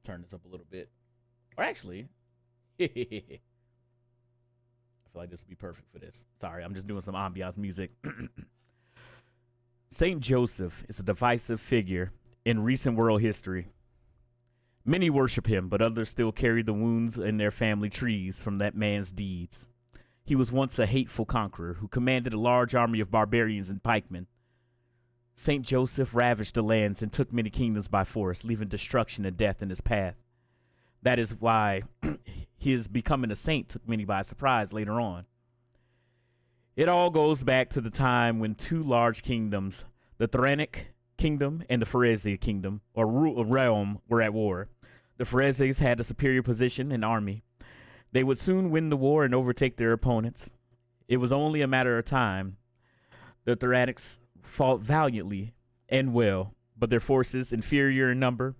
Turn this up a little bit. Or actually, I feel like this would be perfect for this. Sorry, I'm just doing some ambiance music. Saint Joseph is a divisive figure in recent world history. Many worship him, but others still carry the wounds in their family trees from that man's deeds. He was once a hateful conqueror who commanded a large army of barbarians and pikemen. Saint Joseph ravaged the lands and took many kingdoms by force, leaving destruction and death in his path. That is why his becoming a saint took many by surprise later on. It all goes back to the time when two large kingdoms, the Thranic kingdom and the Pharisee kingdom, or realm, were at war. The Pharisees had a superior position and army. They would soon win the war and overtake their opponents. It was only a matter of time. The Thranics fought valiantly and well, but their forces, inferior in number,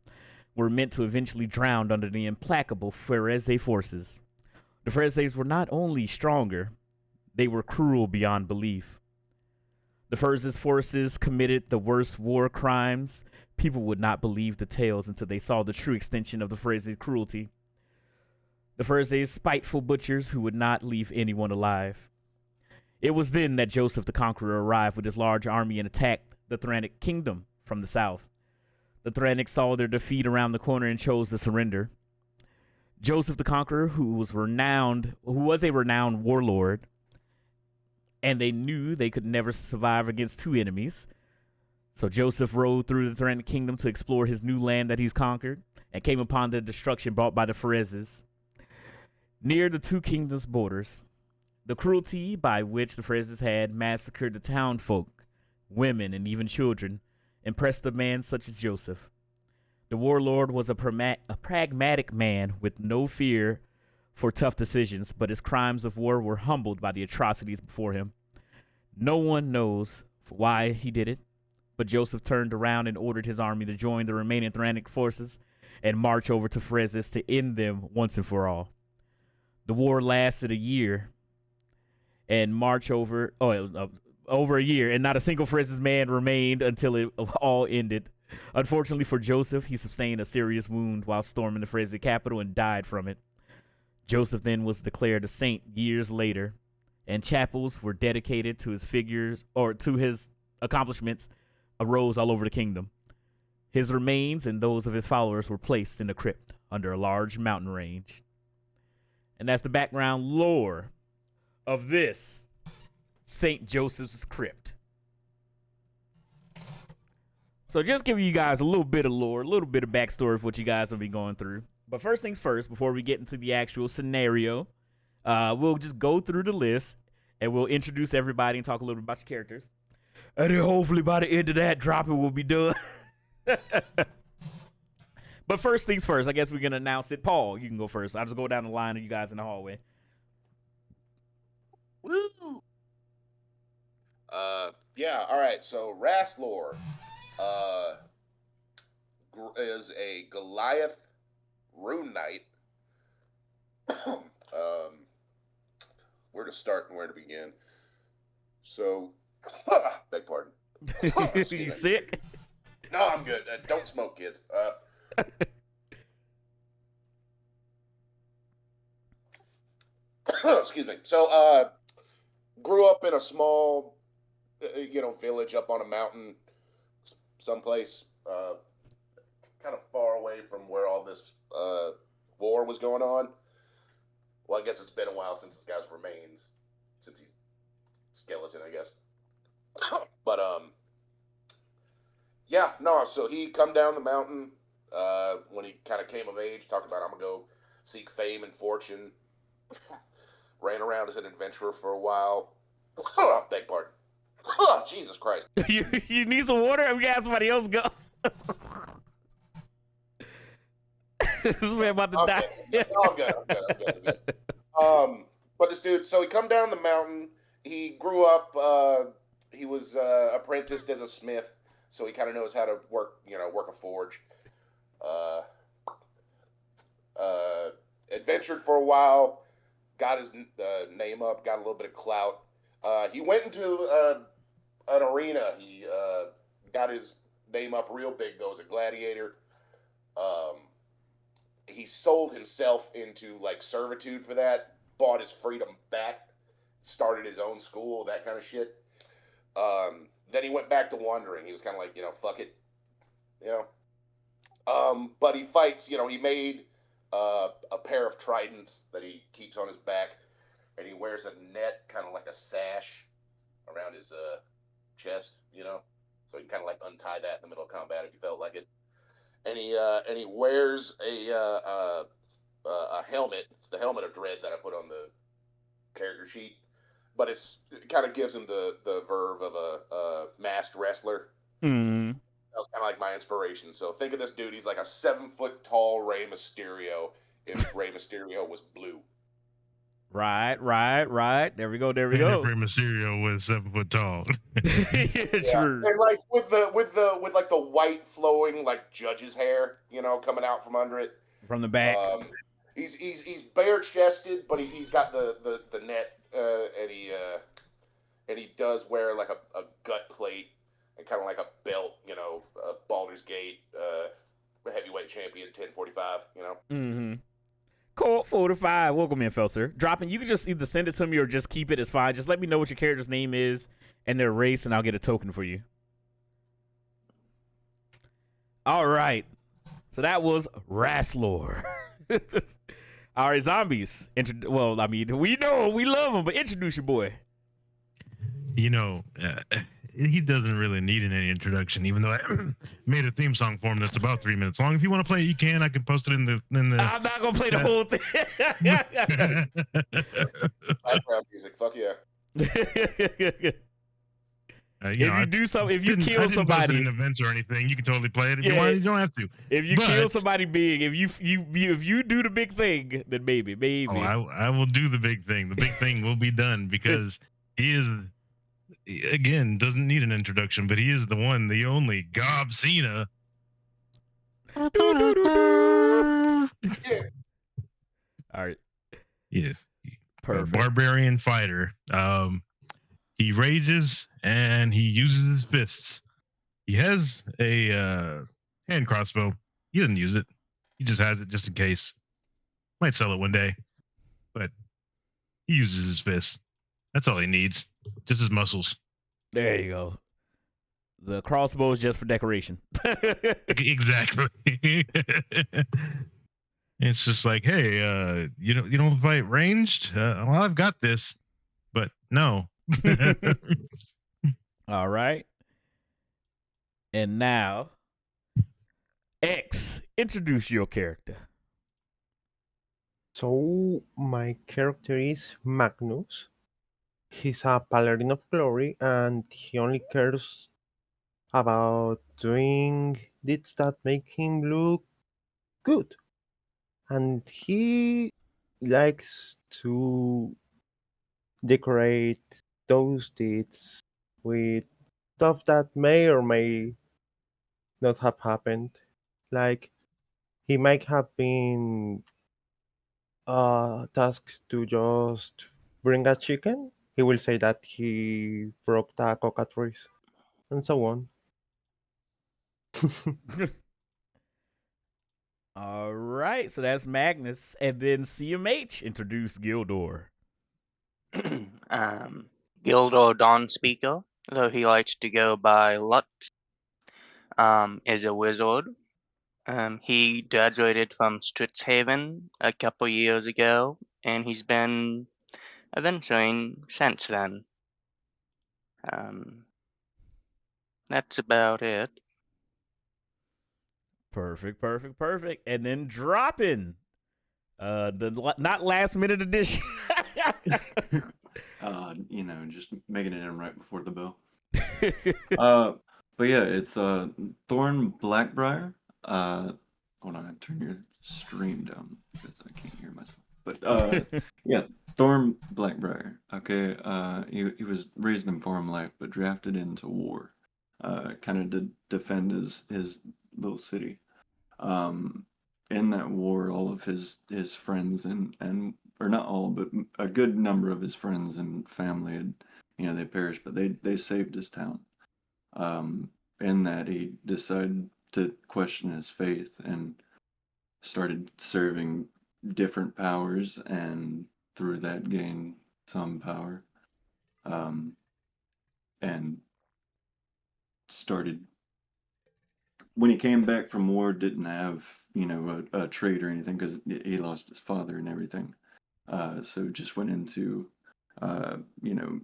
were meant to eventually drown under the implacable Pharisee forces. The Pharisees were not only stronger, they were cruel beyond belief. The Pharisees' forces committed the worst war crimes. People would not believe the tales until they saw the true extension of the Pharisees' cruelty. The Pharisees, spiteful butchers who would not leave anyone alive. It was then that Joseph the Conqueror arrived with his large army and attacked the Thranic kingdom from the south. The Thranics saw their defeat around the corner and chose to surrender. Joseph the Conqueror, who was a renowned warlord, and they knew they could never survive against two enemies. So Joseph rode through the Thranic kingdom to explore his new land that he's conquered, and came upon the destruction brought by the Pharisees. Near the two kingdoms' borders, the cruelty by which the Pharisees had massacred the townfolk, women, and even children impressed a man such as Joseph. The warlord was a pragmatic man with no fear for tough decisions, but his crimes of war were humbled by the atrocities before him. No one knows why he did it, but Joseph turned around and ordered his army to join the remaining Thranic forces and march over to Phares to end them once and for all. The war lasted a year and over a year, and not a single Phares man remained until it all ended. Unfortunately for Joseph, he sustained a serious wound while storming the Phares capital and died from it. Joseph then was declared a saint years later, and chapels were dedicated to his figures or to his accomplishments arose all over the kingdom. His remains and those of his followers were placed in a crypt under a large mountain range. And that's the background lore of this St. Joseph's Crypt. So just giving you guys a little bit of lore, a little bit of backstory of what you guys will be going through. But first things first, before we get into the actual scenario, we'll just go through the list and we'll introduce everybody and talk a little bit about your characters. And then hopefully by the end of that dropping will be done. But first things first, I guess we're going to announce it. Paul, you can go first. I'll just go down the line of you guys in the hallway. Woo! Yeah, all right. So Rastlor is a Goliath rune knight. Where to start and where to begin? So, beg pardon. You sick? No, I'm good. Don't smoke, kids. Excuse me. So, grew up in a small, village up on a mountain, someplace, kind of far away from where all this war was going on. Well, I guess it's been a while since this guy's remains, since he's skeleton, I guess. But yeah, no. So he come down the mountain when he kind of came of age, talked about I'm gonna go seek fame and fortune. Ran around as an adventurer for a while. Beg pardon. Jesus Christ. You need some water? We got somebody else go. This man about to die. No, I'm good. But this dude, so he come down the mountain. He grew up. He was apprenticed as a smith, so he kind of knows how to work a forge. Adventured for a while, got his name up, got a little bit of clout. He went into an arena. He got his name up real big, though, as a gladiator. he sold himself into like servitude for that, bought his freedom back, started his own school, that kind of shit. Then he went back to wandering. He was kind of like, fuck it, you know. But he fights. He made a pair of tridents that he keeps on his back, and he wears a net, kind of like a sash, around his chest. So he can kind of like untie that in the middle of combat if you felt like it. And he wears a helmet. It's the helmet of dread that I put on the character sheet, but it kind of gives him the verve of a masked wrestler. Mm. That was kind of like my inspiration. So think of this dude. He's like a 7-foot tall Rey Mysterio. If Rey Mysterio was blue. Right. There we go. And if Rey Mysterio was 7 foot tall. True. And like with like the white flowing like judge's hair, coming out from under it. From the back. He's bare chested, but he's got the net, and he does wear like a gut plate and kind of like a belt, a Baldur's Gate heavyweight champion 1045, Mm-hmm. Colt 45. Welcome in, Felser. Dropping. You can just either send it to me or just keep it. It's fine. Just let me know what your character's name is and their race, and I'll get a token for you. All right. So that was Rasslor. All right, zombies. Well, I mean, we know we love them, but introduce your boy. He doesn't really need any introduction, even though I made a theme song for him that's about 3 minutes long. If you want to play it, you can. I can post it in the. I'm not gonna play the whole thing. Background music, fuck yeah. If you kill somebody in events or anything, you can totally play it. If you want, you don't have to. If you kill somebody big, if you do the big thing, then maybe. Oh, I will do the big thing. The big thing will be done because he is. Again, doesn't need an introduction, but he is the one, the only Gob Cena. Yeah. All right. Yes. Perfect. A barbarian fighter. He rages and he uses his fists. He has a hand crossbow. He doesn't use it. He just has it just in case. Might sell it one day, but he uses his fists. That's all he needs. Just his muscles. There you go. The crossbow is just for decoration. Exactly. It's just like, hey, you don't fight ranged? Well, I've got this, but no. All right. And now, X, introduce your character. So my character is Magnus. He's a paladin of glory, and he only cares about doing deeds that make him look good. And he likes to decorate those deeds with stuff that may or may not have happened. Like, he might have been tasked to just bring a chicken. He will say that he broke the cockatrice, and so on. All right. So that's Magnus. And then CMH, introduce Gildor. Gildor Dawnspeaker, though he likes to go by Lutz, is a wizard. He graduated from Strixhaven a couple years ago, and he's been adventuring since then. That's about it. Perfect. And then dropping the not last minute edition. Just making it in right before the bell. But yeah, it's Thorn Blackbriar. Hold on, turn your stream down because I can't hear myself. But yeah, Thorn Blackbriar. Okay, he was raised in farm life, but drafted into war, kind of to defend his little city. In that war, all of his friends and or not all, but a good number of his friends and family had, they perished, but they saved his town. In that he decided to question his faith, and started serving different powers, and through that gained some power. And started when he came back from war, didn't have a trade or anything because he lost his father and everything. So just went into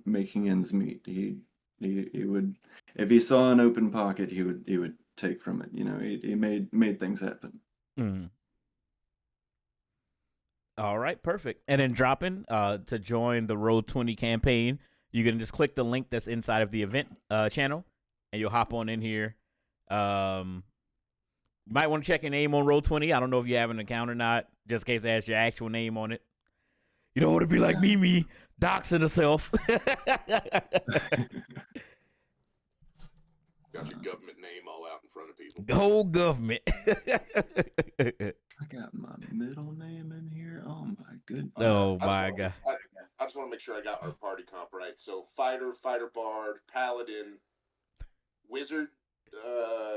making ends meet. He would, if he saw an open pocket, he would take from it. He made things happen. Mm. All right, perfect. And then dropping to join the Roll20 campaign, you can just click the link that's inside of the event channel, and you'll hop on in here. You might want to check your name on Roll20. I don't know if you have an account or not, just in case it has your actual name on it. You don't want to be like Mimi, doxing herself. Got your government name all out in front of people. The whole government. I got my middle name in here. Oh my goodness. Oh my God. I just want to make sure I got our party comp right. So fighter, bard, paladin, wizard.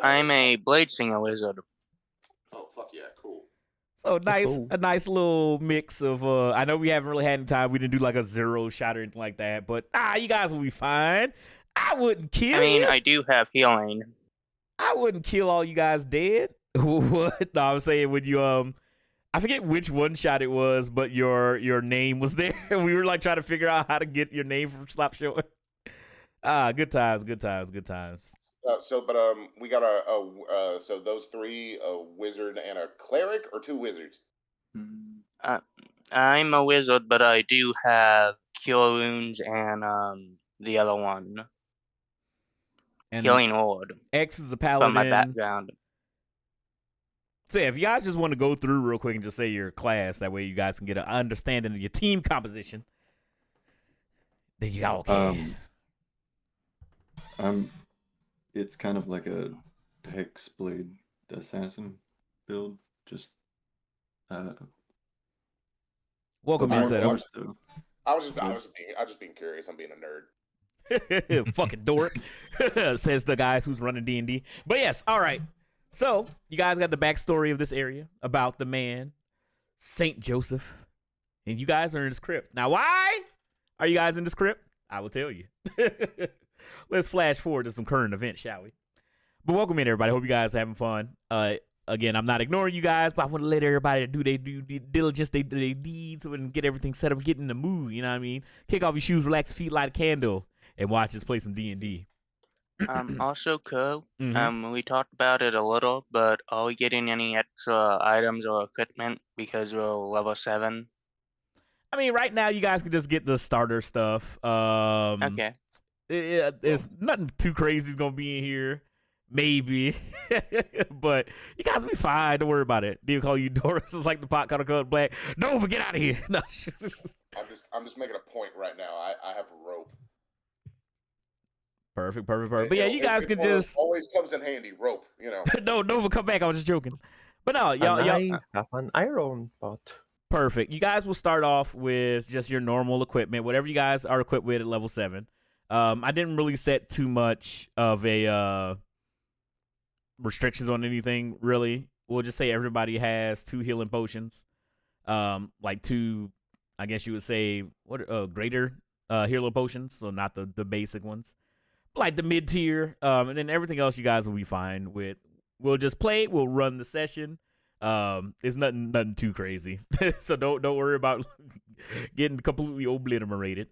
I'm a blade singer wizard. Oh fuck yeah, cool. So cool. a nice little mix of I know we haven't really had any time. We didn't do like a 0 shot or anything like that, but you guys will be fine. I wouldn't kill I mean, you. I do have healing. I wouldn't kill all you guys dead. What? No, I was saying when you I forget which one shot it was, but your name was there. We were like trying to figure out how to get your name from Slap Showing. Good times. We got so those three, a wizard and a cleric, or two wizards. I'm a wizard, but I do have cure wounds and the other one, And healing ward, X is a from paladin. my background. So if you guys just want to go through real quick and just say your class, that way you guys can get an understanding of your team composition, then y'all can. It's kind of like a Hexblade assassin build. Just Welcome in, Setup. I was just being curious. I'm being a nerd. Fucking dork, says the guys who's running D&D. But yes, all right. So you guys got the backstory of this area about the man, Saint Joseph, and you guys are in this crypt. Now, why are you guys in this crypt? I will tell you. Let's flash forward to some current events, shall we? But welcome in, everybody. Hope you guys are having fun. Again, I'm not ignoring you guys, but I want to let everybody do their due diligence, their deeds, so we can get everything set up, get in the mood. You know what I mean? Kick off your shoes, relax your feet, light a candle, and watch us play some D&D. Also, Co, Mhm. we talked about it a little, but are we getting any extra items or equipment because we're level 7? I mean, right now you guys can just get the starter stuff. Okay. There's nothing too crazy is gonna be in here, maybe, but you guys will be fine. Don't worry about it. They call you Doris. It's like the pot color colored black. Nova, get out of here. No. I'm just making a point right now. I have a rope. Perfect. But yeah, you guys can just always comes in handy. Rope, you know. No, Nova, come back. I was just joking. But no, y'all. I have an iron pot. Perfect. You guys will start off with just your normal equipment, whatever you guys are equipped with at level 7. I didn't really set too much of a restrictions on anything, really. We'll just say everybody has 2 healing potions. Like 2, I guess you would say, greater healing potions, so not the basic ones. Like the mid-tier, and then everything else you guys will be fine with. We'll just play it, we'll run the session. It's nothing too crazy. So don't worry about getting completely obliterated.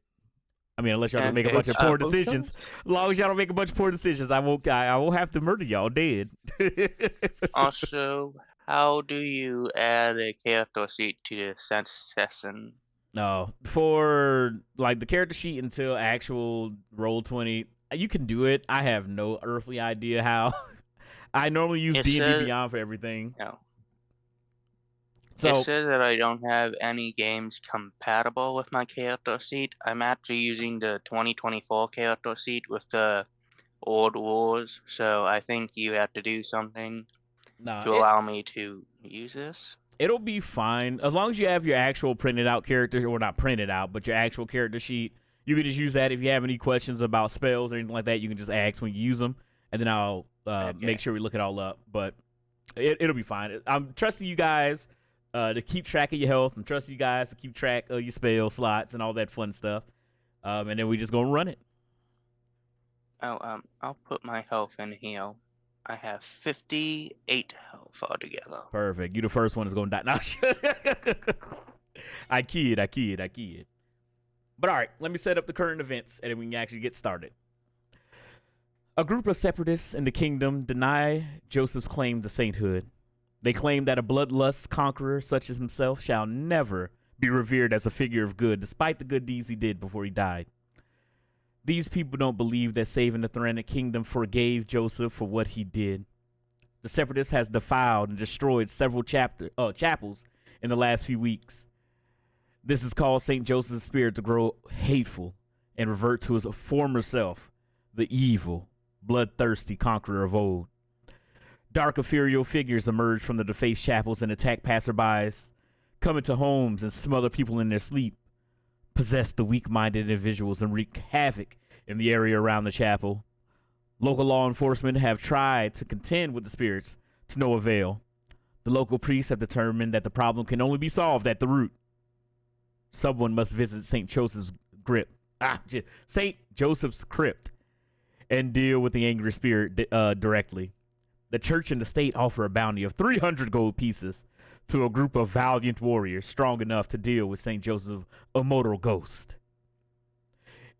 I mean, unless y'all just make a bunch of poor decisions. As long as y'all don't make a bunch of poor decisions, I won't have to murder y'all dead. Also, how do you add a character sheet to the session? No, for like the character sheet until actual Roll20, you can do it. I have no earthly idea how. I normally use D&D Beyond for everything. No. So it says that I don't have any games compatible with my character sheet. I'm actually using the 2024 character sheet with the old rules, so I think you have to do something to allow me to use this. It'll be fine as long as you have your actual printed out character, or not printed out, but your actual character sheet. You can just use that. If you have any questions about spells or anything like that, you can just ask when you use them, and then I'll make sure we look it all up. But It'll be fine. I'm trusting you guys to keep track of your health. I'm trusting you guys to keep track of your spell slots and all that fun stuff. And then we just gonna run it. Oh, I'll put my health in here. I have 58 health altogether. Perfect. You the first one that's gonna die. No, I kid. But all right, let me set up the current events, and then we can actually get started. A group of separatists in the kingdom deny Joseph's claim to sainthood. They claim that a bloodlust conqueror such as himself shall never be revered as a figure of good, despite the good deeds he did before he died. These people don't believe that saving the Tyranic kingdom forgave Joseph for what he did. The separatist has defiled and destroyed several chapels in the last few weeks. This has caused St. Joseph's spirit to grow hateful and revert to his former self, the evil, bloodthirsty conqueror of old. Dark ethereal figures emerge from the defaced chapels and attack passerbys, come into homes and smother people in their sleep, possess the weak-minded individuals, and wreak havoc in the area around the chapel. Local law enforcement have tried to contend with the spirits to no avail. The local priests have determined that the problem can only be solved at the root. Someone must visit St. Joseph's crypt and deal with the angry spirit directly. The church and the state offer a bounty of 300 gold pieces to a group of valiant warriors strong enough to deal with St. Joseph's immortal ghost.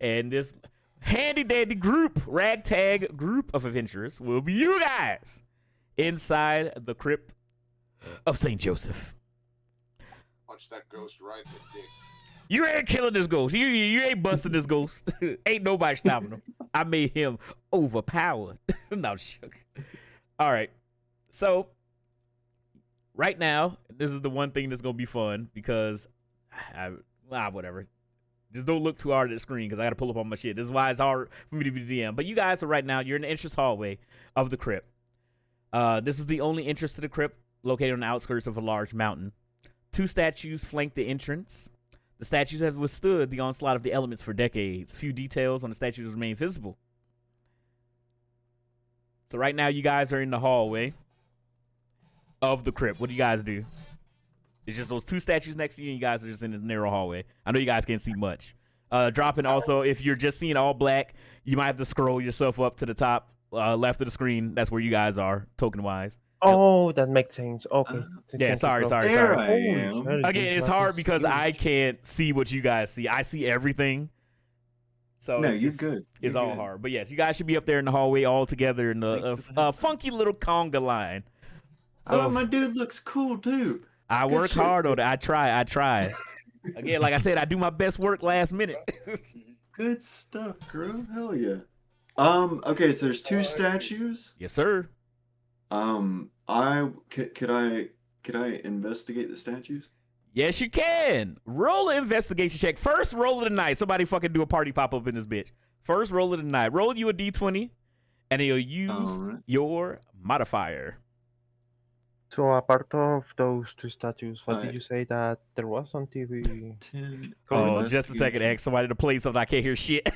And this handy-dandy ragtag group of adventurers will be you guys inside the crypt of St. Joseph. Punch that ghost right in the dick. You ain't killing this ghost. You ain't busting this ghost. Ain't nobody stopping him. I made him overpowered. No, joking. All right. So, right now, this is the one thing that's going to be fun because, whatever. Just don't look too hard at the screen because I got to pull up on my shit. This is why it's hard for me to be DM. But you guys are right now, you're in the entrance hallway of the crypt. This is the only entrance to the crypt located on the outskirts of a large mountain. 2 statues flank the entrance. The statues have withstood the onslaught of the elements for decades. Few details on the statues remain visible. So right now, you guys are in the hallway of the crypt. What do you guys do? It's just those 2 statues next to you, and you guys are just in this narrow hallway. I know you guys can't see much. Dropping also, if you're just seeing all black, you might have to scroll yourself up to the top left of the screen. That's where you guys are, token-wise. Oh, that makes sense. Okay. Yeah, sorry. There I am. Again, it's hard because I can't see what you guys see. I see everything. So No, you're good. It's You're all good. hard. But yes, you guys should be up there in the hallway all together in the funky little conga line. Oh, my dude looks cool too. I Good work shit. hard on it. I try. Again, like I said, I do my best work last minute. Good stuff, bro. Hell yeah. Okay, so there's 2 statues. Yes, sir. Could I investigate the statues? Yes, you can. Roll an investigation check. First roll of the night. Somebody fucking do a party pop up in this bitch. First roll of the night. Roll you a d20, and then you'll use Alright. your modifier. So apart of those 2 statues, what did Alright. you say that there was on TV? 10. Oh, just a second, X. Somebody to play something. I can't hear shit.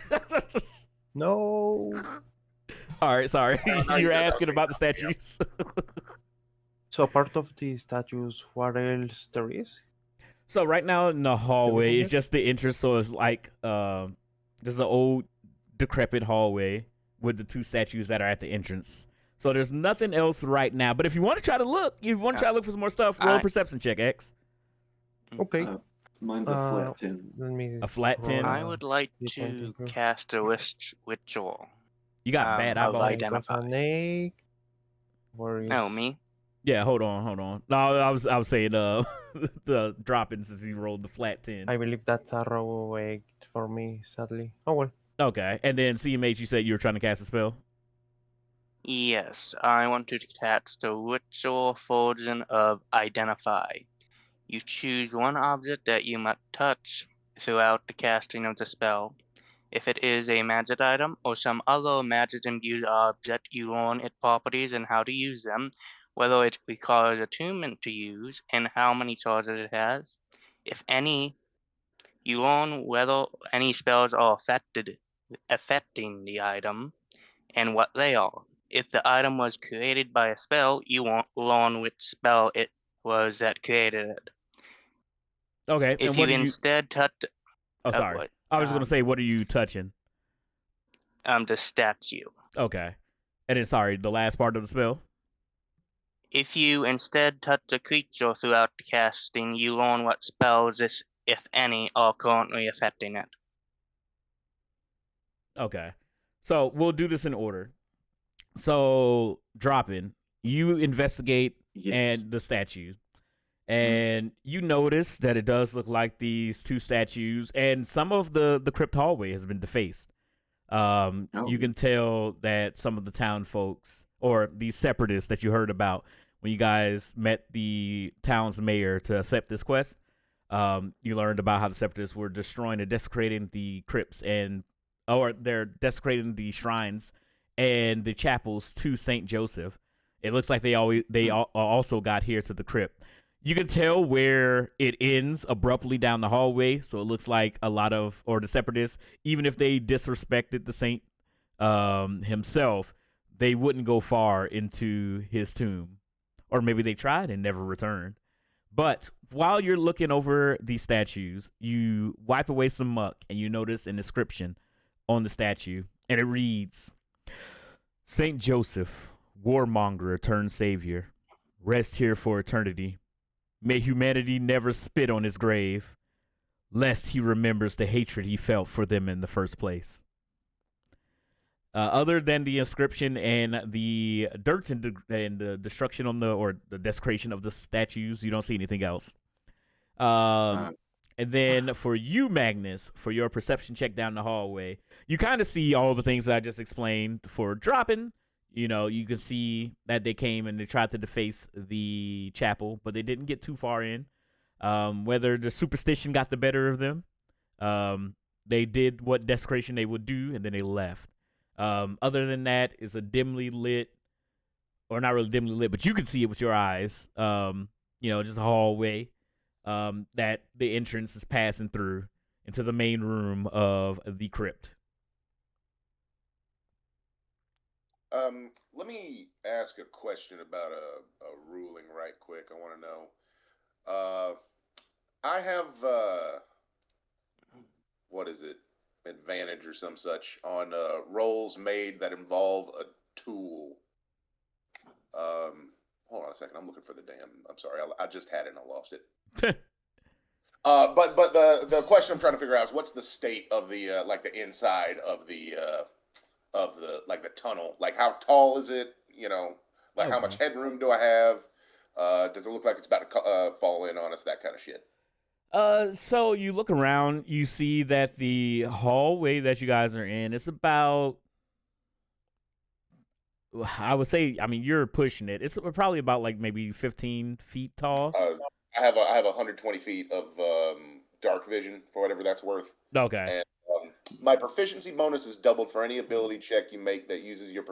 No. All right, sorry. You're asking about the statues. So apart of the statues, what else there is? So right now in the hallway, Everything it's just the entrance. So it's like there's an old decrepit hallway with the 2 statues that are at the entrance. So there's nothing else right now. But if you want to try to look, for some more stuff, roll a perception check, X. Okay. Mine's a flat 10. Let me A flat 10? I would like D20, to bro. cast a ritual. You got bad of eyeballs. identify. An 8. Where is... No, me. Yeah, hold on. No, I was saying the dropping since he rolled the flat 10. I believe that's a row 8 for me, sadly. Oh well. Okay, and then CMH, you said you were trying to cast a spell. Yes, I want to cast the ritual version of identify. You choose one object that you must touch throughout the casting of the spell. If it is a magic item or some other magic-imbued object, you learn its properties and how to use them, whether it requires attunement to use, and how many charges it has. If any, you learn whether any spells are affecting the item and what they are. if the item was created by a spell, you won't learn which spell it was that created it. Okay, If and you what are you? instead touch Oh, sorry. what? I was going to say, what are you touching? The statue. Okay, and then sorry, the last part of the spell. If you instead touch a creature throughout the casting, you learn what spells, if any, are currently affecting it. Okay, so we'll do this in order. So, dropping, you investigate Yes. and the statue, and you notice that it does look like these two statues, and some of the crypt hallway has been defaced. You can tell that some of the town folks or these separatists that you heard about when you guys met the town's mayor to accept this quest. You learned about how the separatists were destroying and desecrating the crypts or they're desecrating the shrines and the chapels to Saint Joseph. It looks like they also got here to the crypt. You can tell where it ends abruptly down the hallway, so it looks like the separatists, even if they disrespected the saint himself, they wouldn't go far into his tomb. Or maybe they tried and never returned. But while you're looking over these statues, you wipe away some muck and you notice an inscription on the statue, and it reads, Saint Joseph, warmonger turned savior, rest here for eternity. May humanity never spit on his grave, lest he remembers the hatred he felt for them in the first place. Other than the inscription and the dirt and the destruction or the desecration of the statues, you don't see anything else. And then for you, Magnus, for your perception check down the hallway, you kind of see all the things that I just explained. For dropping, you can see that they came and they tried to deface the chapel, but they didn't get too far in. Whether the superstition got the better of them, they did what desecration they would do, and then they left. Other than that, it's a dimly lit, or not really dimly lit, but you can see it with your eyes. Just a hallway that the entrance is passing through into the main room of the crypt. Let me ask a question about a ruling right quick. I want to know. I have what is it? Advantage or some such on rolls made that involve a tool. Hold on a second. I'm looking for the damn. I'm sorry. I just had it and I lost it. But the question I'm trying to figure out is what's the state of the like the inside of the like the tunnel? Like how tall is it? Like how much headroom do I have? Does it look like it's about to fall in on us? That kind of shit. So you look around, you see that the hallway that you guys are in is about, I would say, you're pushing it. It's probably about like maybe 15 feet tall. I have 120 feet of dark vision for whatever that's worth. Okay. And my proficiency bonus is doubled for any ability check you make that uses your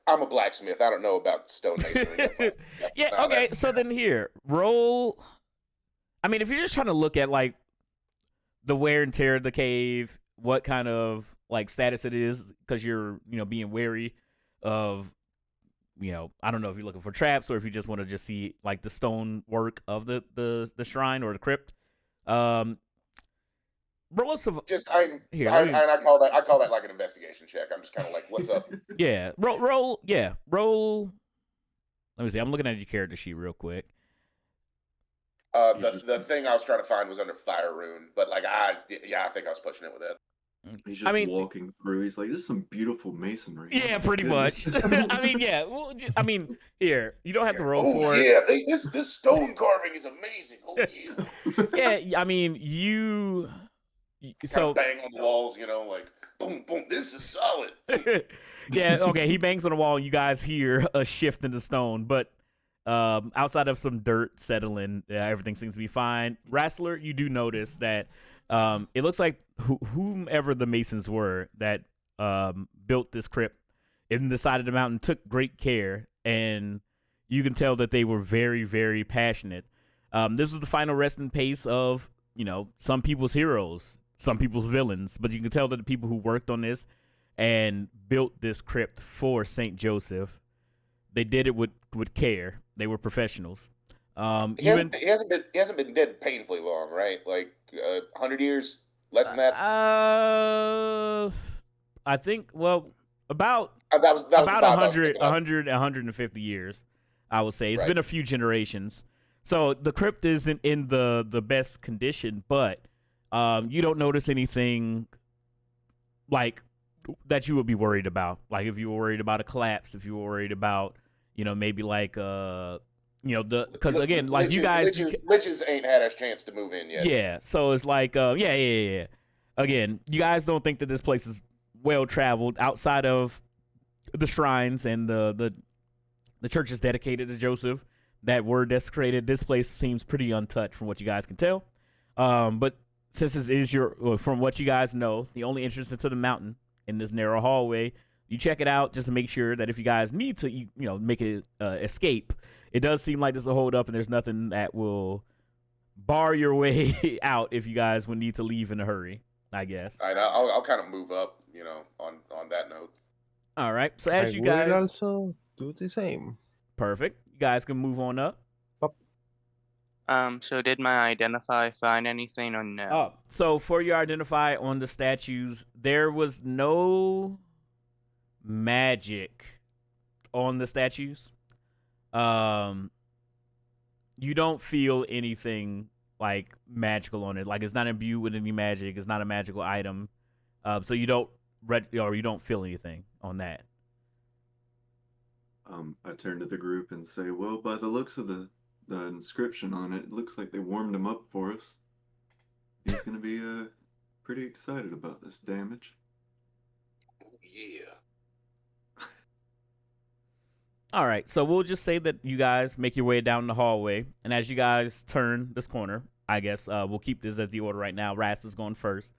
I'm a blacksmith. I don't know about stonemasonry. Yeah. Okay. So then here, roll. If you're just trying to look at like the wear and tear of the cave, what kind of like status it is, because you're being wary of I don't know if you're looking for traps or if you just want to just see like the stone work of the shrine or the crypt. Roll us just I call that like an investigation check. I'm just kind of like, what's up? Yeah. Roll. Yeah. Roll. Let me see. I'm looking at your character sheet real quick. The thing I was trying to find was under Fire Rune, but like I think I was pushing it with that. He's just walking through. He's like, "This is some beautiful masonry." Yeah, pretty much. Yeah. Well, here, you don't have to roll for it. Yeah, this stone carving is amazing. Oh yeah. Yeah, you. So bang on the walls, like boom, boom. This is solid. Yeah. Okay. He bangs on the wall. And you guys hear a shift in the stone, but outside of some dirt settling, everything seems to be fine. Wrestler, you do notice that it looks like whomever the masons were that built this crypt in the side of the mountain took great care, and you can tell that they were very, very passionate. This was the final resting place of some people's heroes, some people's villains, but you can tell that the people who worked on this and built this crypt for Saint Joseph. They did it with care. They were professionals. He hasn't been dead painfully long, right? Like 100 years, less than that. I think about That was the about vibe I was thinking of. 150 years, I would say. It's Right. been a few generations. So the crypt isn't in the best condition, but you don't notice anything like that you would be worried about. Like if you were worried about a collapse, if you were worried about, maybe like because again, like you guys Liches ain't had a chance to move in yet. Yeah, so it's like yeah. Again, you guys don't think that this place is well traveled outside of the shrines and the churches dedicated to Joseph that were desecrated. This place seems pretty untouched from what you guys can tell. But since this is from what you guys know, the only entrance into the mountain in this narrow hallway, you check it out just to make sure that if you guys need to, make it escape, it does seem like there's a hold up and there's nothing that will bar your way out if you guys would need to leave in a hurry, I guess. All right, I'll kind of move up, on that note. All right. So as you will guys also do the same. Perfect. You guys can move on up. So did my identify find anything or no? Oh, so for your identify on the statues, there was no magic on the statues. You don't feel anything like magical on it. Like it's not imbued with any magic. It's not a magical item. So you don't feel anything on that. I turn to the group and say, well, by the looks of the inscription on it, it looks like they warmed him up for us. He's going to be pretty excited about this damage. Oh, yeah. All right, so we'll just say that you guys make your way down the hallway, and as you guys turn this corner, I guess we'll keep this as the order right now. Rastler's going first.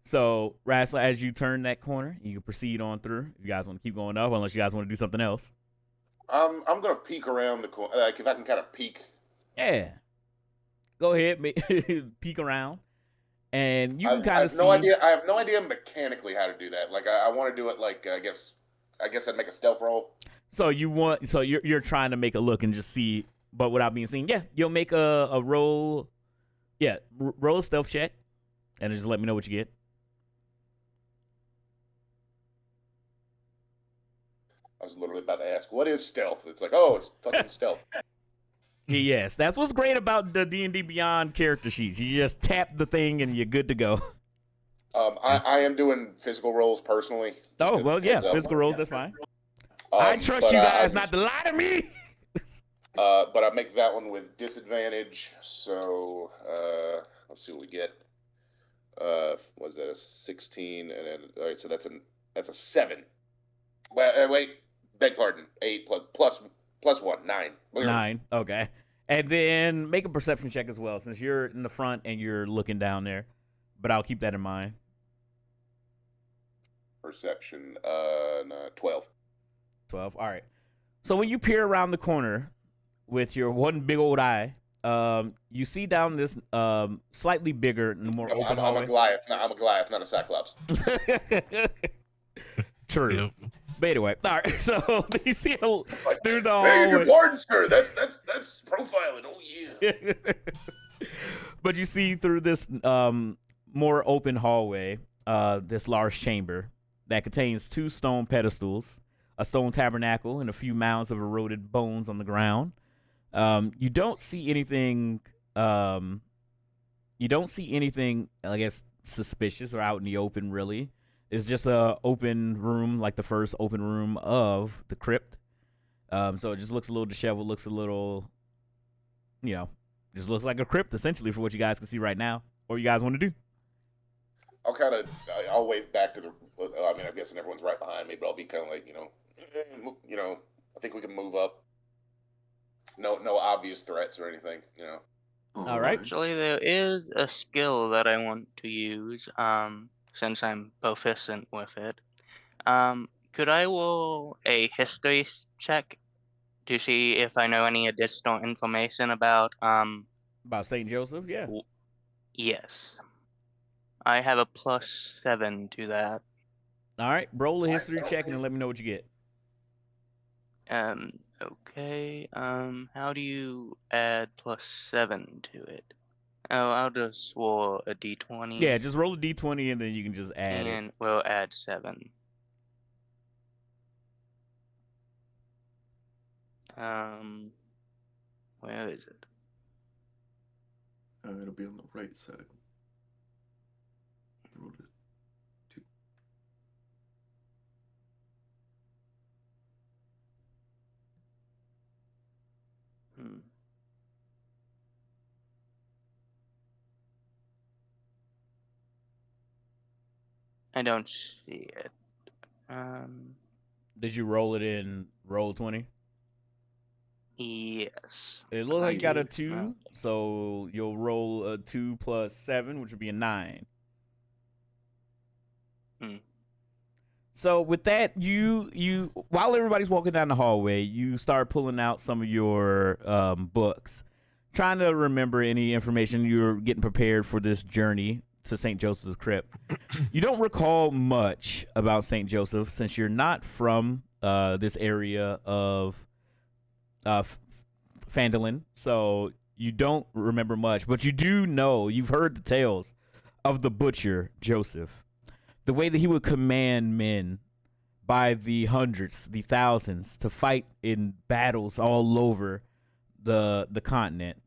So, Rastler, as you turn that corner, you can proceed on through. If you guys want to keep going up, unless you guys want to do something else. I'm gonna peek around the corner. Like if I can kind of peek. Yeah. Go ahead, peek around, and you can kind of see. I have no idea mechanically how to do that. Like I want to do it like I guess I'd make a stealth roll. So you're trying to make a look and just see, but without being seen. Yeah, you'll make a roll. Yeah, roll a stealth check, and just let me know what you get. I was literally about to ask, what is stealth? It's like, oh, it's fucking stealth. Yes, that's what's great about the D&D Beyond character sheets. You just tap the thing and you're good to go. I am doing physical rolls personally. Oh, well, yeah, physical rolls, that's fine. I trust you guys not to lie to me. But I make that one with disadvantage. So let's see what we get. Was that a 16? And then all right, so that's a 7. Well, wait, beg pardon. 8 plus 1, 9. 9. Okay, and then make a perception check as well, since you're in the front and you're looking down there. But I'll keep that in mind. Perception, 12. 12. All right. So when you peer around the corner with your one big old eye, you see down this slightly bigger and more open hallway. I'm a Goliath. I'm a Goliath, not a Cyclops. True. Yep. But anyway, all right. So you see through the hallway. Beg your pardon, sir. That's profiling. Oh yeah. But you see through this more open hallway, this large chamber that contains 2 stone pedestals, a stone tabernacle, and a few mounds of eroded bones on the ground. You don't see anything. I guess, suspicious or out in the open. Really, it's just a open room, like the first open room of the crypt. So it just looks a little disheveled. Looks a little, just looks like a crypt essentially for what you guys can see right now. What you guys want to do? I'll wave back to the. I mean, I'm guessing everyone's right behind me, but I'll be kind of like, I think we can move up. No obvious threats or anything, All right. Actually, there is a skill that I want to use, since I'm proficient with it. Could I roll a history check to see if I know any additional information about St. Joseph? Yeah. Yes. I have a +7 to that. All right, roll a history check and then let me know what you get. Okay. How do you add +7 to it? Oh, I'll just roll a d20. Yeah, just roll a d20 and then you can just add it. And we'll add 7. Where is it? It'll be on the right side. Roll it. Hmm. I don't see it. Did you roll it in roll 20? Yes. It looks I like you got a did. 2, so you'll roll a 2 plus 7, which would be a 9. Hmm. So with that, you while everybody's walking down the hallway, you start pulling out some of your books, trying to remember any information. You're getting prepared for this journey to St. Joseph's Crypt. You don't recall much about St. Joseph since you're not from this area of Phandalin, so you don't remember much. But you do know, you've heard the tales of the butcher Joseph, the way that he would command men by the hundreds, the thousands, to fight in battles all over the continent.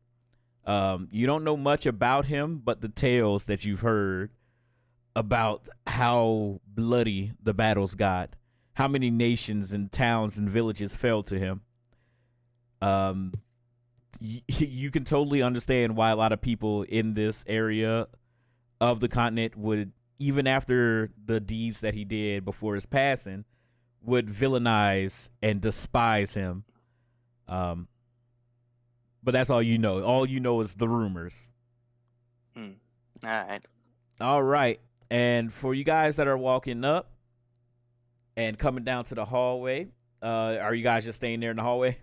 You don't know much about him, but the tales that you've heard about how bloody the battles got, how many nations and towns and villages fell to him. You can totally understand why a lot of people in this area of the continent would, even after the deeds that he did before his passing, would villainize and despise him. But that's all you know. All you know is the rumors. All right. All right. And for you guys that are walking up and coming down to the hallway, are you guys just staying there in the hallway?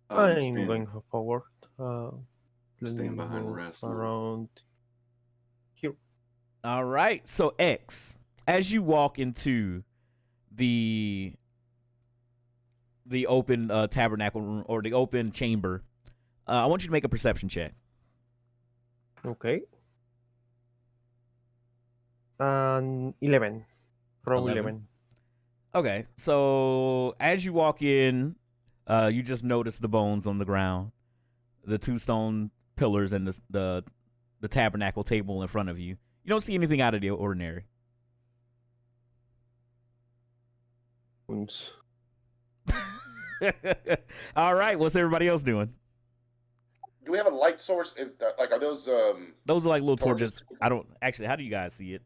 I'm Stand- going forward. Let Stand me behind move Rest, Lord. around here. All right. So X, as you walk into the open tabernacle room or the open chamber, I want you to make a perception check. Okay. 11. Row 11. 11. Okay. So as you walk in, you just notice the bones on the ground, the 2 stone pillars, and the tabernacle table in front of you. You don't see anything out of the ordinary. Wounds. All right. What's everybody else doing? Do we have a light source? Is that, like, are those Those are like little torches? torches. I don't actually. How do you guys see it?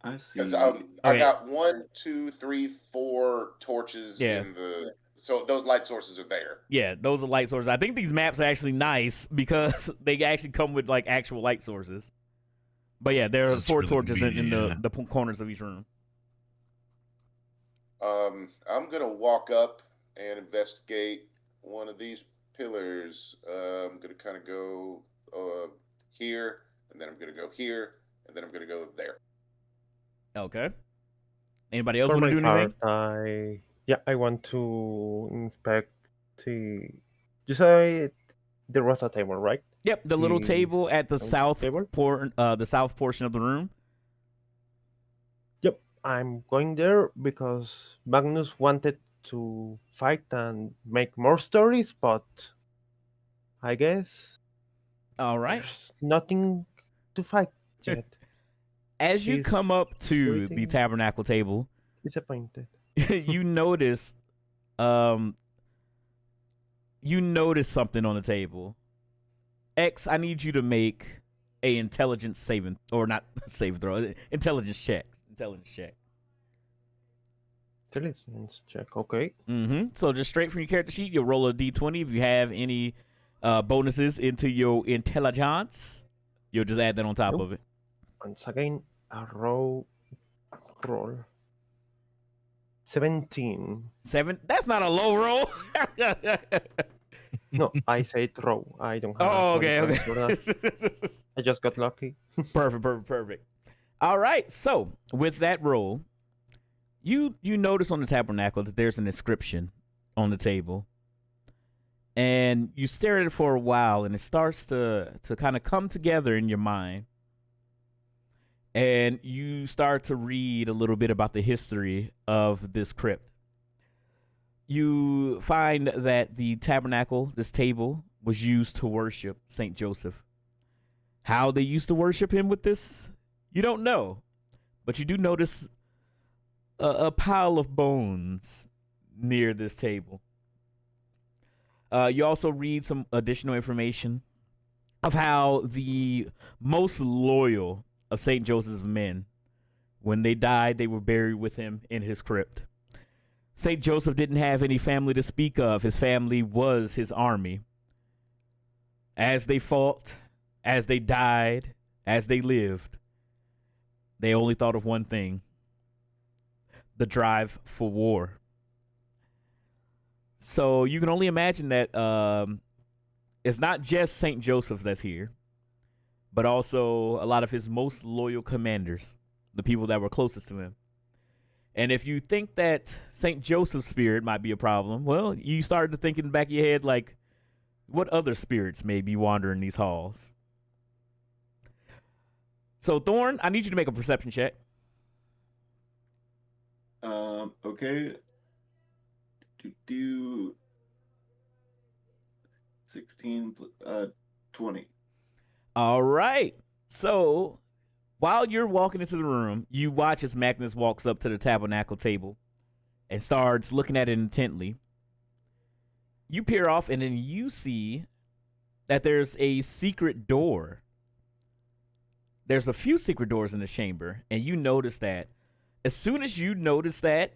I see. Because I Okay. got 1, 2, 3, 4 torches Yeah. in the. So those light sources are there. Yeah, those are light sources. I think these maps are actually nice because they actually come with like actual light sources. But yeah, there are It's 4 really torches in meaty, the corners of each room. I'm gonna walk up and investigate one of these pillars. I'm gonna kind of go here, and then I'm gonna go here, and then I'm gonna go there. Okay. Anybody else For want to my do anything? part, I want to inspect the. You say there was a table, right? Yep, the little table at the south table? the south portion of the room. Yep, I'm going there because Magnus wanted to fight and make more stories, but I guess All right. there's nothing to fight yet. As you He's come up to the waiting. tabernacle table, Disappointed. you notice something on the table. X, I need you to make a intelligence saving, or not save throw, intelligence check. Intelligence check. Intelligence check, okay. So just straight from your character sheet, you'll roll a d20. If you have any bonuses into your intelligence, you'll just add that on top Nope. of it. Once again, a roll. 17. 7. That's not a low roll. No, I said row. I don't have Oh, a okay, modifier for that. okay. I just got lucky. Perfect. All right. So with that roll, you notice on the tabernacle that there's an inscription on the table, and you stare at it for a while, and it starts to kind of come together in your mind. And you start to read a little bit about the history of this crypt. You find that the tabernacle, this table, was used to worship Saint Joseph. How they used to worship him with this, you don't know. But you do notice a pile of bones near this table. You also read some additional information of how the most loyal of St. Joseph's men, when they died, they were buried with him in his crypt. St. Joseph didn't have any family to speak of. His family was his army. As they fought, as they died, as they lived, they only thought of one thing: the drive for war. So you can only imagine that it's not just St. Joseph that's here, but also a lot of his most loyal commanders, the people that were closest to him. And if you think that St. Joseph's spirit might be a problem, well, you start to think in the back of your head, like, what other spirits may be wandering these halls? So, Thorn, I need you to make a perception check. Okay. Do 16, 20. All right. So, while you're walking into the room, you watch as Magnus walks up to the tabernacle table and starts looking at it intently. You peer off, and then you see that there's a secret door. There's a few secret doors in the chamber, and you notice that. As soon as you notice that,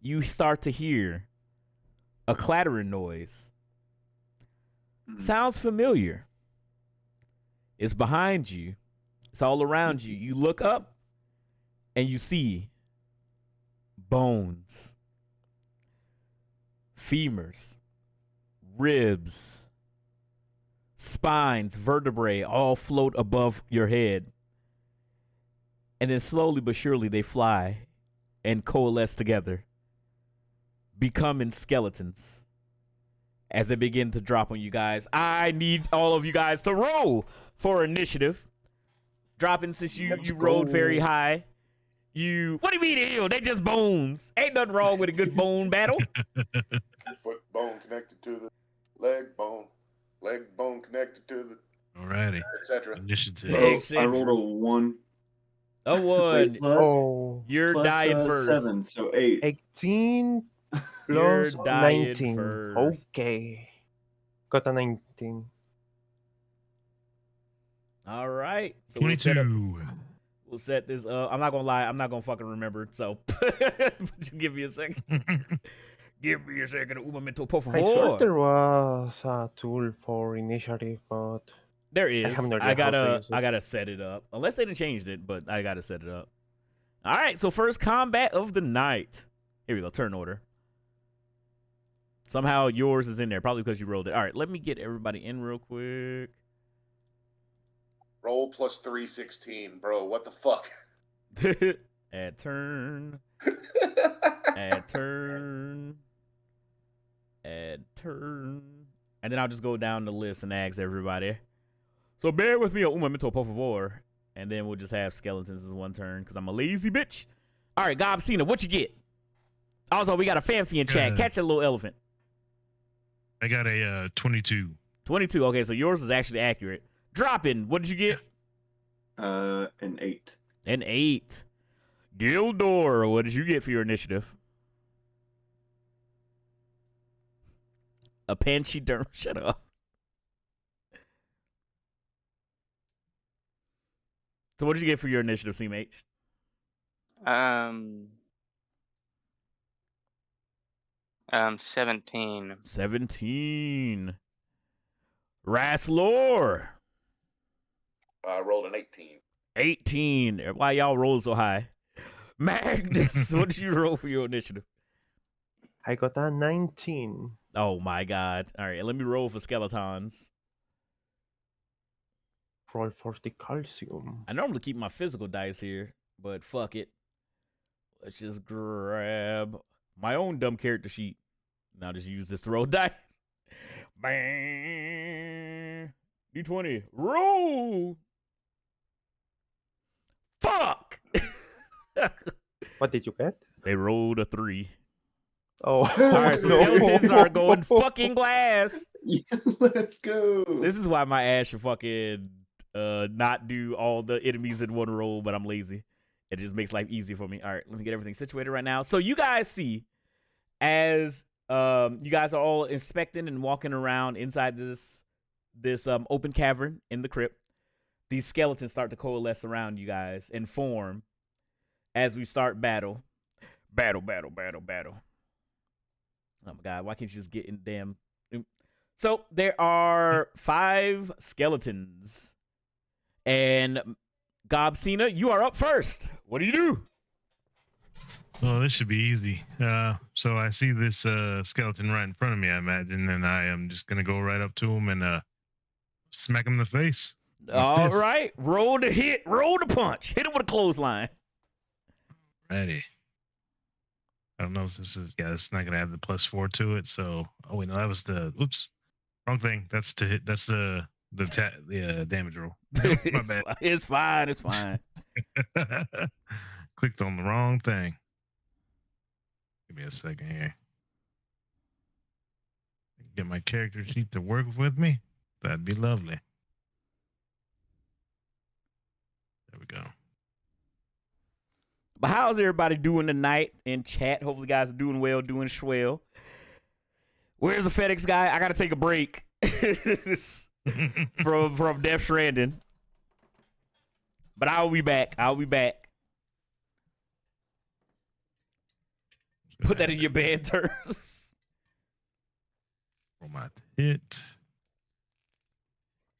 you start to hear a clattering noise. Sounds familiar. It's behind you. It's all around you. You look up and you see bones, femurs, ribs, spines, vertebrae all float above your head. And then slowly but surely they fly and coalesce together, becoming skeletons as they begin to drop on you guys. I need all of you guys to roll for initiative. Dropping since you rolled very high. What do you mean, ew? They just bones. Ain't nothing wrong with a good bone battle. Foot bone connected to the leg bone connected to the Alrighty. etc. Initiative. Hey, I rolled a 1. A one. Wait, plus, Oh, You're plus, dying first. 7, so 8. 18 You're plus dying 19. first. Okay. Got a 19. All right. So 22. We'll set this up. I'm not gonna lie. I'm not gonna fucking remember. So just give me a second. Give me a second. Un momento, por I thought favor. there was a tool for initiative, but There is. have no idea how to use it. I gotta set it up. Unless they didn't changed it, but I gotta set it up. All right. So first combat of the night. Here we go. Turn order. Somehow yours is in there, probably because you rolled it. All right. Let me get everybody in real quick. Roll plus 316, bro. What the fuck? Add turn. Add turn. Add turn. And then I'll just go down the list and ask everybody. So bear with me, un momento, por favor. And then we'll just have skeletons as one turn because I'm a lazy bitch. All right, Gobsina, what you get? Also, we got a Fanfi in chat. Catch a little elephant. I got a 22. 22. Okay, so yours is actually accurate. Dropping, what did you get? An 8. An 8. Gildor, what did you get for your initiative? A pachyderm. Shut up. So what did you get for your initiative, CMH? 17. 17. Raslor. I rolled an 18. 18. Why y'all roll so high? Magnus, what did you roll for your initiative? I got a 19. Oh my god. All right, let me roll for skeletons. roll for the calcium. I normally keep my physical dice here, but fuck it. Let's just grab my own dumb character sheet. Now just use this to roll dice. Bang. D20. Roll. Fuck. What did you get? They rolled a 3. Oh, All right, so no. skeletons are going fucking glass. Yeah, let's go. This is why my ass should fucking not do all the enemies in one roll, but I'm lazy. It just makes life easy for me. All right, let me get everything situated right now. So you guys see, as you guys are all inspecting and walking around inside this open cavern in the crypt, these skeletons start to coalesce around you guys and form as we start battle. Battle. Oh my god, why can't you just get in damn... So there are 5 skeletons. And Gobsina, you are up first. What do you do? Well, this should be easy. So I see this skeleton right in front of me, I imagine, and I am just gonna go right up to him and smack him in the face. All right, roll the hit, roll the punch, hit him with a clothesline. Ready. I don't know if this is... Yeah, it's not gonna have the +4 to it. So, oh wait, no, that was the... Oops, wrong thing. That's to hit. That's the damage roll. My bad. It's fine. It's fine. Clicked on the wrong thing. Give me a second here. Get my character sheet to work with me. That'd be lovely. There we go. But how's everybody doing tonight in chat? Hopefully, you guys are doing well, doing swell. Where's the FedEx guy? I gotta take a break from Death Stranding. But I'll be back. Put that in your banters. Roll my hit.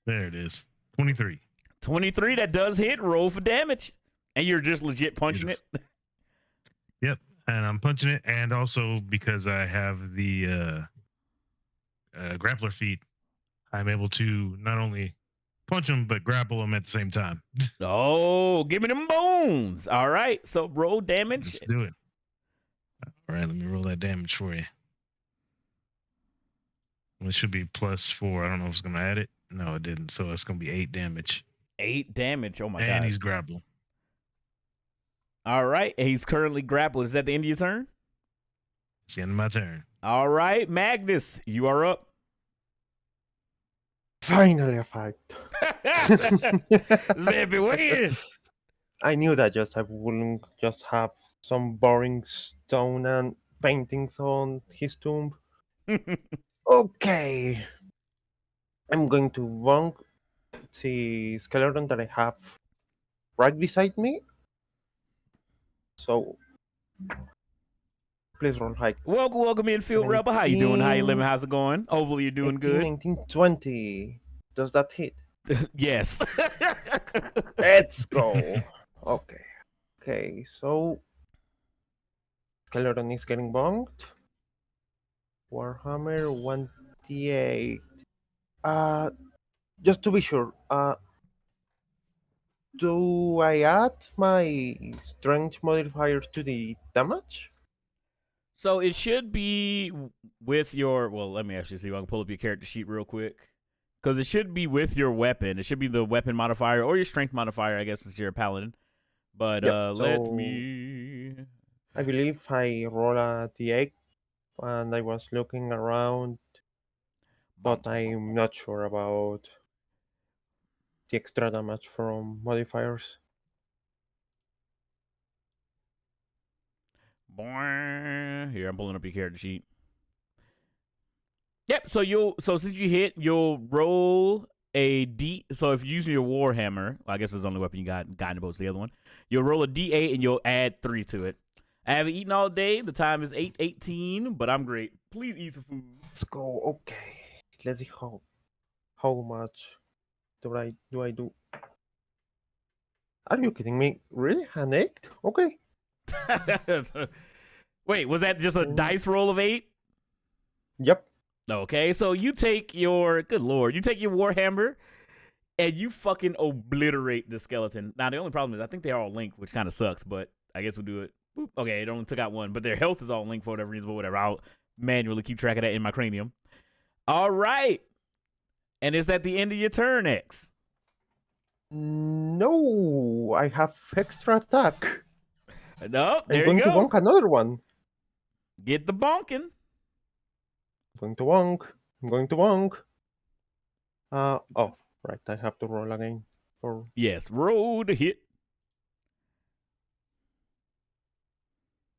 There it is. 23. 23, that does hit. Roll for damage. And you're just legit punching it? Yep. And I'm punching it. And also because I have the grappler feat, I'm able to not only punch him, but grapple him at the same time. Oh, give me them bones. All right. So roll damage. Let's do it. All right, let me roll that damage for you. It should be +4. I don't know if it's going to add it. No, it didn't. So it's going to be 8 damage. 8 damage. Oh, my God. And he's grappled. All right. He's currently grappled. Is that the end of your turn? It's the end of my turn. All right. Magnus, you are up. Finally a fight. This man be waiting. I knew that I wouldn't just have some boring stone and paintings on his tomb. Okay. I'm going to bonk the skeleton that I have right beside me. So, please roll high. Welcome in, Field Rebel. How you doing? How you living? How's it going? Hopefully you're doing 18, good. 19, 20. Does that hit? Yes. Let's go. Okay, so skeleton is getting bonked. Warhammer 1d8. Just to be sure, do I add my strength modifier to the damage? So it should be with your... Well, let me actually see if I can pull up your character sheet real quick. Because it should be with your weapon. It should be the weapon modifier or your strength modifier, I guess, since you're a paladin. But Yep, let so me... I believe I roll a d8 and I was looking around, but I'm not sure about the extra damage from modifiers. Here, I'm pulling up your character sheet. Yep, so since you hit, you'll roll a D. So if you're using your Warhammer, well, I guess it's the only weapon you got in both the other one. You'll roll a D8 and you'll add 3 to it. I haven't eaten all day. The time is 8:18, but I'm great. Please eat some food. Let's go. Okay. Let's see how much do I do? Are you kidding me? Really? An 8? Okay. Wait, was that just a dice roll of 8? Yep. Okay, so you take your... Good Lord. You take your Warhammer and you fucking obliterate the skeleton. Now the only problem is I think they're all linked, which kind of sucks, but I guess we'll do it. Boop. Okay, it only took out one, but their health is all linked for whatever reason, but whatever. I'll manually keep track of that in my cranium. All right. And is that the end of your turn, X? No, I have extra attack. No, there I'm you going to go. bonk another one. Get the bonking. I'm going to bonk. I'm going to bonk. Oh, right. I have to roll again for Yes, roll to hit.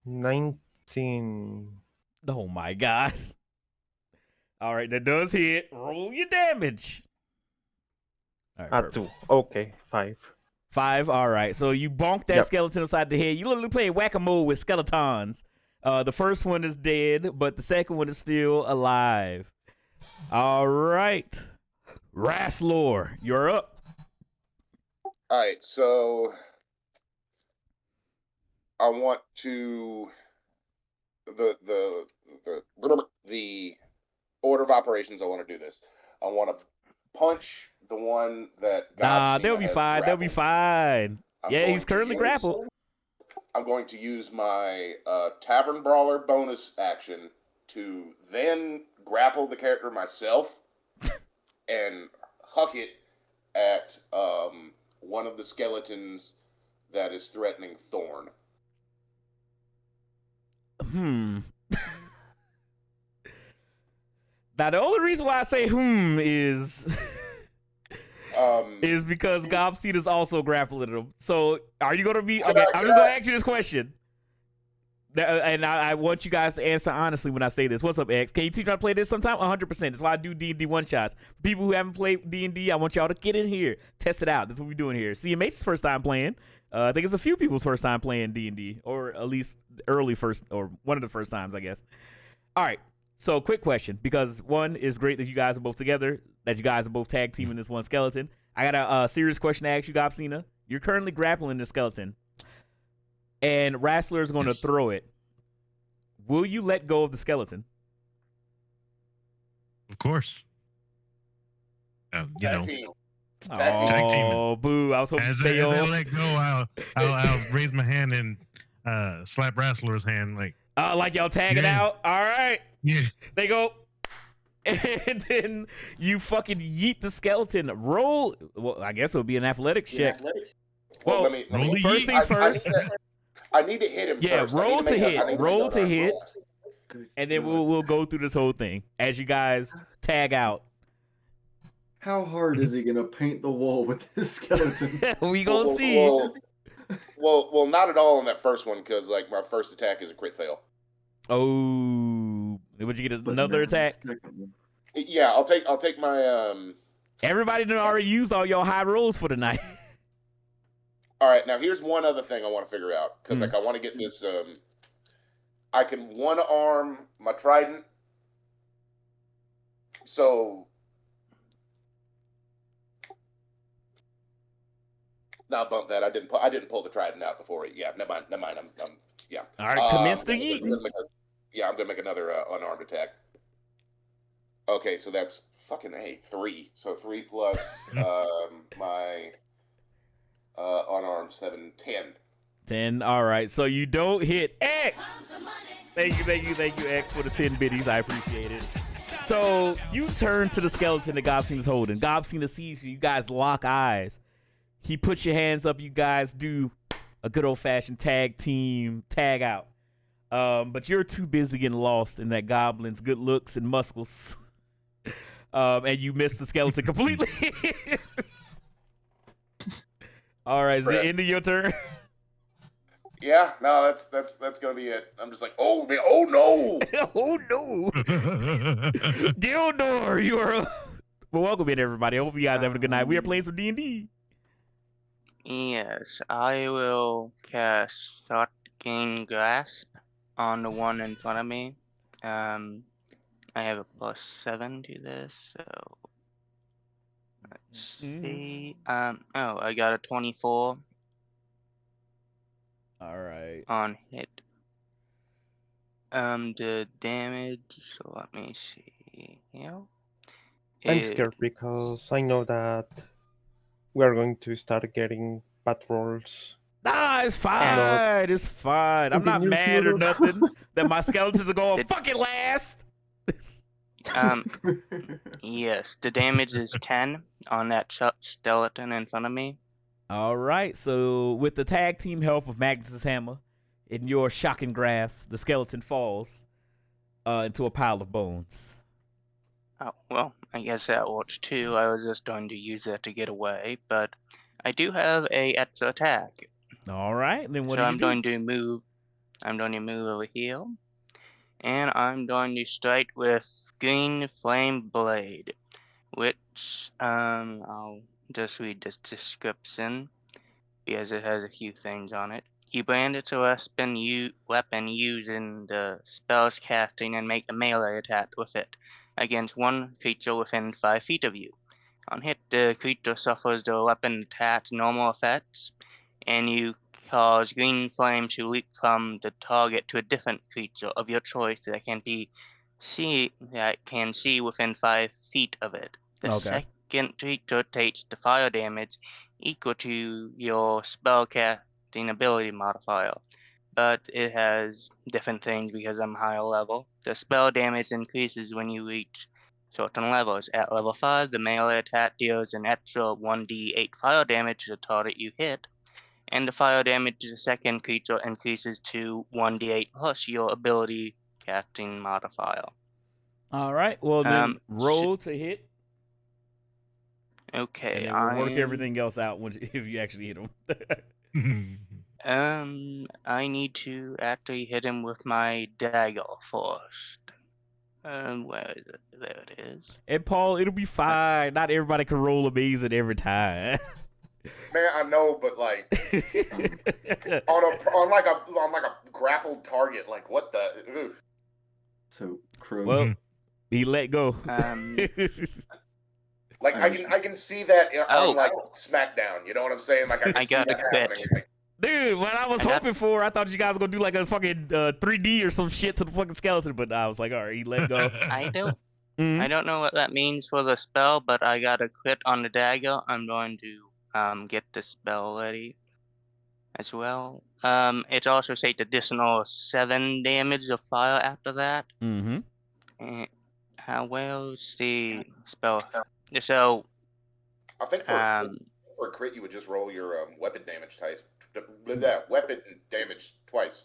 19. Oh my god. All right, that does hit. Roll your damage. All right, perfect. 2. Okay, 5. 5. All right. So you bonk that Yep. skeleton upside the head. You literally play whack-a-mole with skeletons. The first one is dead, but the second one is still alive. All right. Rasslor, you're up. All right, so I want to the order of operations. I want to do this. I want to punch the one that Nah, Gobsina they'll be has fine. They'll be grappled. fine. I'm Yeah, going he's to currently use- grappled. I'm going to use my Tavern Brawler bonus action to then grapple the character myself and huck it at one of the skeletons that is threatening Thorn. Now, the only reason why I say is because Gobseed is also grappling him. So, are you going to be... Okay, I'm just going to ask you this question. And I want you guys to answer honestly when I say this. What's up, X? Can you teach me how to play this sometime? 100%. That's why I do D&D one-shots. For people who haven't played D&D, I want y'all to get in here. Test it out. That's what we're doing here. CMH's first time playing. I think it's a few people's first time playing D&D. Or at least early first... Or one of the first times, I guess. All right. So, quick question. Because, one, it's great that you guys are both together. That you guys are both tag teaming this one skeleton. I got a serious question to ask you, Gobsina. You're currently grappling this skeleton. And Rassler is going to throw it. Will you let go of the skeleton? Of course. You know, Team. Tag teaming. Oh, boo. I was hoping to as stay I on. let go, I'll raise my hand and slap Rassler's hand. Like y'all tagging Yeah. out? All right. Yeah. They go. And then you fucking yeet the skeleton. Roll. Well, I guess it would be an athletics check. Well, Well, let roll me the first yeet. things first. I need to hit him Yeah, first. roll to hit. Roll to hit. Good And then God. we'll go through this whole thing as you guys tag out. How hard is he gonna paint the wall with this skeleton? We gonna see. Well, not at all on that first one because like my first attack is a crit fail. Oh, would you get But another no, attack? second one. Yeah, I'll take my Everybody done already used all your high rolls for the night. All right, now here's one other thing I want to figure out because like I want to get this. I can one arm my trident, so now bump that. I didn't pull the trident out before it. Yeah, never mind. I'm yeah. All right, commence the I'm yeeting. gonna I'm gonna make another unarmed attack. Okay, so that's fucking 3. So 3 plus my unarmed 7, 10. 10. All right, so you don't hit X. Thank you, X, for the 10 biddies. I appreciate it. So you turn to the skeleton that Gobsina's holding. Gobsina sees you. You guys lock eyes. He puts your hands up. You guys do a good old-fashioned tag team tag out. But you're too busy getting lost in that goblin's good looks and muscles. And you miss the skeleton completely. All right, is the end of your turn? Yeah, no, that's gonna be it. I'm just like, oh no. Oh no, Gildor, you are. Well, welcome in, everybody. I hope you guys having a good night. We are playing some D&D. Yes, I will cast Shotgun Grasp on the one in front of me. I have a +7 to this, so let's see. Oh, I got a 24 All right. on hit. The damage. So let me see. I'm scared because I know that we are going to start getting patrols. Nah, it's Not fine. It's fine. I'm in the not near mad or future. nothing that my skeletons are going Did- fucking last. Yes, the damage is 10 on that skeleton in front of me. All right. So with the tag team help of Magnus's hammer, in your shocking grasp, the skeleton falls into a pile of bones. Oh, well, I guess that works too. I was just going to use that to get away, but I do have a extra attack. All right. Then what So do you I'm do? going to move. I'm going to move over here, and I'm going to strike with Green Flame Blade, which I'll just read this description because it has a few things on it. You brandish a weapon using the spell's casting and make a melee attack with it against one creature within 5 feet of you. On hit, the creature suffers the weapon attack's normal effects, and you cause green flame to leap from the target to a different creature of your choice that can see within 5 feet of it. The Okay. second creature takes the fire damage equal to your spellcasting ability modifier, but it has different things because I'm higher level. The spell damage increases when you reach certain levels. At level 5, the melee attack deals an extra 1d8 fire damage to the target you hit, and the fire damage to the second creature increases to 1d8 plus your ability casting modifier. All right. Well, then roll to hit, Okay, and then we'll work everything else out if you actually hit him. I need to actually hit him with my dagger first. Where is it? There it is. And Paul, it'll be fine. Not everybody can roll amazing every time. Man, I know, but like on like a grappled target, like what the? Oof. So Crow. Well, he let go. Like I can see that on like SmackDown. You know what I'm saying? Like I can see got that a crit. happening. Like, Dude, what I was hoping for, I thought you guys were gonna do like a fucking 3D or some shit to the fucking skeleton, but I was like, all right, he let go. I don't Mhm. I don't know what that means for the spell, but I got a crit on the dagger. I'm going to get the spell ready as well. It also says additional 7 damage of fire after that. Mm-hmm. And how well's the spell? So I think for a crit, you would just roll your weapon damage twice. Weapon damage twice.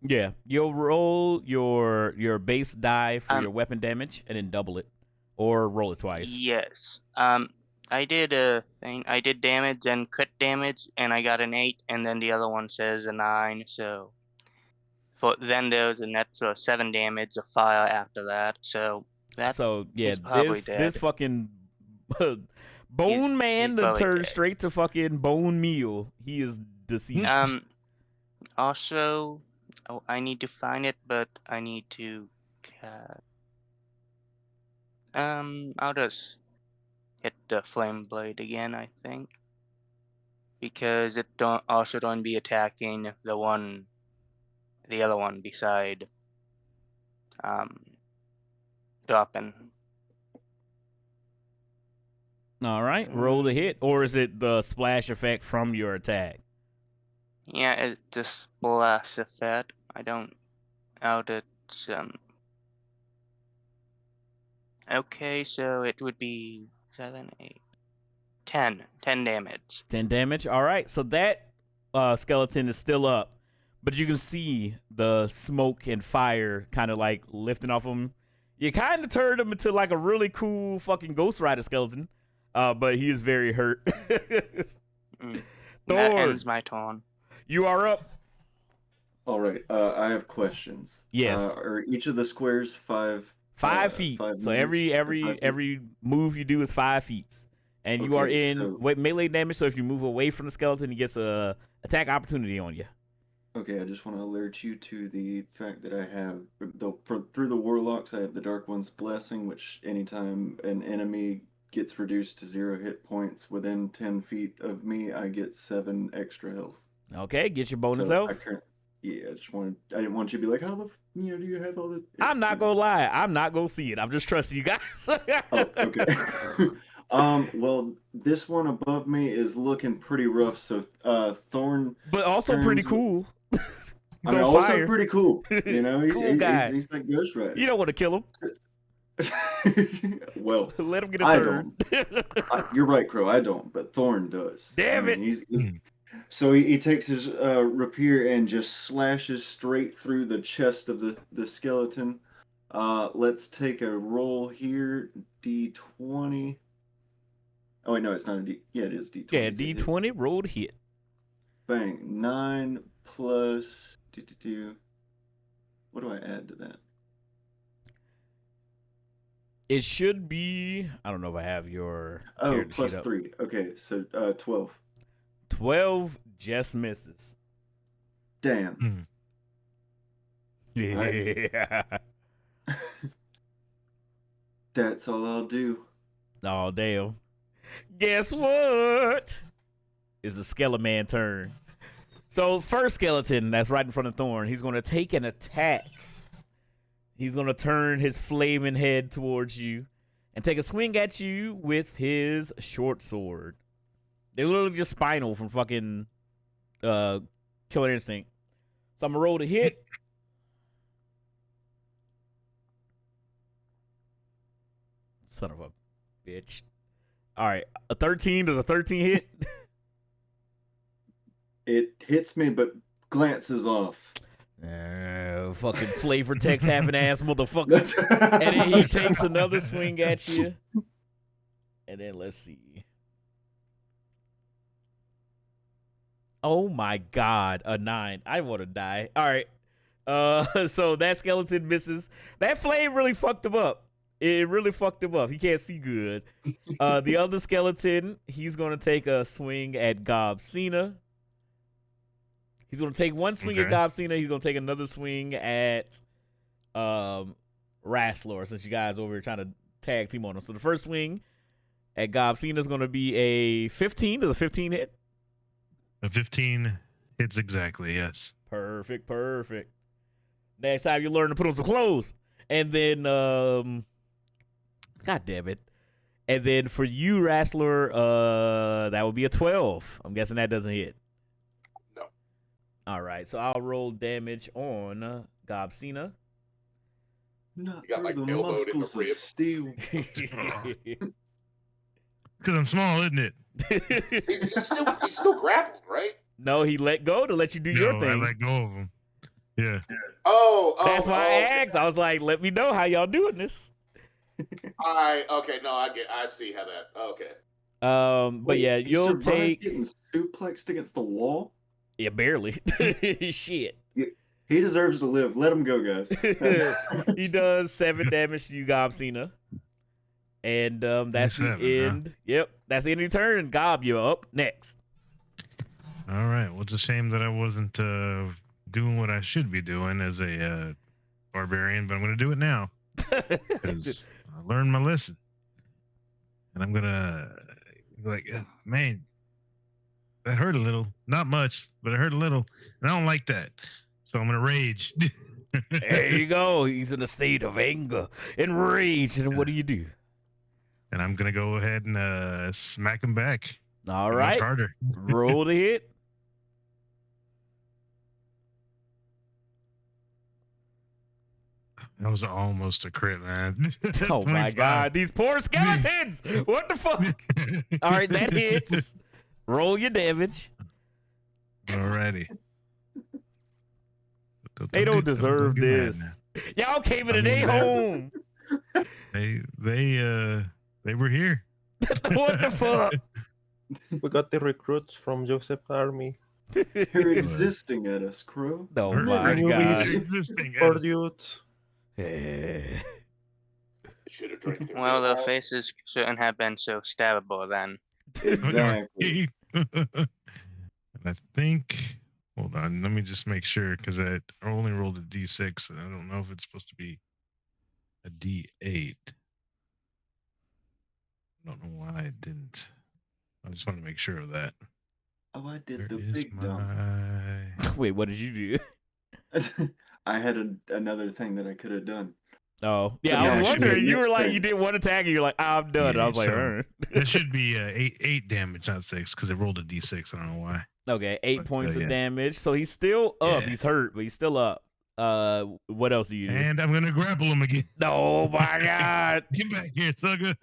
Yeah, you'll roll your base die for your weapon damage and then double it, or roll it twice. Yes. I did a thing. I did damage and crit damage, and I got an 8, and then the other one says a 9. So, then there's an extra 7 damage of fire after that. So he's probably dead. This fucking bone man that turned straight to fucking bone meal. He is deceased. Also, I need to find it, but I need to. I'll just hit the flame blade again, I think, because it don't be attacking the other one beside dropping. All right, roll the hit, or is it the splash effect from your attack? Yeah, it's the splash effect. I don't out it. Okay, so it would be 7, 8, 10 damage. 10 damage. All right, so that skeleton is still up, but you can see the smoke and fire kind of like lifting off him. You kind of turned him into like a really cool fucking Ghost Rider skeleton, but he is very hurt. That ends my turn. You are up. All right, I have questions. Yes. Are each of the squares 5 feet? 5 So meters? every move you do is 5 feet, and you are in melee damage. So if you move away from the skeleton, he gets a attack opportunity on you. Okay, I just want to alert you to the fact that I have through the warlocks, I have the Dark One's Blessing, which anytime an enemy gets reduced to 0 hit points within 10 feet of me, I get 7 extra health. Okay, get your bonus health. I didn't want you to be like, how the do you have all this? I'm not gonna lie, I'm not gonna see it. I'm just trusting you guys. Oh, okay. Well, this one above me is looking pretty rough. So, Thorn. But also pretty turns- cool. He's I mean, on also fire. pretty cool. You know, Cool guy. He's like Ghost Rider. You don't want to kill him. Well, Let him get a I turn. you're right, Crow. I don't, but Thorn does. Damn it. So he takes his rapier and just slashes straight through the chest of the skeleton. Let's take a roll here. D20. Oh wait, no, it's not a D. Yeah, it is D20. Yeah, D20 rolled hit. Bang. 9 plus. What do I add to that? It should be. I don't know if I have your. Oh, character plus sheet up. 3. Okay, so 12. 12 just misses. Damn. Yeah. That's all I'll do. Oh, damn. Guess what? It's the Skeleman turn. So, first skeleton that's right in front of Thorn, he's going to take an attack. He's going to turn his flaming head towards you and take a swing at you with his short sword. They're literally just spinal from fucking Killer Instinct. So, I'm going to roll to hit. Son of a bitch. All right, a 13. Does a 13 hit? It hits me, but glances off. Fucking flavor text having ass motherfucker. And then he takes another swing at you. And then let's see. Oh my god, a 9. I want to die. All right. So that skeleton misses. That flame really fucked him up. It really fucked him up. He can't see good. The other skeleton, he's going to take a swing at Gobsina. He's going to take one swing at Gobsina. He's going to take another swing at Rasslor, since you guys over here trying to tag team on him. So the first swing at Gobsina is going to be a 15. Does a 15 hit? A 15 hits exactly, yes. Perfect. Next time you learn to put on some clothes. And then, God damn it. And then for you, Rasslor, that would be a 12. I'm guessing that doesn't hit. No. All right, so I'll roll damage on Gobsina. Not You got, like, through the elbowed in the muscles of rib. steel. Because I'm small, isn't it? He's still grappled, right? No, he let go to let you do your No, thing. I let go of him. Yeah. Oh, That's why I okay. asked. I was like, let me know how y'all doing this. Okay, no, I see how that. Okay. But Wait, yeah, he you'll survived take. getting suplexed against the wall. Yeah, barely. Shit. He deserves to live. Let him go, guys. He does 7 damage to you, Gobsina. And that's the 7, huh? end. Yep, that's the end of your turn. Gob, you're up next. All right. Well, it's a shame that I wasn't doing what I should be doing as a barbarian, but I'm going to do it now because I learned my lesson. And I'm going to be like, "Ugh, man, that hurt a little. Not much, but it hurt a little. And I don't like that. So I'm going to rage. There you go. He's in a state of anger and rage. And what do you do? And I'm going to go ahead and smack him back. All Much right. harder. Roll the hit. That was almost a crit, man. Oh my 25. god, these poor skeletons! What the fuck? All right, that hits. Roll your damage. Alrighty. They don't deserve get mad this. now. Y'all came in I a day mean, home. They were here. What the fuck? We got the recruits from Joseph's army. You're existing at us, Crow. Oh We're my Newbies. god. existing. Or dudes. Should have drank their Well, beer. their faces shouldn't have been so stabbable then. Exactly. And I think. Hold on. Let me just make sure because I only rolled a d6. And I don't know if it's supposed to be a d8. I don't know why I didn't. I just want to make sure of that. Oh, I did Where the is big dump. my? Wait, what did you do? I had another thing that I could have done. Oh, yeah. Yeah, I was it should be wondering. You were next like, turn. you did one attack, and you're like, I'm done. I Yeah, was like, so that should be 8 damage, not 6, because it rolled a d6. I don't know why. okay, 8 But, points of yeah. damage. So he's still up. Yeah. He's hurt, but he's still up. What else do you do? And I'm gonna grapple him again. Oh my god! Get back here, sucker.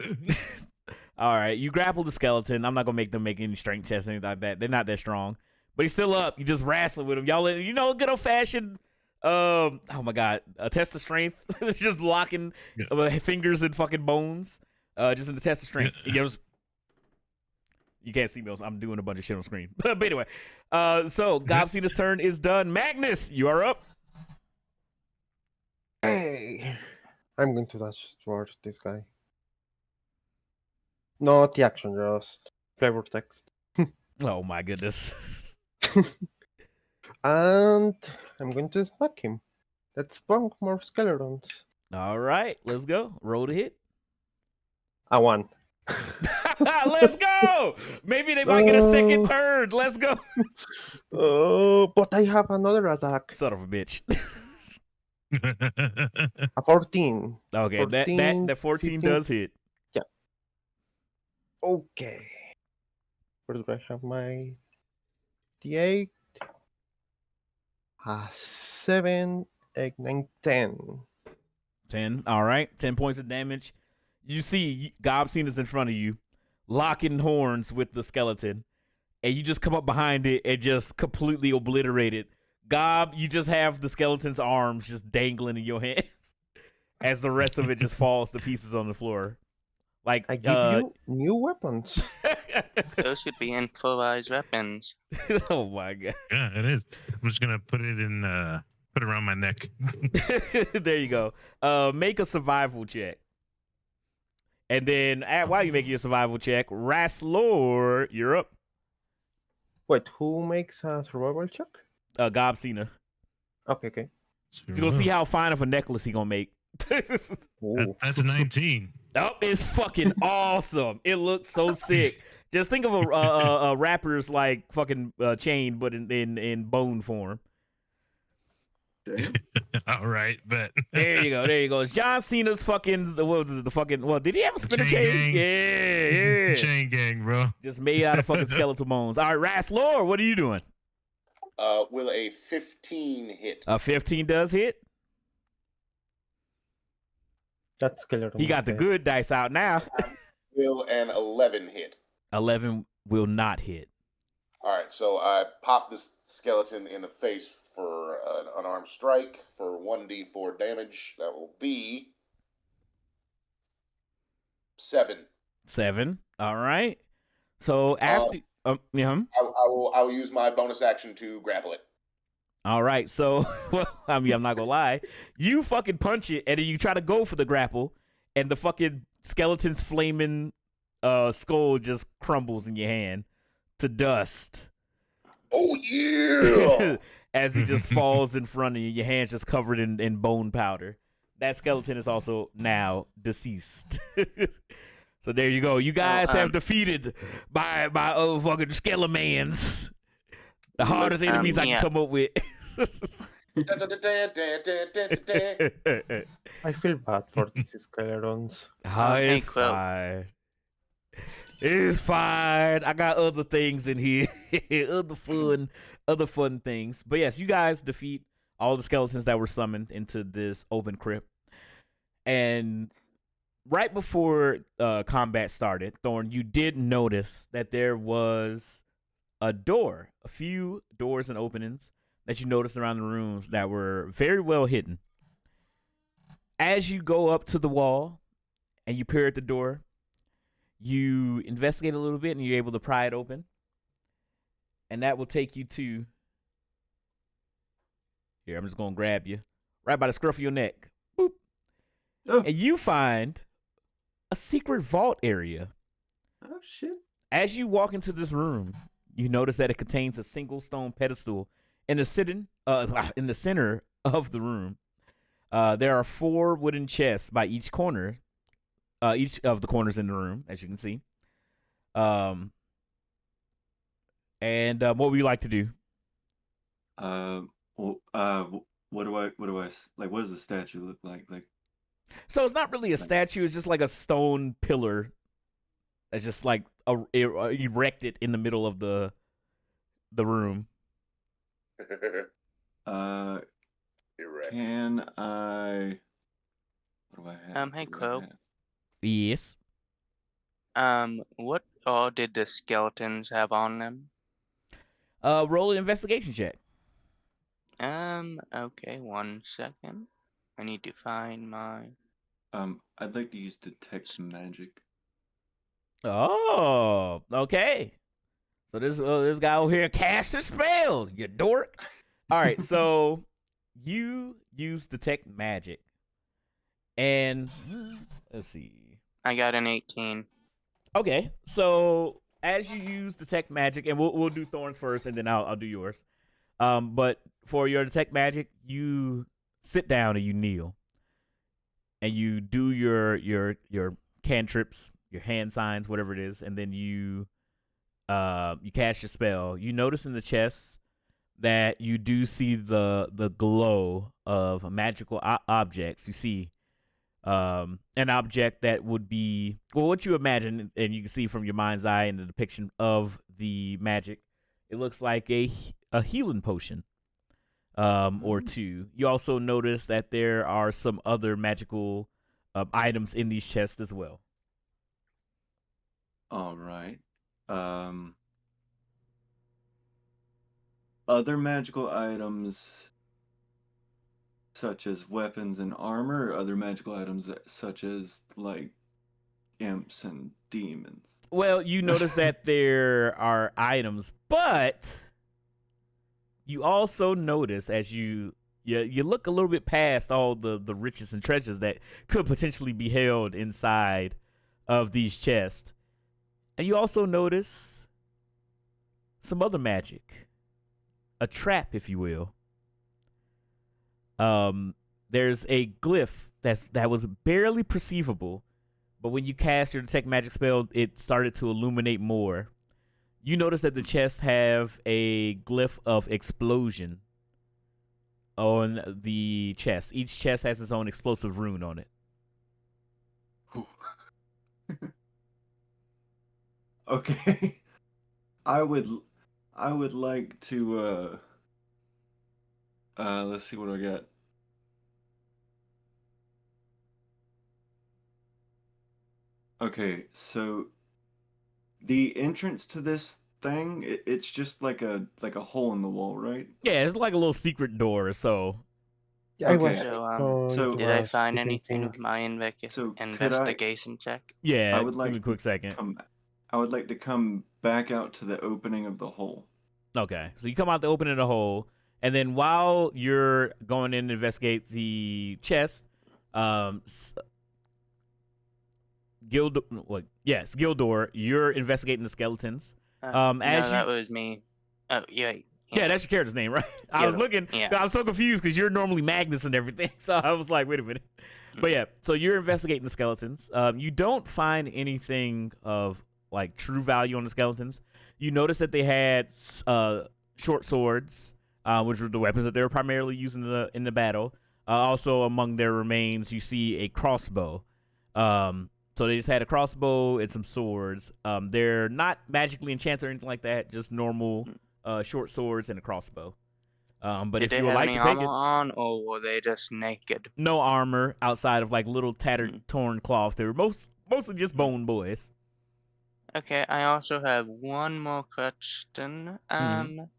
All right, you grapple the skeleton. I'm not gonna make them make any strength checks or anything like that. They're not that strong, but he's still up. You just wrestling with him, y'all. You know, good old fashioned. Oh my god, a test of strength. It's just locking fingers and fucking bones. Just in the test of strength. You can't see me. I'm doing a bunch of shit on screen. But anyway, so Gobsina's turn is done. Magnus, you are up. Hey, I'm going to dash towards this guy. Not the action, just flavor text. Oh my goodness. And I'm going to smack him. Let's bonk more skeletons. All right, let's go. Roll to hit. I won. Let's go. Maybe they might get a second turn. Let's go. Oh, but I have another attack. Son of a bitch. A 14. Okay, 14, that 14 15. does hit. Okay. Where do I have my D8? 7, 8, 9, 10. 10. All right, 10 points of damage. You see Gobsina's in front of you, locking horns with the skeleton, and you just come up behind it and just completely obliterate it. Gob, you just have the skeleton's arms just dangling in your hands as the rest of it just falls to pieces on the floor. Like I give you new weapons. Those could be improvised weapons. Oh my god. Yeah, it is. I'm just gonna put it around my neck. There you go. Make a survival check. And then while you make your survival check, Raslor, you're up. Wait, who makes a survival check? Gobsina. Okay. You're gonna see how fine of a necklace he gonna make. Ooh. That's 19. Oh, it's fucking awesome. It looks so sick. Just think of a rapper's like fucking chain, but in bone form. Damn. All right, but There you go. It's John Cena's fucking what was it, the fucking did he have a spinner chain? Gang. Yeah. Chain gang, bro. Just made out of fucking skeletal bones. All right, Raslor, what are you doing? Will a 15 hit? A 15 does hit. That skeleton. He got the good dice out now. Will an 11 hit? 11 will not hit. All right, so I pop this skeleton in the face for an unarmed strike for 1d4 damage. That will be 7. 7. All right. So after I will use my bonus action to grapple it. all right. So well, I mean, I'm not gonna lie. You fucking punch it, and then you try to go for the grapple, and the fucking skeleton's flaming skull just crumbles in your hand to dust. Oh yeah! As he just falls in front of you, your hand's just covered in bone powder. That skeleton is also now deceased. So there you go. You guys have defeated my fucking skelemans. The hardest enemies I can come up with. I feel bad for these skeletons. It's fine. It's fine. I got other things in here. other fun things. But yes, you guys defeat all the skeletons that were summoned into this open crypt. And right before combat started, Thorn, you did notice that there was a few doors and openings that you noticed around the rooms that were very well hidden. As you go up to the wall and you peer at the door, you investigate a little bit and you're able to pry it open. And that will take you to... Here, I'm just going to grab you. Right by the scruff of your neck. Boop. Oh. And you find a secret vault area. Oh shit. As you walk into this room, you notice that it contains a single stone pedestal in the center of the room. There are 4 wooden chests by each corner, each of the corners in the room, as you can see. And what would you like to do? What do I like? What does the statue look like? Like, So it's not really a statue. It's just like a stone pillar that's just like erected in the middle of the room. Erect. Can I? What do I have? Hey, What do I Crow. have? Yes. What all did the skeletons have on them? Roll an investigation check. Okay, 1 second. I need to find my. I'd like to use detect magic. Oh, okay. So this guy over here casts a spell, you dork. All right, so you use detect magic, and let's see. I got an 18. Okay, so as you use detect magic, and we'll do Thorns first, and then I'll do yours. But for your detect magic, you sit down and you kneel, and you do your cantrips, your hand signs, whatever it is, and then you cast your spell. You notice in the chest that you do see the glow of magical objects. You see an object that would be, well, what you imagine, and you can see from your mind's eye in the depiction of the magic, it looks like a healing potion or two. You also notice that there are some other magical items in these chests as well. All right. Other magical items such as weapons and armor, or other magical items such as like imps and demons. Well, you notice that there are items, but you also notice as you look a little bit past all the riches and treasures that could potentially be held inside of these chests, and you also notice some other magic, a trap, if you will. There's a glyph that was barely perceivable, but when you cast your detect magic spell, it started to illuminate more. You notice that the chests have a glyph of explosion on the chest. Each chest has its own explosive rune on it. Okay. I would like to let's see what I got. Okay, so the entrance to this thing, it's just like a hole in the wall, right? Yeah, it's like a little secret door. So Yeah, I was Okay. going So- to Did I ask find the same anything thing. with my So could I- investigation check? yeah, I would like give me a quick second. I would like to come back out to the opening of the hole. Okay, so you come out the opening of the hole, and then while you're going in to investigate the chest, Gildor, you're investigating the skeletons. No, as that you, was me. Oh, yeah. yeah, that's your character's name, right? I was looking, Yeah. I'm so confused because you're normally Magnus and everything, so I was like, wait a minute. But yeah, so you're investigating the skeletons. You don't find anything of like true value on the skeletons. You notice that they had short swords, which were the weapons that they were primarily using in the battle. Also, among their remains, you see a crossbow. So they just had a crossbow and some swords. They're not magically enchanted or anything like that. Just normal short swords and a crossbow. But Did if they you would have like any to take armor it, on, or were they just naked? no armor outside of like little tattered, torn cloths. They were mostly just bone boys. Okay, I also have one more question. Can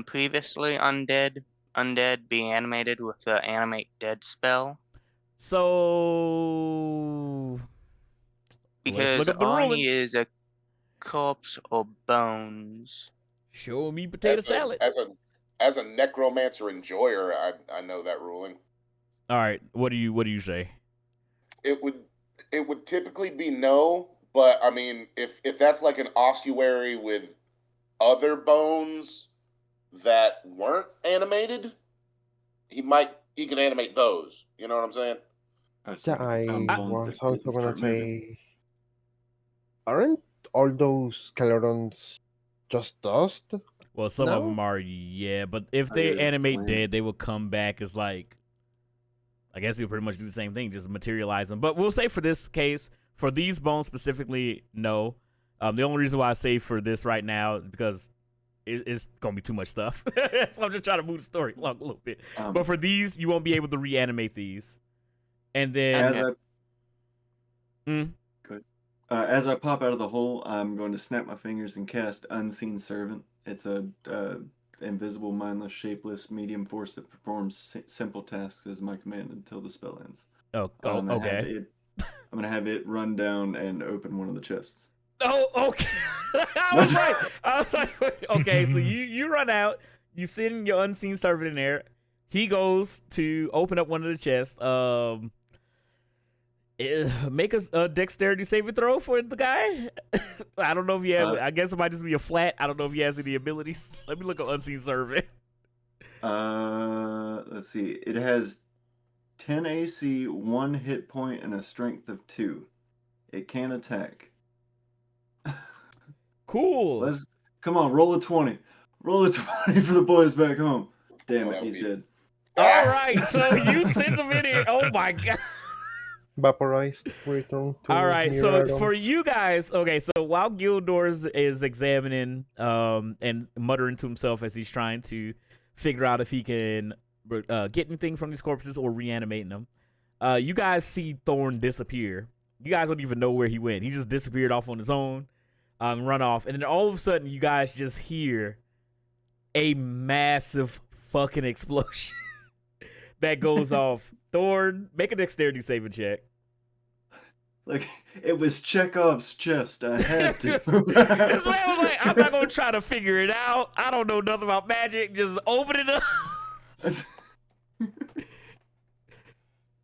previously undead be animated with the animate dead spell? So let's Because look up the all ruling. he is a corpse or bones. Show me potato salad. As a necromancer enjoyer, I know that ruling. All right, what do you say? It would typically be no, but I mean, if that's like an ossuary with other bones that weren't animated, he can animate those. You know what I'm saying? Yeah, I Bones was that also didn't gonna start moving. say, aren't all those skeletons just dust? Well, some of No? them are, yeah, but if Oh, they yeah, animate flames. dead, they will come back as like I guess he'll pretty much do the same thing, just materialize them. But we'll say for this case, for these bones specifically, no. The only reason why I say for this right now is because it's gonna be too much stuff. So I'm just trying to move the story along a little bit. But for these, you won't be able to reanimate these. And then as I pop out of the hole, I'm going to snap my fingers and cast Unseen Servant. It's a invisible, mindless, shapeless medium force that performs simple tasks as my command until the spell ends. okay. I'm gonna have it run down and open one of the chests. Oh, okay. I was like, wait, okay. So you run out. You send your unseen servant in there. He goes to open up one of the chests. Make a dexterity saving throw for the guy. I don't know if he has. I guess it might just be a flat. I don't know if he has any abilities. Let me look at unseen servant. Let's see. It has 10 AC, 1 hit point, and a strength of 2. It can attack. Cool. Come on, roll a 20. Roll a 20 for the boys back home. Damn it, he's dead. All right, so you send them in here. Oh my god. Vaporized. Return to all right, near so items. for you guys, okay, so while Gildor is examining and muttering to himself as he's trying to figure out if he can get anything from these corpses or reanimating them, you guys see Thorn disappear. You guys don't even know where he went. He just disappeared off on his own, run off, and then all of a sudden you guys just hear a massive fucking explosion that goes off. Thorn, make a dexterity saving check. Like, it was Chekhov's chest. I had to. This man was like, I'm not going to try to figure it out. I don't know nothing about magic. Just open it up.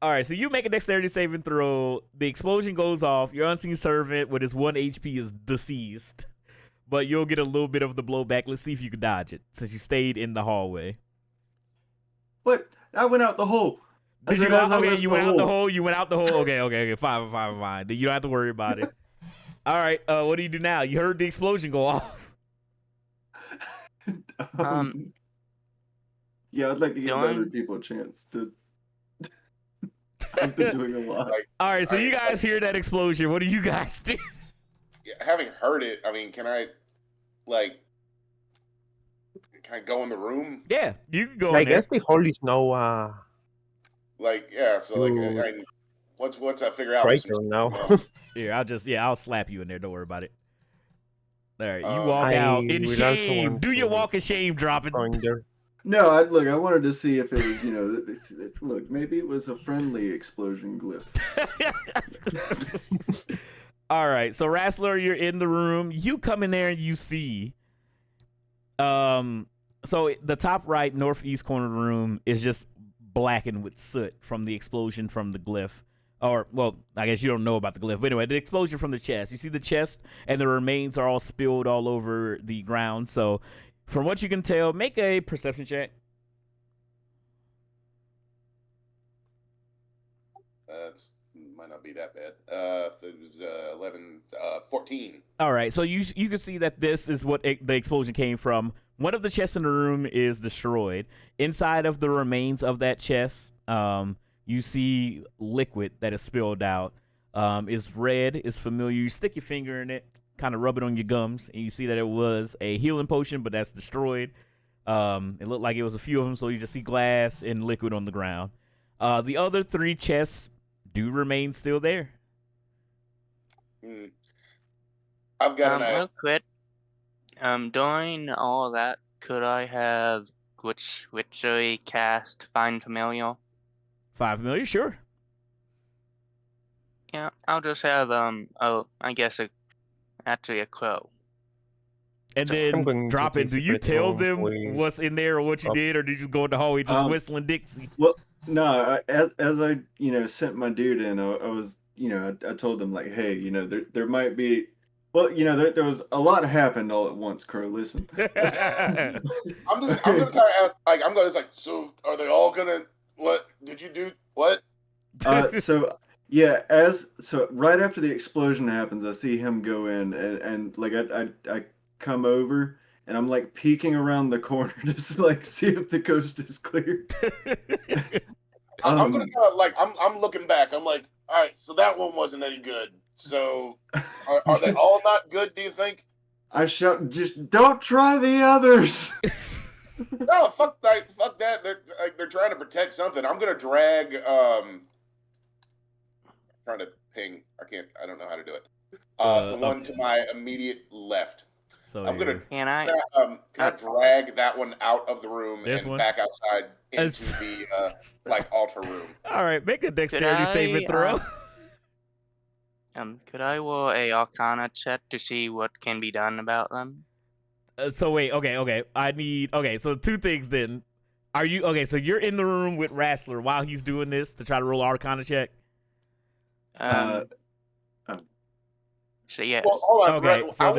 All right, so you make a dexterity saving throw. The explosion goes off. Your unseen servant with his 1 HP is deceased. But you'll get a little bit of the blowback. Let's see if you can dodge it, since you stayed in the hallway. What? I went out the hole. Did you go out? Okay, you went out the hole. You went out the hole. Okay. Fine. You don't have to worry about it. All right. What do you do now? You heard the explosion go off. Yeah, I'd like to give other people a chance to. I've been doing a lot. All right. So you guys hear that explosion. What do you guys do? Having heard it, I mean, can I go in the room? Yeah, you can go. I guess the hole is no. Once I figure out Right now. Here, I'll slap you in there. Don't worry about it. All right, you walk out in shame. Do your walk of shame, dropping. No, I wanted to see if it was, look, maybe it was a friendly explosion glyph. All right, so Rassler, you're in the room. You come in there and you see, so the top right northeast corner of the room is just blackened with soot from the explosion from the glyph. Or, well, I guess you don't know about the glyph. But anyway, the explosion from the chest. You see the chest and the remains are all spilled all over the ground. So, from what you can tell, make a perception check. Might not be that bad. It was 14. All right, so you can see that this is what the explosion came from. One of the chests in the room is destroyed. Inside of the remains of that chest, you see liquid that is spilled out. It's red. It's familiar. You stick your finger in it, kind of rub it on your gums, and you see that it was a healing potion, but that's destroyed. It looked like it was a few of them, so you just see glass and liquid on the ground. The other 3 chests do remain still there. I've got an idea. Real quick, during all that, could I have witchery cast Find Familiar? 5 familiar, sure. Yeah, I'll just have I guess actually a crow. And then drop it. Do you tell them what's in there or what you did, or do you just go in the hallway just whistling Dixie? Well, no. As I sent my dude in, I was I told them like, hey, there might be. Well, there was a lot happened all at once, Crow. Listen. I'm gonna kind of I'm gonna say, so are they all gonna? What did you do? What? So right after the explosion happens, I see him go in, and like I come over, and I'm like peeking around the corner just to like see if the coast is clear. I'm gonna kind of like I'm looking back. I'm like, all right, so that one wasn't any good. So are they all not good? Do you think? I shout, just don't try the others. No, fuck that. They're trying to protect something. I'm gonna drag. Trying to ping. I don't know how to do it. The one Okay. to my immediate left. So I'm gonna. Can I? Can I drag that one out of the room This and one? back outside into It's- the like altar room? All right, make a dexterity saving throw. Could I roll a Arcana check to see what can be done about them? So wait, okay. So two things then. Are you okay? So you're in the room with Wrestler while he's doing this to try to roll Arcana check. So yes. Well, hold on. Okay, Right, so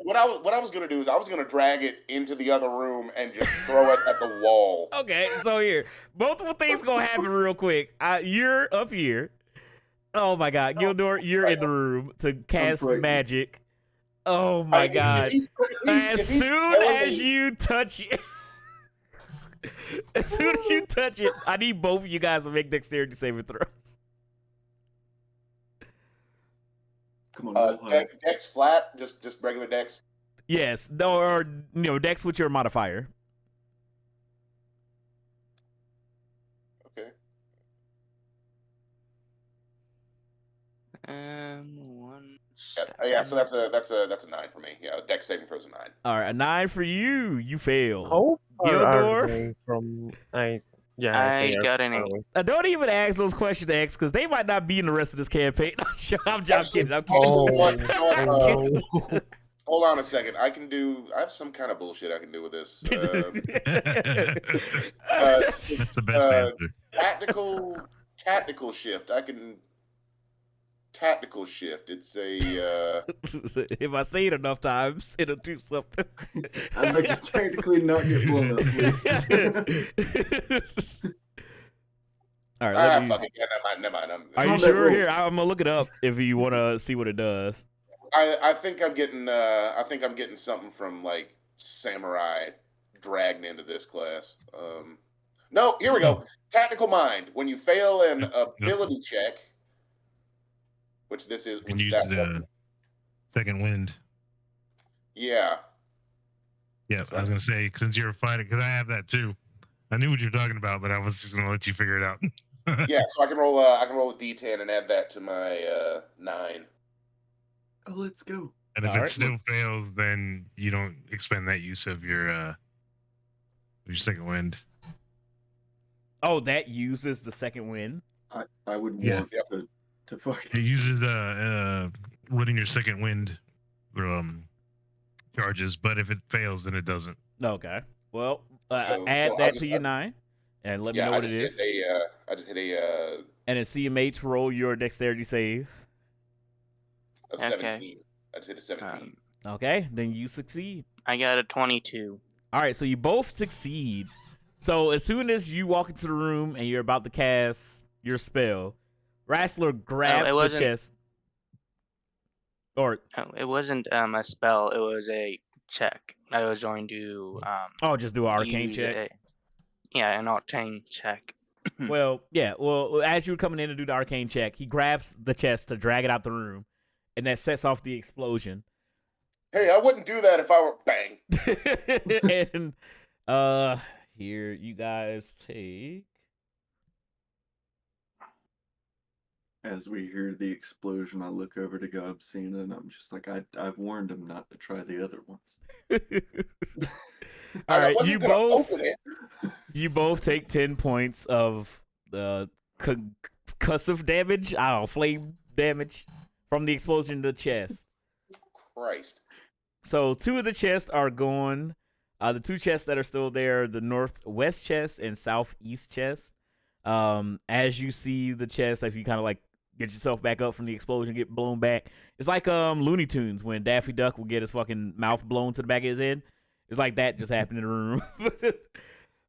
what I was gonna do is I was gonna drag it into the other room and just throw it at the wall. Okay, so here, multiple things gonna happen real quick. You're up here. Oh my God, Gildor, you're in the room to cast frightened. magic. Oh my God! If As he's soon telling as me- you touch it, as soon as you touch it, I need both of you guys to make dexterity saving throws. Come on, roll high. Dex flat, just regular Dex. Yes, no, or dex with your modifier. Okay. One. Yeah. So that's a 9 for me. Yeah, Dex saving throws a 9. All right, a 9 for you. You fail. How far Gildor? are they from? I they are got an far 8. away. Don't even ask those questions, X, because they might not be in the rest of this campaign. I'm kidding. I'm kidding. Oh, Oh. Hold on a second. I have some kind of bullshit I can do with this. That's the best answer. Tactical shift. I can tactical shift. It's a If I say it enough times, it'll do something. I'd like to technically not get blown up, please. All right, fuck it. Yeah, never mind. Are you Combat sure? rules. Here, I'm gonna look it up if you want to see what it does. I think I'm getting something from like Samurai dragged into this class. No, here we go. Tactical mind. When you fail an ability check, which this is, And which use that the second wind. yeah. Yeah, I was gonna say since you're fighting, because I have that too. I knew what you were talking about, but I was just gonna let you figure it out. Yeah, so I can roll a D10 and add that to my 9. Oh, let's go. And if All it right. still fails, then you don't expend that use of your second wind. Oh, that uses the second win. I would Yeah. want to fucking. It uses running your second wind charges, but if it fails, then it doesn't. Okay. Well, So add I that just- to your 9, and let me Yeah, know I what just it is. I just hit a And then CMH, roll your dexterity save. 17. I just hit a 17. Okay, then you succeed. I got a 22. All right, so you both succeed. So as soon as you walk into the room and you're about to cast your spell, Wrestler grabs the wasn't- chest. Or It wasn't a spell. It was a check. I was going to just do an arcane use check. an arcane check. Well, yeah. Well, as you were coming in to do the arcane check, he grabs the chest to drag it out the room, and that sets off the explosion. Hey, I wouldn't do that if I were bang. And here you guys take. As we hear the explosion, I look over to Gobsina and I'm just like, I've warned him not to try the other ones. All right, wasn't you gonna both open it. you both take 10 points of concussive damage. I don't know, flame damage from the explosion in the chest. Christ. So 2 of the chests are gone. The 2 chests that are still there, the northwest chest and southeast chest. As you see the chest, if you kind of like get yourself back up from the explosion, get blown back. It's like Looney Tunes when Daffy Duck will get his fucking mouth blown to the back of his head. It's like that just happened in the room.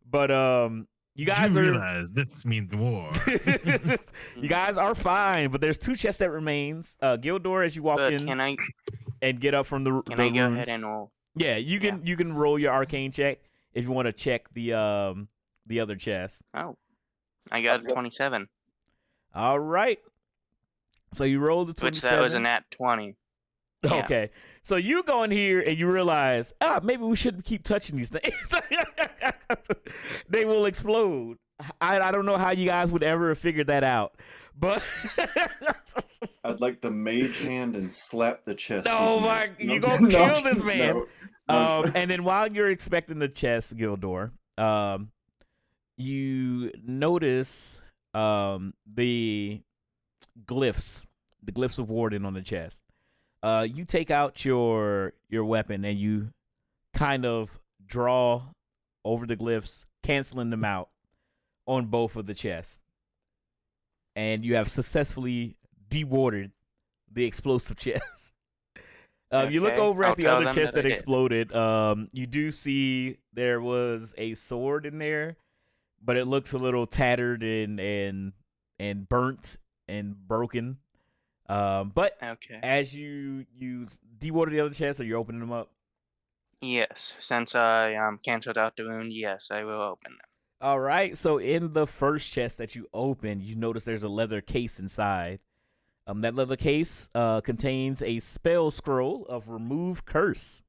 But you guys realize this means war. you guys are fine, but there's 2 chests that remains. Gildor, as you walk But in can I and get up from the can I go rooms. ahead and roll? Yeah, you can roll your arcane check if you want to check the other chest. Oh, I got a Yep. 27, All right. So you rolled the 27. which that was a nat 20. Yeah. Okay. So you go in here and you realize, maybe we shouldn't keep touching these things. They will explode. I don't know how you guys would ever have figured that out. But I'd like to mage hand and slap the chest. no, he's Mark, used. you No, gonna no, kill this man. no. And then while you're expecting the chest, Gildor, you notice the glyphs of Warden on the chest. You take out your weapon and you kind of draw over the glyphs, canceling them out on both of the chests. And you have successfully dewarded the explosive chest. You look Okay, over I'll at the tell other them chest that I that did. exploded. You do see there was a sword in there, but it looks a little tattered and burnt and broken. But Okay. as you dewater the other chest, or you're opening them up. Yes, since I canceled out the wound, yes, I will open them. All right. So in the first chest that you open, you notice there's a leather case inside. That leather case contains a spell scroll of Remove Curse.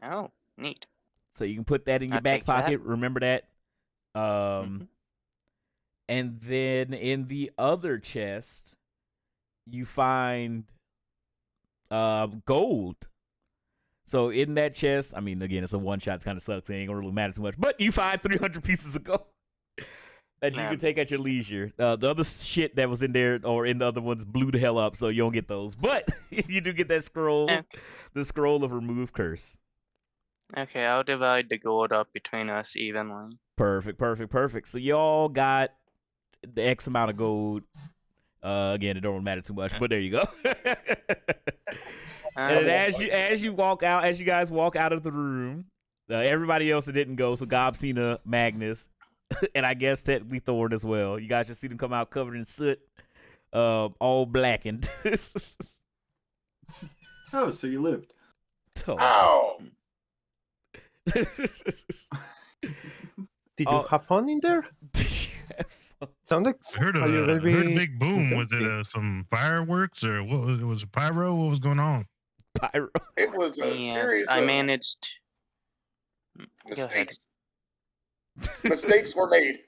Oh, neat. So you can put that in your I'll back take that. pocket. Remember that. Mhm. And then in the other chest, you find gold. So in that chest, I mean, again, it's a one shot. It kind of sucks. It ain't gonna really matter too much. But you find 300 pieces of gold that you can take at your leisure. The other shit that was in there or in the other ones blew the hell up, so you don't get those. But you do get that scroll, Okay. the scroll of Remove Curse. Okay, I'll divide the gold up between us evenly. Perfect. So y'all got the X amount of gold. Again, it don't matter too much, but there you go. And as you guys walk out of the room, everybody else that didn't go, so Gobsina, Magnus, and I guess technically Thorn as well. You guys just see them come out covered in soot, all blackened. Oh, so you lived. Ow! Did you have fun in there? Did you have fun? Sound like I heard how you will a be big boom. Was it intensely. some fireworks or what? Was it pyro? What was going on? Pyro. It was a Yes, series I of managed. Go ahead. mistakes were made.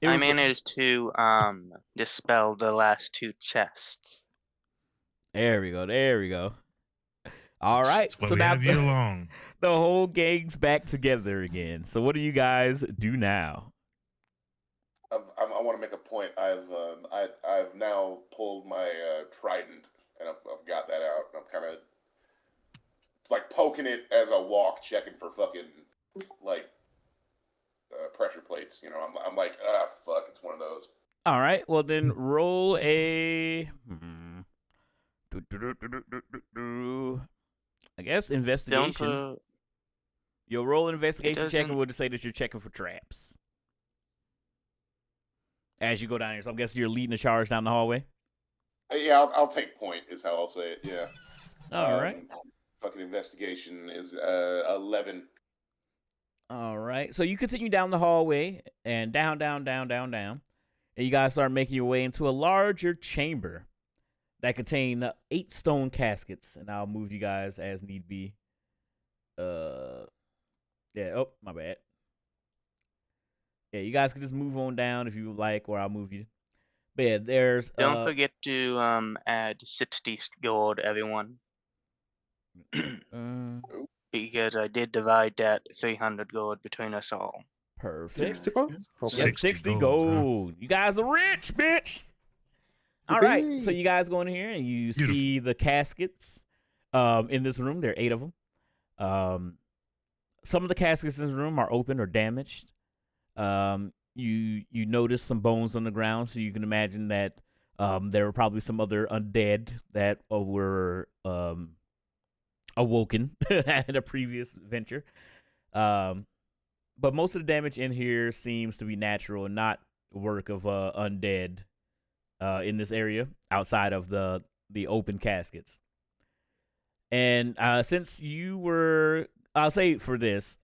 I managed to dispel the last two chests. There we go. All right, That's why so we now have you along. the whole gang's back together again. So what do you guys do now? I want to make a point. I've now pulled my trident, and I've got that out. I'm kind of like poking it as I walk, checking for fucking like pressure plates. You know, I'm like, fuck, it's one of those. All right, well then roll a I guess investigation. Don't put. You'll roll an investigation check, and doesn't- we'll just say that you're checking for traps as you go down here. So I'm guessing you're leading the charge down the hallway. Yeah, I'll take point. Is how I'll say it. Yeah. All right. Fucking investigation is 11. All right. So you continue down the hallway and down. And you guys start making your way into a larger chamber that contain 8 stone caskets. And I'll move you guys as need be. Yeah. Oh, my bad. Yeah, you guys can just move on down if you like, or I'll move you. But yeah, there's. Don't forget to add 60 gold, everyone. Because I did divide that 300 gold between us all. Perfect. 60 gold? Okay. Yep, 60 gold. You guys are rich, bitch. All right, so you guys go in here and you see the caskets in this room. There are 8 of them. Some of the caskets in this room are open or damaged. You notice some bones on the ground, so you can imagine that there were probably some other undead that were awoken at a previous venture. But most of the damage in here seems to be natural and not work of undead in this area outside of the open caskets. And since you were, I'll say for this,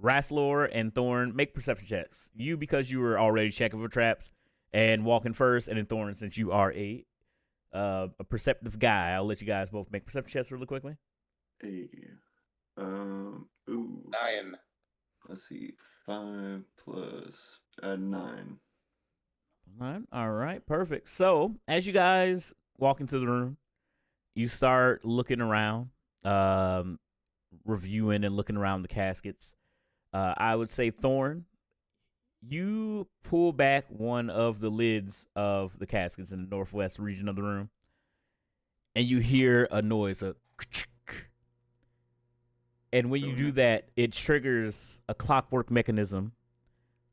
Raslor and Thorn, make perception checks. You, because you were already checking for traps and walking first, and then Thorn, since you are a perceptive guy, I'll let you guys both make perception checks really quickly. Hey. Ooh. 9. Let's see. 5 plus 9. All right, perfect. So as you guys walk into the room, you start looking around, reviewing and looking around the caskets. I would say, Thorn, you pull back one of the lids of the caskets in the northwest region of the room, and you hear a noise, and when you do that, it triggers a clockwork mechanism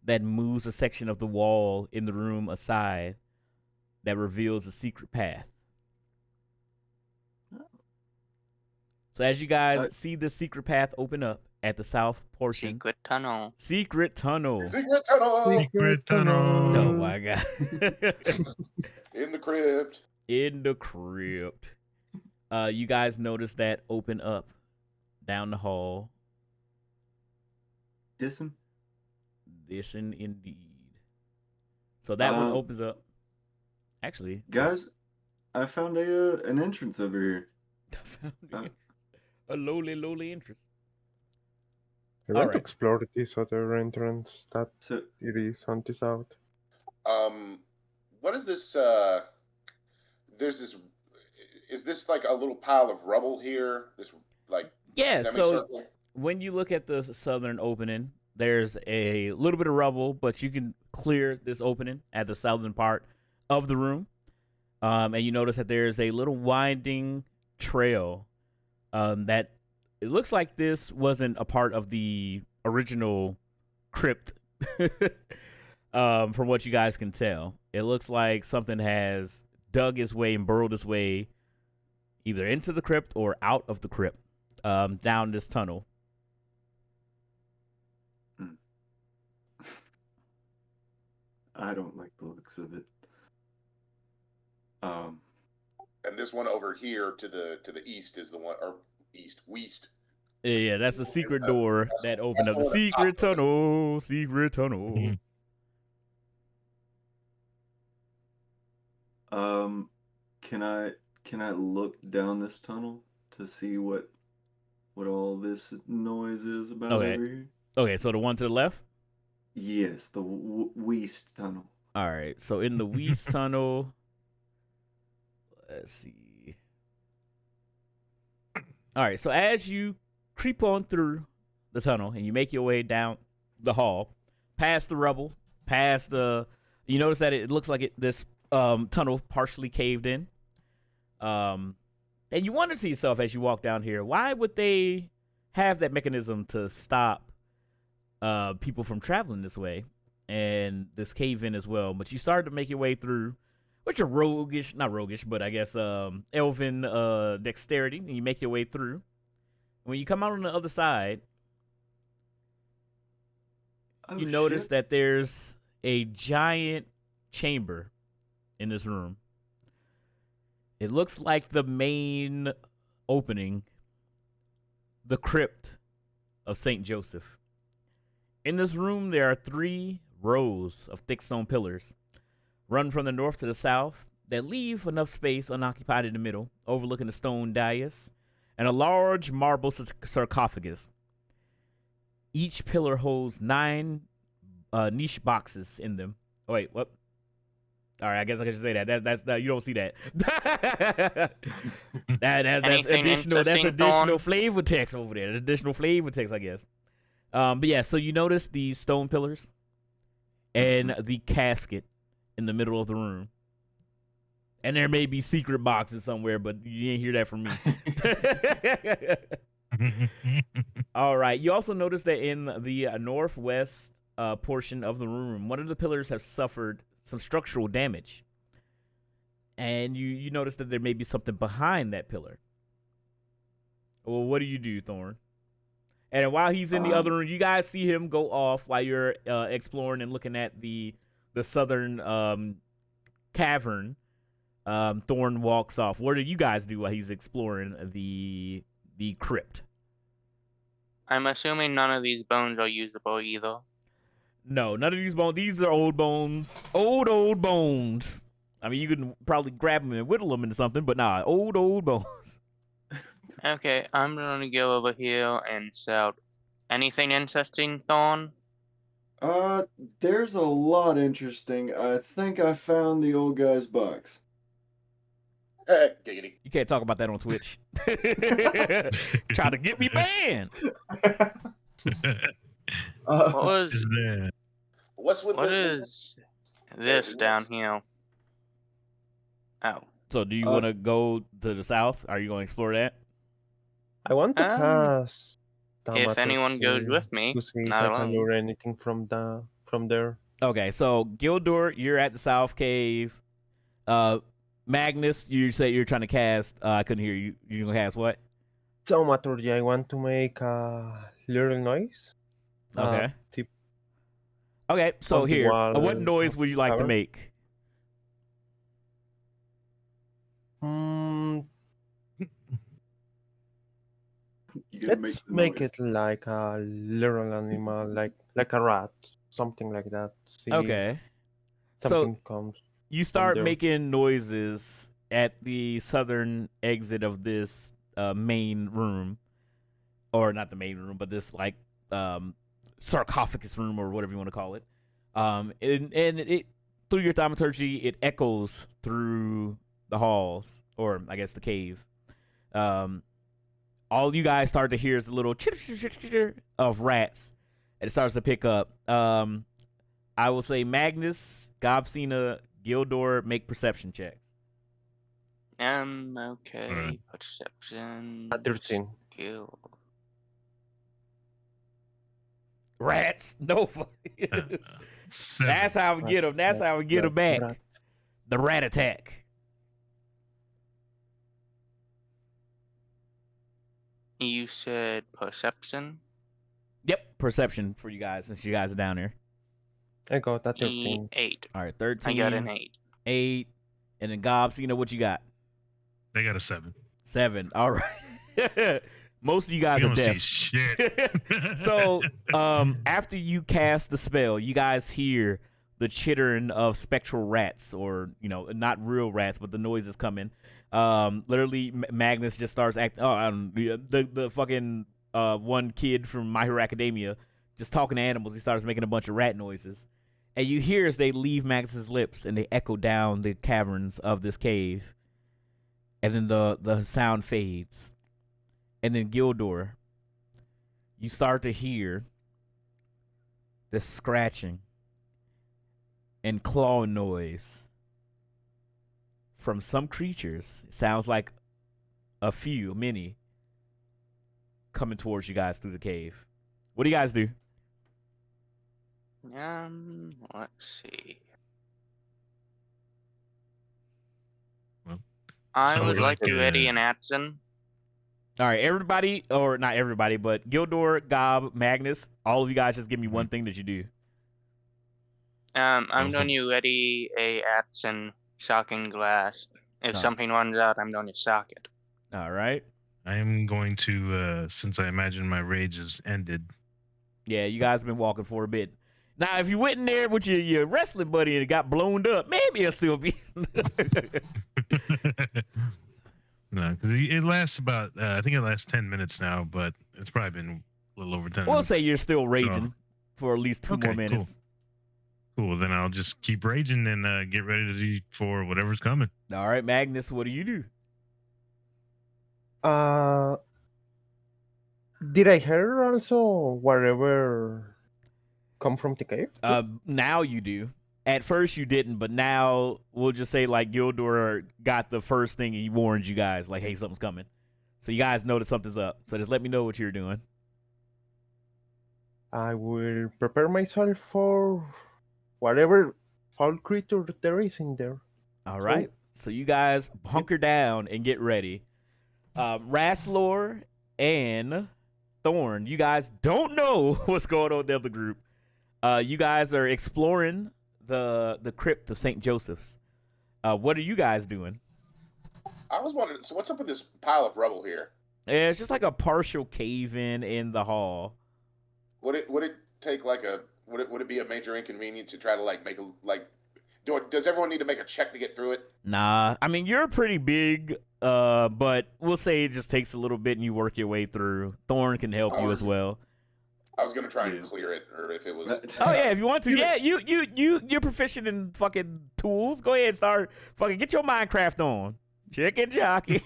that moves a section of the wall in the room aside that reveals a secret path. So as you guys see the secret path open up at the south portion. Secret tunnel. Secret tunnel. Secret tunnel Secret tunnel. Oh my god. in the crypt. In the crypt. You guys notice that open up down the hall. Dissin? Dissin indeed. So that one opens up. Actually, Guys, I found an entrance over here. a lowly entrance. I want to Alright. explore this other entrance that So, it is on the south. What is this? There's this. Is this like a little pile of rubble here? This like Yeah, so semicircle? when you look at the southern opening, there's a little bit of rubble, but you can clear this opening at the southern part of the room. And you notice that there's a little winding trail that it looks like this wasn't a part of the original crypt. From what you guys can tell, it looks like something has dug its way and burrowed its way either into the crypt or out of the crypt, down this tunnel. I don't like the looks of it. And this one over here to the east is the one, or west. Yeah, that's the secret door that opened that's up. The the one at the secret top of it. tunnel. Secret tunnel. Mhm. Can I look down this tunnel to see what all this noise is about Okay. over here? Okay, so the one to the left. Yes, the west tunnel. All right, so in the west tunnel, let's see. All right, so as you creep on through the tunnel and you make your way down the hall, past the rubble, you notice that it looks like this tunnel partially caved in. And you wonder to yourself as you walk down here, why would they have that mechanism to stop people from traveling this way and this cave in as well? But you start to make your way through, which are not roguish, but I guess elven dexterity, and you make your way through. When you come out on the other side, you notice that there's a giant chamber in this room. It looks like the main opening, the crypt of St. Joseph. In this room, there are 3 rows of thick stone pillars, run from the north to the south, that leave enough space unoccupied in the middle, overlooking the stone dais, and a large marble sarcophagus. Each pillar holds 9 niche boxes in them. Oh, wait, what? All right, I guess I should say that. That's you don't see that. That's Anything additional. That's interesting, additional Thorn? flavor text over there. There's additional flavor text, I guess. But yeah, so you notice these stone pillars and the casket in the middle of the room, and there may be secret boxes somewhere, but you didn't hear that from me. All right. You also notice that in the northwest portion of the room, one of the pillars has suffered some structural damage, and you notice that there may be something behind that pillar. Well, what do you do, Thorn? And while he's in the other room, you guys see him go off while you're exploring and looking at the southern cavern. Thorn walks off. What do you guys do while he's exploring the crypt? I'm assuming none of these bones are usable either. No, none of these bones. These are old bones. Old bones. I mean, you can probably grab them and whittle them into something, but nah, old bones. Okay, I'm gonna go over here and shout, anything interesting, Thorn? There's a lot interesting. I think I found the old guy's box. Giggity. You can't talk about that on Twitch. Try to get me banned. What was, Is there? What's with what the is this down here? Oh. So, do you want to go to the south? Are you going to explore that? I want to cast. If anyone goes with me, to see if not I can alone. lure anything from there. Okay, so Gildor, you're at the south cave. Magnus, you say you're trying to cast. I couldn't hear you. You're gonna cast what? Thaumaturgy. I want to make a little noise. Okay. Tip. Okay, so On the here, wall what noise would you like to cavern? make? You gotta Let's the make noise. it like a little animal, like a rat, something like that. See if Okay. something So comes. you start there. making noises at the southern exit of this main room, or not the main room, but this like sarcophagus room or whatever you want to call it. And it through your thaumaturgy, it echoes through the halls, or I guess the cave. All you guys start to hear is a little chitter of rats, and it starts to pick up. I will say Magnus, Gobsina, Gildor, make perception checks. Okay. Alright. Perception. 13. Skill. Rats, no. Seven. That's how we get them. That's how we get them back. Rat. The rat attack. You said perception? Yep, perception for you guys since you guys are down there. I got a 13. 8. All right, I 13. got an 8. 8, and then Gobsina, what you got? They got a 7. 7. All right. Most of you guys You are don't see deaf. shit. So, after you cast the spell, you guys hear the chittering of spectral rats, or not real rats, but the noises coming. Literally, Magnus just starts acting. The fucking one kid from My Hero Academia just talking to animals. He starts making a bunch of rat noises, and you hear as they leave Magnus's lips and they echo down the caverns of this cave, and then the sound fades. And then Gildor, you start to hear this scratching and clawing noise from some creatures. It sounds like many, coming towards you guys through the cave. What do you guys do? Let's see. Well, I sounds would like like, to ready an action. All right, everybody, or not everybody, but Gildor, Gob, Magnus, all of you guys just give me one thing that you do. I'm going to ready a action shocking glass. If something runs out, I'm going to shock it. All right. I am going to, since I imagine my rage has ended. Yeah, you guys have been walking for a bit. Now, if you went in there with your wrestling buddy and it got blown up, maybe it'll still be. No, because it lasts about, I think it lasts 10 minutes now, but it's probably been a little over 10 We'll minutes. say you're still raging for at least 2 more Okay, minutes. Cool, then I'll just keep raging and get ready for whatever's coming. All right, Magnus, what do you do? Did I hear also whatever come from the cave? Now you do. At first you didn't, but now we'll just say like Gildor got the first thing and he warned you guys like, hey, something's coming. So you guys know that something's up. So just let me know what you're doing. I will prepare myself for whatever foul creature there is in there. All right. So you guys hunker down and get ready. Rasslor and Thorn, you guys don't know what's going on with the other group. You guys are exploring the crypt of St. Joseph's. What are you guys doing? I was wondering, so what's up with this pile of rubble here? Yeah, it's just like a partial cave in the hall. Would it take like a would it be a major inconvenience to try to like make a like does everyone need to make a check to get through it? Nah, I mean you're pretty big, but we'll say it just takes a little bit and you work your way through. Thorn can help you as well. I was gonna try and Yeah. clear it, or if it was. Oh yeah, if you want to, yeah, you're proficient in fucking tools. Go ahead, start fucking get your Minecraft on. Chicken jockey.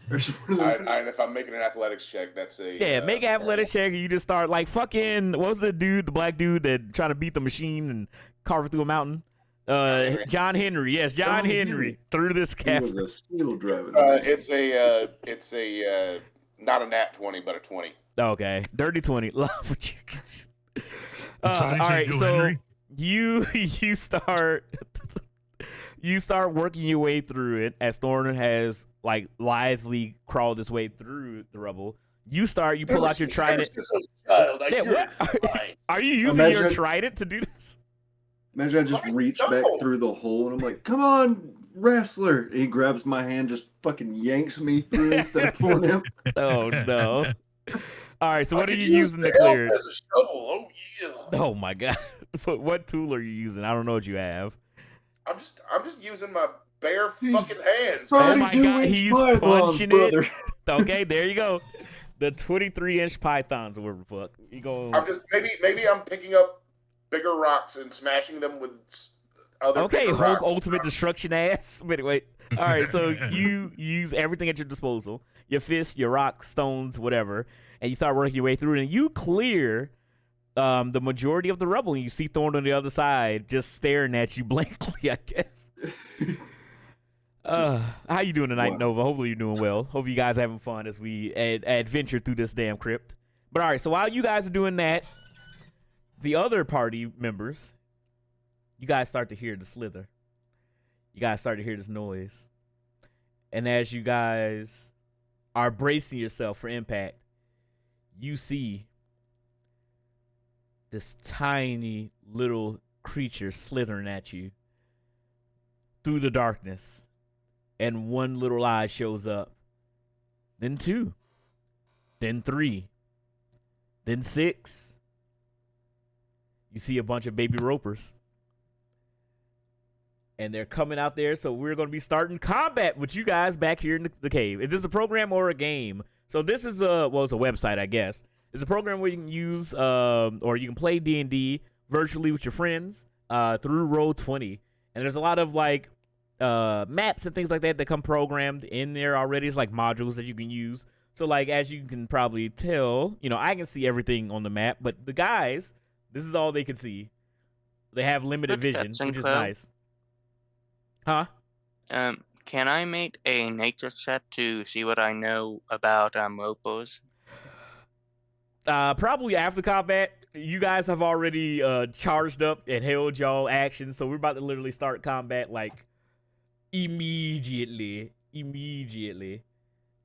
There's one of those- And if I'm making an athletics check, that's a Yeah, make an athletics check and you just start like fucking. What was the black dude that tried to beat the machine and carve it through a mountain? Henry. John Henry. Yes, John Henry through this He cap. was a steel driving. It's a not a nat 20, but a 20. Okay, dirty 20. Love what you. So they All say right, go so Henry? you start you start working your way through it as Thorn has like lithely crawled his way through the rubble. You pull out your trident. Child, Yeah, what? Are you using Imagine- your trident to do this? Imagine I just reach back No. through the hole and I'm like, "Come on, wrestler!" And he grabs my hand, just fucking yanks me through instead of pulling him. Oh no! All right, so I what are could you use using the to clear help it? as a shovel. Oh yeah. Oh my god! What tool are you using? I don't know what you have. I'm just using my bare He's fucking hands. Oh man. my 32 God, inch he's pythons, punching brother. it. Okay, there you go. The 23-inch pythons or whatever the fuck. You go. I'm just maybe I'm picking up bigger rocks and smashing them with other. Okay, bigger Hulk rocks. Ultimate Destruction ass. But anyway, all right. So you use everything at your disposal: your fists, your rocks, stones, whatever, and you start working your way through it. And you clear the majority of the rubble. And you see Thorn on the other side, just staring at you blankly. I guess. How you doing tonight, Wow. Nova? Hopefully you're doing well. Hope you guys are having fun as we adventure through this damn crypt. But all right, so while you guys are doing that, the other party members, you guys start to hear the slither. You guys start to hear this noise. And as you guys are bracing yourself for impact, you see this tiny little creature slithering at you through the darkness. And one little eye shows up. Then 2. Then 3. Then 6. You see a bunch of baby ropers. And they're coming out there, so we're going to be starting combat with you guys back here in the cave. Is this a program or a game? So this is it's a website, I guess. It's a program where you can use, or you can play D&D virtually with your friends through Roll20. And there's a lot of, like, maps and things like that come programmed in there already. It's like modules that you can use. So, like, as you can probably tell, I can see everything on the map, but the guys, this is all they can see. They have limited Good vision, catch, which is Sinclair. nice. Huh? Can I make a nature check to see what I know about ropos? Probably after combat. You guys have already charged up and held y'all action, so we're about to literally start combat like immediately.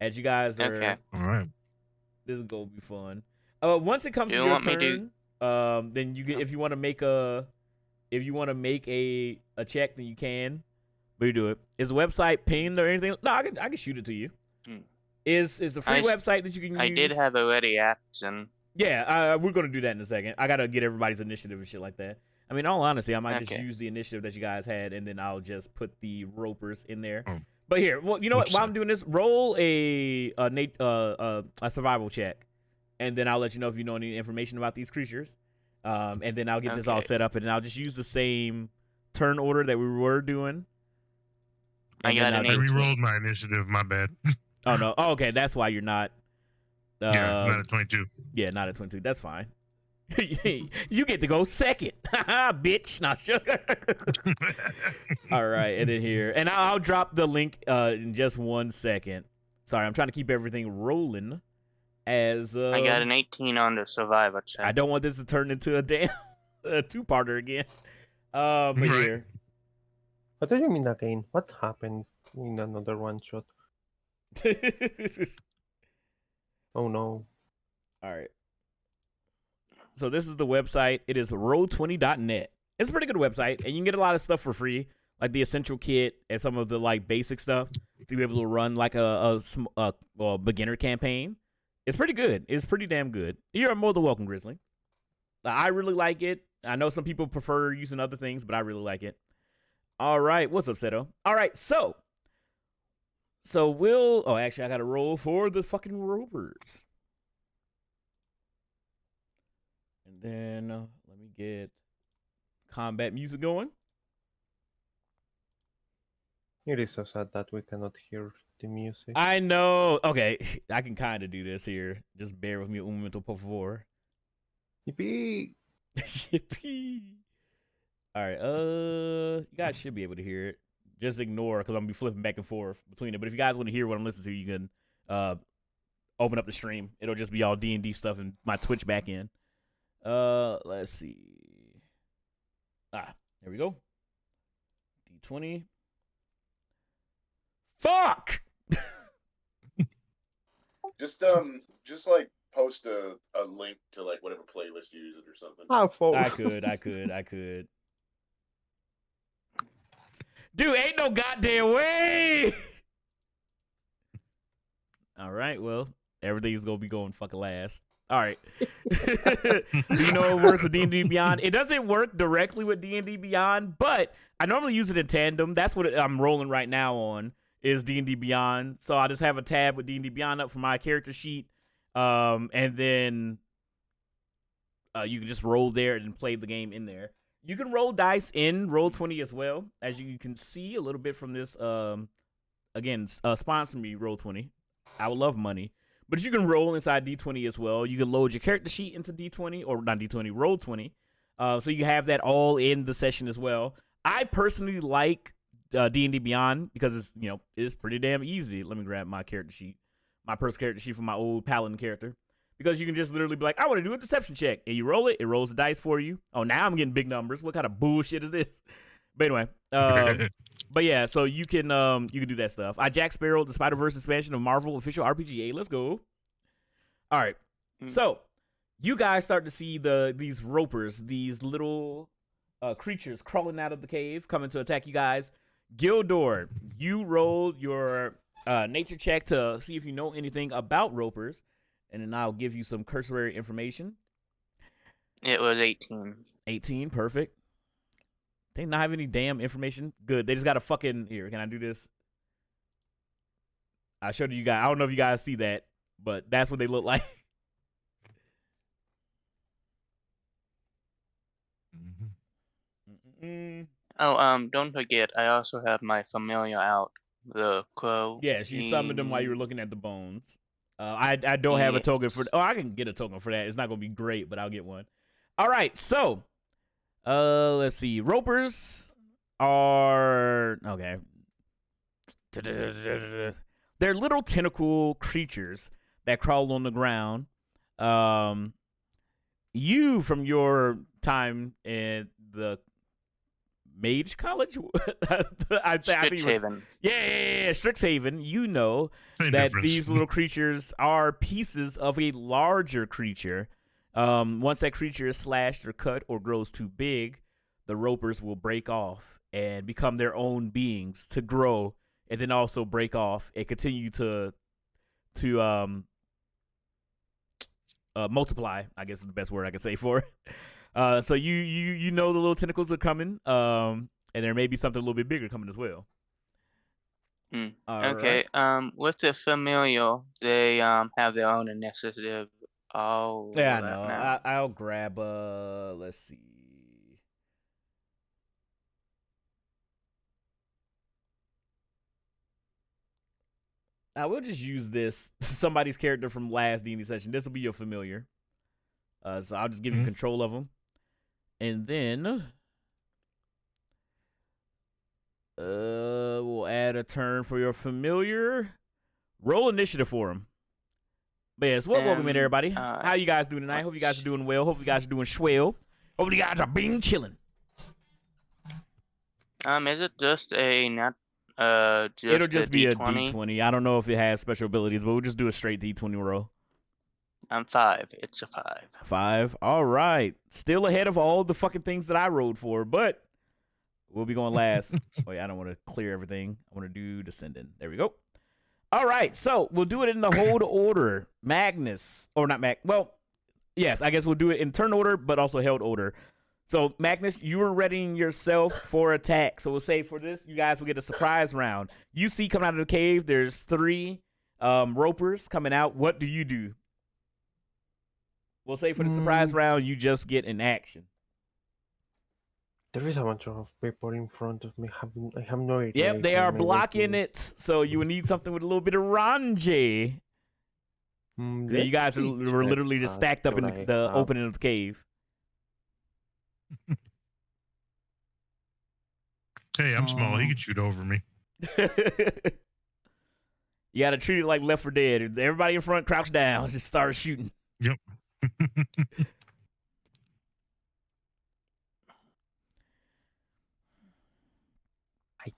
As you guys are, Okay. All right. this is gonna be fun. Once it comes Do to you your want me to- turn, then you can, if you want to make a check, then you can. But you do it. Is the website pinned or anything? No, I can shoot it to you. Hmm. It's a free I s- website that you can use. I did have already action. Yeah, we're gonna do that in a second. I gotta get everybody's initiative and shit like that. I mean, in all honesty, I might just Okay. use the initiative that you guys had, and then I'll just put the ropers in there. Oh. But here, well, you know what? Oops. While I'm doing this, roll a survival check, and then I'll let you know if you know any information about these creatures. And then I'll get this all Okay. set up, and then I'll just use the same turn order that we were doing. I And got then an I'll I eight. just- re-rolled my initiative. My bad. Oh no! Oh, okay, that's why you're not. Yeah, not at 22. Yeah, not at 22. That's fine. You get to go second, bitch. Not sure. All right, and then here, and I'll drop the link in just 1 second. Sorry, I'm trying to keep everything rolling. As I got an 18 on the survivor check. I don't want this to turn into a damn two-parter again. But Right. here, What do you mean again? What happened in another one shot? Oh no. all right. So this is the website. It is roll20.net. It's a pretty good website, and you can get a lot of stuff for free, like the essential kit and some of the like basic stuff. to be able to run like a beginner campaign. It's pretty good. It's pretty damn good. You're more than welcome, Grizzly. I really like it. I know some people prefer using other things, but I really like it. All right, what's up, Seto? All right, so we'll. Oh, actually, I got to roll for the fucking ropers. And then let me get combat music going. It is so sad that we cannot hear the music. I know. Okay, I can kind of do this here. Just bear with me un momento, por favor. Yippee! Yippee. All right, you guys should be able to hear it. Just ignore because I'm gonna be flipping back and forth between it. But if you guys want to hear what I'm listening to, you can open up the stream. It'll just be all D&D stuff and my Twitch back end. Let's see. There we go. D20. Fuck. Just like post a link to like whatever playlist you use it or something. How far? I could. Dude, ain't no goddamn way. All right, well, everything's gonna be going fucking last. All right. Do you know it works with D&D Beyond? It doesn't work directly with D&D Beyond, but I normally use it in tandem. That's what I'm rolling right now on is D&D Beyond. So I just have a tab with D&D Beyond up for my character sheet, and then you can just roll there and play the game in there. You can roll dice in Roll20 as well, as you can see a little bit from this. Again, sponsor me, Roll20. I would love money. But you can roll inside D20 as well. You can load your character sheet into D20, or not D20, Roll20. So you have that all in the session as well. I personally like D&D Beyond because it's pretty damn easy. Let me grab my character sheet, my first character sheet from my old Paladin character. Because you can just literally be like, I want to do a deception check. And you roll it. It rolls the dice for you. Oh, now I'm getting big numbers. What kind of bullshit is this? But anyway. But yeah, so you can do that stuff. Jack Sparrow, the Spider-Verse expansion of Marvel official RPG. Hey, let's go. All right. So you guys start to see these ropers, these little creatures crawling out of the cave, coming to attack you guys. Gildor, you rolled your nature check to see if you know anything about ropers. And then I'll give you some cursory information. It was 18. 18, perfect. They not have any damn information. Good. They just got a fucking here. Can I do this? I showed you guys. I don't know if you guys see that, but that's what they look like. Oh, don't forget, I also have my familiar out, the crow. Yeah, she summoned them while you were looking at the bones. I don't have a token for. Oh, I can get a token for that. It's not gonna be great, but I'll get one. All right, so let's see. Ropers are okay. They're little tentacle creatures that crawl on the ground. You from your time in the Mage College, Strixhaven. Yeah, Strixhaven. You know Same that difference. these little creatures are pieces of a larger creature. Once that creature is slashed or cut or grows too big, the ropers will break off and become their own beings to grow, and then also break off and continue to multiply. I guess is the best word I can say for it. So you know the little tentacles are coming, and there may be something a little bit bigger coming as well. Okay. Right. With the familiar, they have their own initiative. Oh, Yeah, I know. I'll grab. Let's see. I will just use this somebody's character from last D&D session. This will be your familiar. So I'll just give you control of them. And then we'll add a turn for your familiar. Roll initiative for him. But yes, welcome in, everybody. How you guys doing tonight? Hope you guys are doing well. Hope you guys are doing swell. Hope you guys are being chilling. Is it just a not It'll just be a D20? D20. I don't know if it has special abilities, but we'll just do a straight D20 roll. 5. It's a 5. 5. All right. Still ahead of all the fucking things that I rolled for, but We'll be going last. Wait, I don't want to clear everything. I want to do descending. There we go. All right, so we'll do it in the hold order. Magnus, or not Mag. Well, yes, I guess we'll do it in turn order, but also held order. So Magnus, you are readying yourself for attack. So we'll say for this, you guys will get a surprise round. You see coming out of the cave, there's 3 ropers coming out. What do you do? We'll say for the surprise round, you just get an action. There is a bunch of people in front of me. I have no idea. Yep, they are blocking it. So you would need something with a little bit of range. You guys were literally just stacked up in the opening of the cave. Hey, I'm small. He can shoot over me. You gotta treat it like Left 4 Dead. Everybody in front, crouch down, just start shooting. Yep. I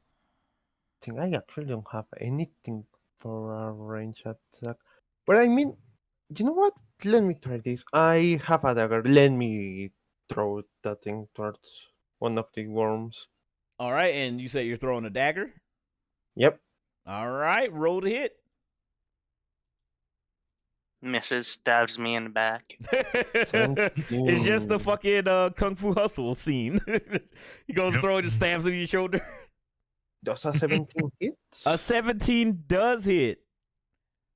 think I actually don't have anything for a range attack. But I mean, you know what? Let me try this. I have a dagger. Let me throw that thing towards one of the worms. All right, and you say you're throwing a dagger? Yep. All right, roll to hit. Mrs. stabs me in the back. It's just the fucking Kung Fu Hustle scene. He goes to throw it and stabs it in your shoulder. Does a 17 hit? A 17 does hit.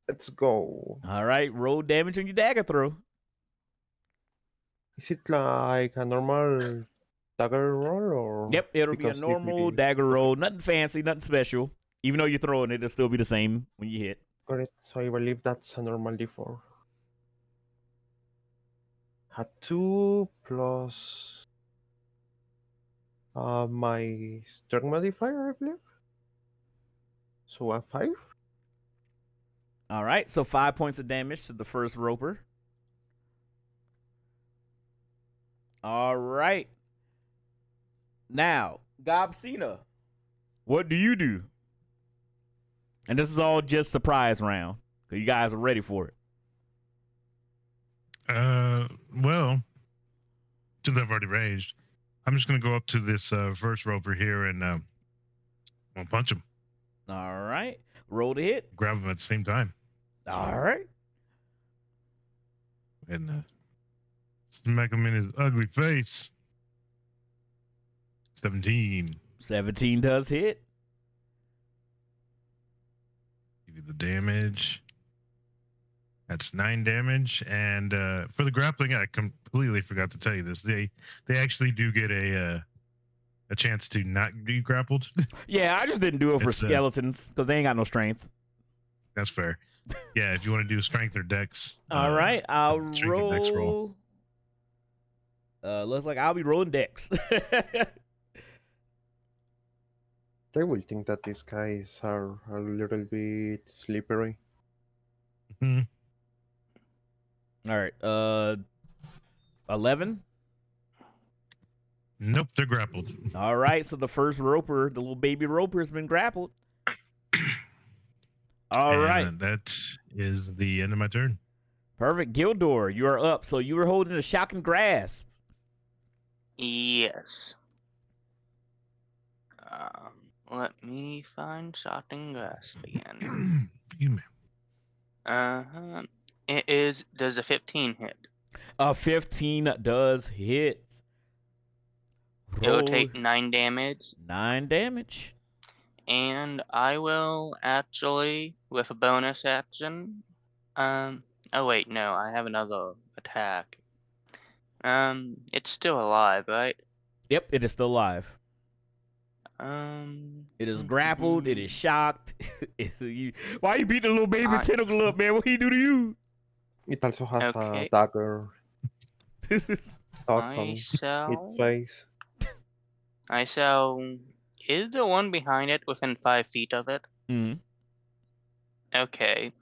Let's go. All right, roll damage on your dagger throw. Is it like a normal dagger roll or? Yep, it'll be a because if it normal is- dagger roll. Nothing fancy, nothing special. Even though you're throwing it, it'll still be the same when you hit. Got it. So I believe that's a normal d4. A 2 plus my strength modifier, I believe. So a 5. All right, so 5 points of damage to the first roper. All right. Now, Gobsina, what do you do? And this is all just surprise round. So you guys are ready for it. Well, since I've already raged, I'm just gonna go up to this first roper here and I'll punch him. All right. Roll to hit. Grab him at the same time. All right. And smack him in his ugly face. 17. 17 does hit. Give you the damage. That's 9 damage. And for the grappling, I completely forgot to tell you this. They actually do get a chance to not be grappled. Yeah, I just didn't do it for skeletons because they ain't got no strength. That's fair. Yeah, if you want to do strength or dex. All right, I'll strength and dex roll. Looks like I'll be rolling dex. They will think that these guys are a little bit slippery. Mhm. All right, 11. Nope, they're grappled. All right, so the first roper, the little baby roper, has been grappled. All right, That is the end of my turn. perfect. Gildor, you are up. So you were holding a shocking grasp. Yes. Let me find shocking grasp again. You may. It is. Does a 15 hit? A 15 does hit. It will Roll take 9 damage, 9 damage. and I will actually, with a bonus action. Oh wait, no, I have another attack. It's still alive, right? Yep, it is still alive. It is grappled. It is shocked. Why you beating the little baby tentacle up, man? What he do to you? It also has Okay. a dagger stuck on I its shall. face. I shall. Is the one behind it within 5 feet of it? Mhm. Okay.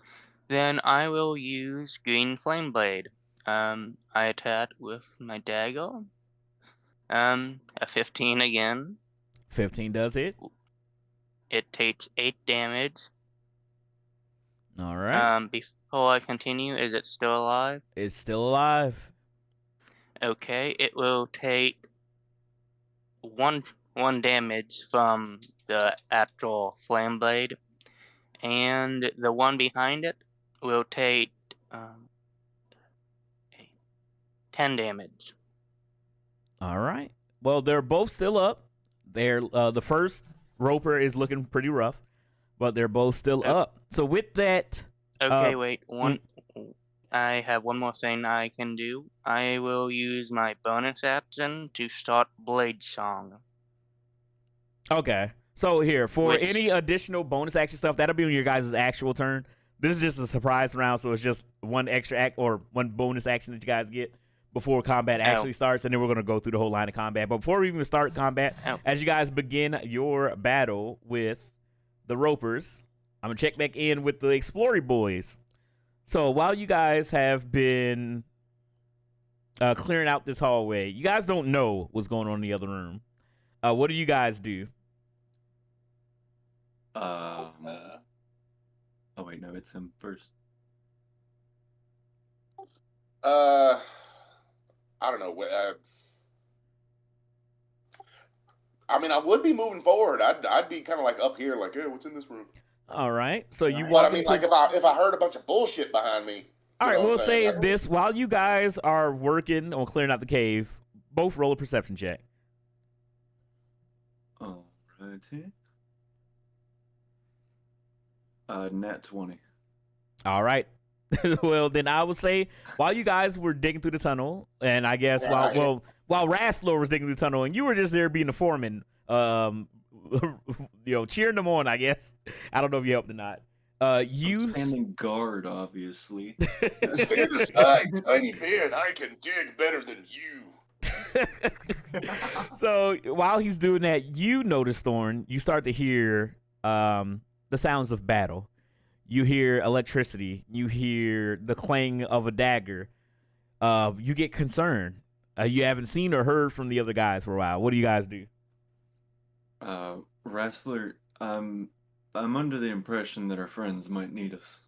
Then I will use Green Flame Blade. I attack with my dagger. A 15 again. 15 does hit. It takes 8 damage. All right. Before I continue, is it still alive? It's still alive. Okay, it will take one 1 damage from the actual flame blade, and the one behind it will take 10 damage. All right. Well, they're both still up. They're the first roper is looking pretty rough, but they're both still up. So with that, Okay, wait. I have one more thing I can do. I will use my bonus action to start Blade Song. okay. So here for Which- any additional bonus action stuff, that'll be on your guys' actual turn. This is just a surprise round, so it's just one extra act or one bonus action that you guys get before combat actually starts, and then we're gonna go through the whole line of combat. But before we even start combat, as you guys begin your battle with the ropers, I'm gonna check back in with the Explorer boys. So while you guys have been clearing out this hallway, you guys don't know what's going on in the other room. What do you guys do? Oh wait, no, it's him first. I don't know. I mean, I would be moving forward. I'd be kind of like up here, like, hey, what's in this room? All right. So you But walk I mean, into... like if I heard a bunch of bullshit behind me. All right, we'll say like, this. While you guys are working on clearing out the cave, both roll a perception check. Alrighty. Nat 20. All right. Well, then I would say while you guys were digging through the tunnel, and I guess while Rastler was digging through the tunnel, and you were just there being the foreman, cheering them on, I guess. I don't know if you helped or not. You I'm standing guard, obviously. Stand aside, tiny man. I can dig better than you. So while he's doing that, you notice, Thorn, you start to hear the sounds of battle. You hear electricity. You hear the clang of a dagger. You get concerned. You haven't seen or heard from the other guys for a while. What do you guys do? Wrestler, I'm under the impression that our friends might need us.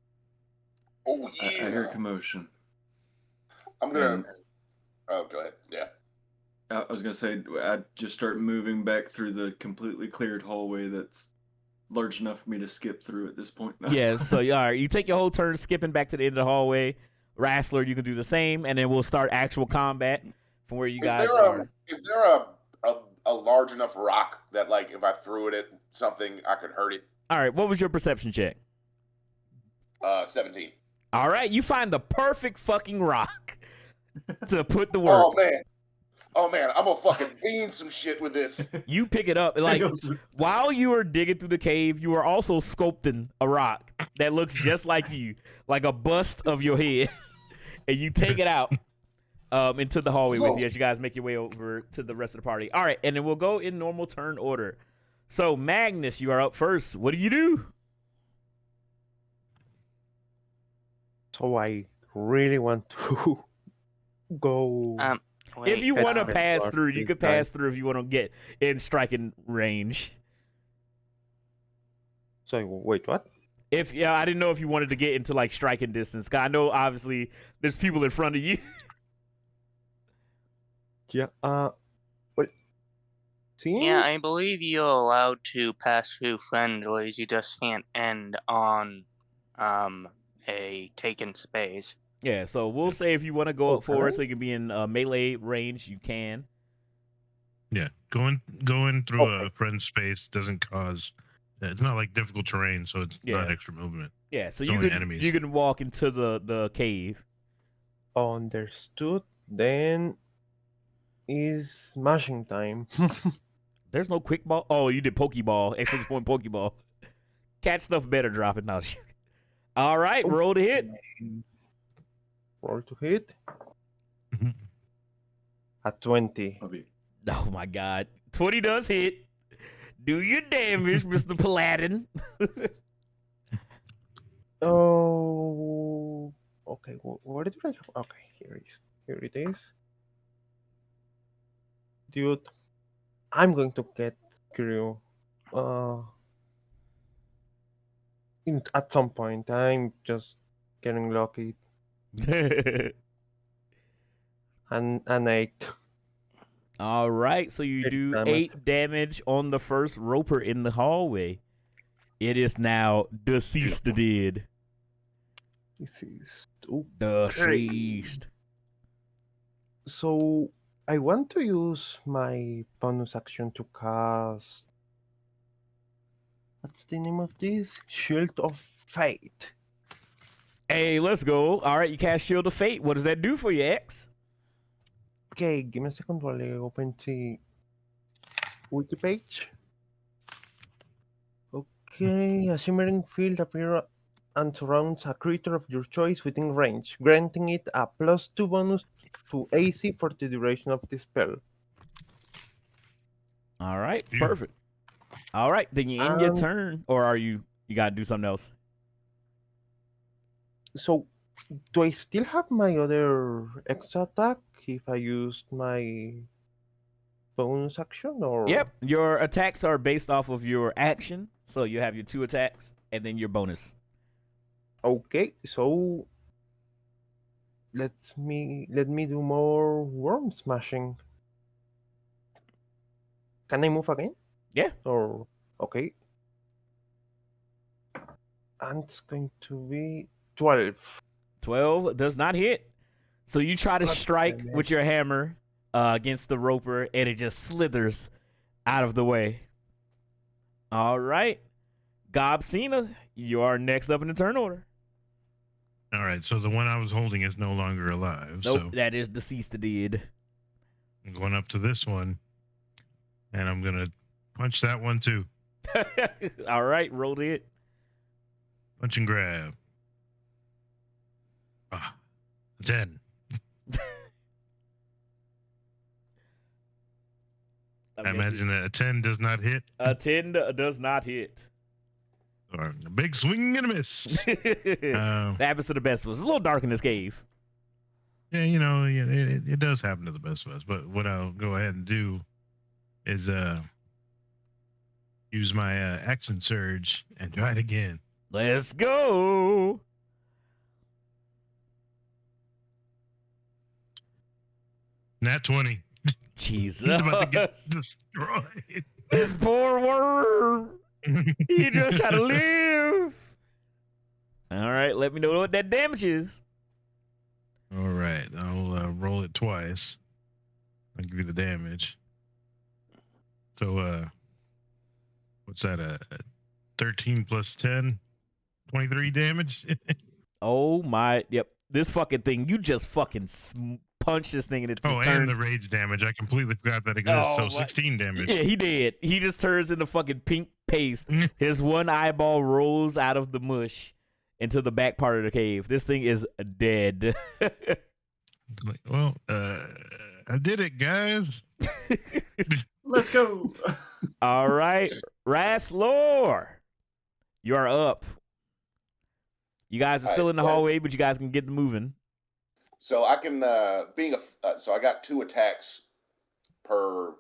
Oh yeah. I hear commotion. I'm gonna. Oh, go ahead. Yeah. I was gonna say I'd just start moving back through the completely cleared hallway that's large enough for me to skip through at this point. Yeah, so all right, you take your whole turn skipping back to the end of the hallway. Wrestler, you can do the same, and then we'll start actual combat from where you guys are. Is there a large enough rock that, like, if I threw it at something, I could hurt it? All right, what was your perception check? 17. All right, you find the perfect fucking rock to put the work. Oh man, I'm gonna fucking bean some shit with this. You pick it up, like, while you were digging through the cave, you were also sculpting a rock that looks just like you, like a bust of your head, and you take it out into the hallway with you as you guys make your way over to the rest of the party. All right, and then we'll go in normal turn order. So, Magnus, you are up first. What do you do? So I really want to go. If you want to Wait, pass Lord, through, you please could pass through if you want to get in striking range. So wait, what? I didn't know if you wanted to get into like striking distance. 'Cause I know obviously there's people in front of you. Yeah. Well. See. Yeah, I believe you're allowed to pass through friendlies. You just can't end on a taken space. Yeah, so we'll say if you want to go up forward Okay. so you can be in melee range, you can. Yeah, going through Okay. a friend's space doesn't cause. It's not like difficult terrain, so it's Yeah. not extra movement. Yeah, so It's you only can enemies. you can walk into the cave. Understood. Then is smashing time. There's no quick ball. Oh, you did Pokeball, exclamation point Pokeball. Catch stuff better dropping now. All right, roll to hit. Roll to hit. Mhm. At 20. Oh my God, 20 does hit. Do your damage, Mr. Paladin. Oh. Okay. What did I have? Okay, here it is. Dude, I'm going to get screw. At some point, I'm just getting lucky. An 8. All right, so you 8 do damage. 8 damage on the first roper in the hallway. It is now deceased. Dead. This is okay. Deceased. So I want to use my bonus action to cast. What's the name of this? Shield of Fate. Hey, let's go. All right, you cast Shield of Fate. What does that do for you, X? Okay, give me a second while I open the wiki page. Okay, a shimmering field appears and surrounds a creature of your choice within range, granting it a +2 bonus to AC for the duration of the spell. All right, Yeah. perfect. All right, then you end your And- turn, or are you gotta do something else? So, do I still have my other extra attack if I used my bonus action, or? Yep, your attacks are based off of your action, so you have your 2 attacks and then your bonus. Okay, so let me do more worm smashing. Can I move again? Yeah. Or okay. And it's going to be 12. 12 does not hit. So you try to God strike damn it. with your hammer against the roper, and it just slithers out of the way. All right. Gobsina, you are next up in the turn order. All right, so the one I was holding is no longer alive. Nope, So that is deceased dead. I'm going up to this one, and I'm gonna punch that one too. All right, roll it. Punch and grab. 10. I imagine that a 10 does not hit, A 10 does not hit. or a big swing and a miss. That happens to the best of us. It's a little dark in this cave. Yeah, it does happen to the best of us. But what I'll go ahead and do is use my action surge and try it again. Let's go. Nat 20. Jesus. He's about to get destroyed. This poor worm. He just trying to live. All right, let me know what that damage is. All right, I'll roll it twice. I'll give you the damage. So, what's that? 13 plus 10, 23 damage. Oh my, yep. This fucking thing, you just fucking punch this thing and it just Oh, turns. and the rage damage. I completely forgot that exists. So 16 damage. Yeah, he did. He just turns into fucking pink paste. His one eyeball rolls out of the mush into the back part of the cave. This thing is dead. Like, well, I did it, guys. Let's go. All right, Raslor, you are up. You guys are All still right, in the so- hallway, but you guys can get moving. So I can so I got 2 attacks per.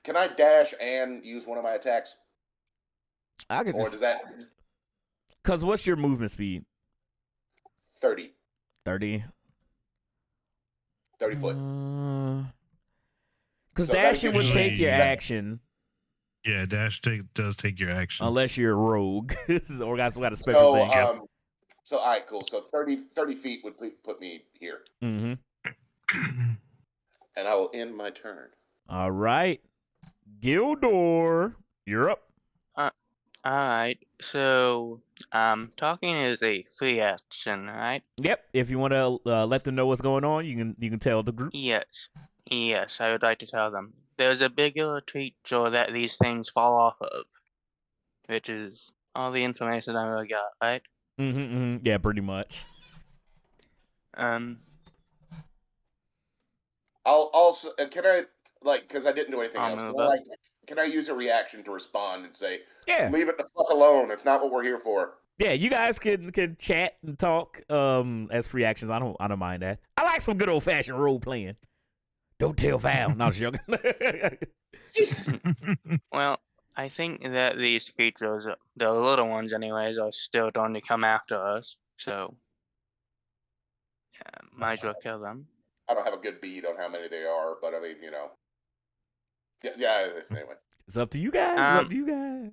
Can I dash and use one of my attacks, I could or just, does that cause what's your movement speed? 30 30. 30 foot? Because So that dashing would gives you take your that- action Yeah, dash does take your action. unless you're a rogue or got a special So thing. so all right, cool. So 30 feet would put me here, Mm-hmm. and I will end my turn. All right, Gildor, you're up. Alright, so talking is a free action, right? Yep. If you want to let them know what's going on, you can tell the group. Yes. Yes, I would like to tell them. There's a bigger creature that these things fall off of. Which is all the information I really got, right? Mm-hmm. Yeah, pretty much. I'll also can I because I didn't do anything I'll else. move up. Can I use a reaction to respond and say, Yeah. leave it the fuck alone? It's not what we're here for. Yeah, you guys can chat and talk as free actions. I don't mind that. I like some good old fashioned role playing. Don't tell Val. No, I was joking. Well, I think that these creatures, the little ones anyways, are still going to come after us. So, might as well kill them. I don't have a good bead on how many they are, but I mean, Yeah. Anyway. It's up to you guys. It's up to you guys.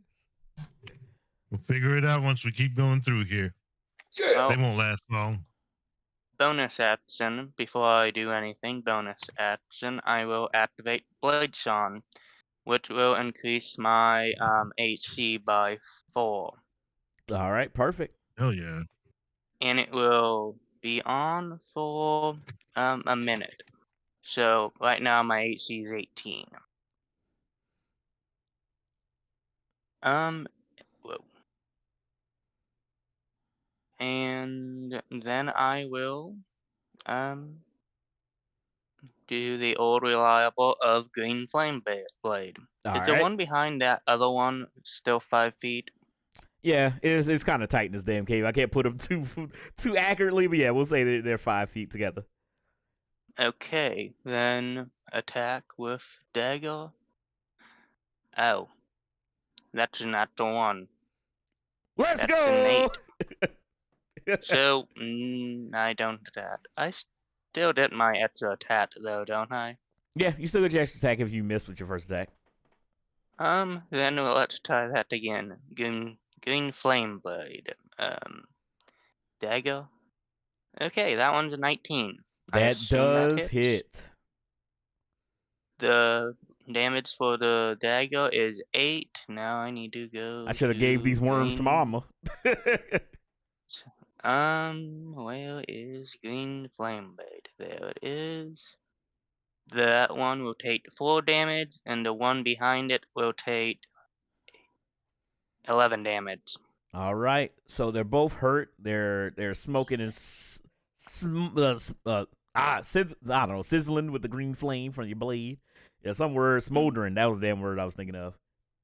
We'll figure it out once we keep going through here. Yeah. They won't last long. Bonus action. Before I do anything, bonus action, I will activate Blade Song, which will increase my AC by 4. All right, perfect. Hell yeah. And it will be on for a minute. So right now my AC is 18. Whoa. And then I will do the old reliable of Green Flame Blade. All Is the right. one behind that other one still 5 feet? Yeah, it's kind of tight in this damn cave. I can't put them too accurately, but yeah, we'll say they're 5 feet together. Okay, then attack with dagger. Oh, that's not the one. Let's That's go. an 8. So I don't attack. I still did my extra attack though, don't I? Yeah, you still get your extra attack if you miss with your first attack. Then let's try that again. Green Flame Blade. Dagger. Okay, that one's a 19. I That assume that does hits. hit. The damage for the dagger is 8. Now I need to go. I should have gave these worms some armor. Where is Green Flame Blade? There it is. That one will take 4 damage, and the one behind it will take 11 damage. All right, so they're both hurt. They're smoking and I don't know, sizzling with the green flame from your blade. Yeah, some word smoldering. That was the damn word I was thinking of.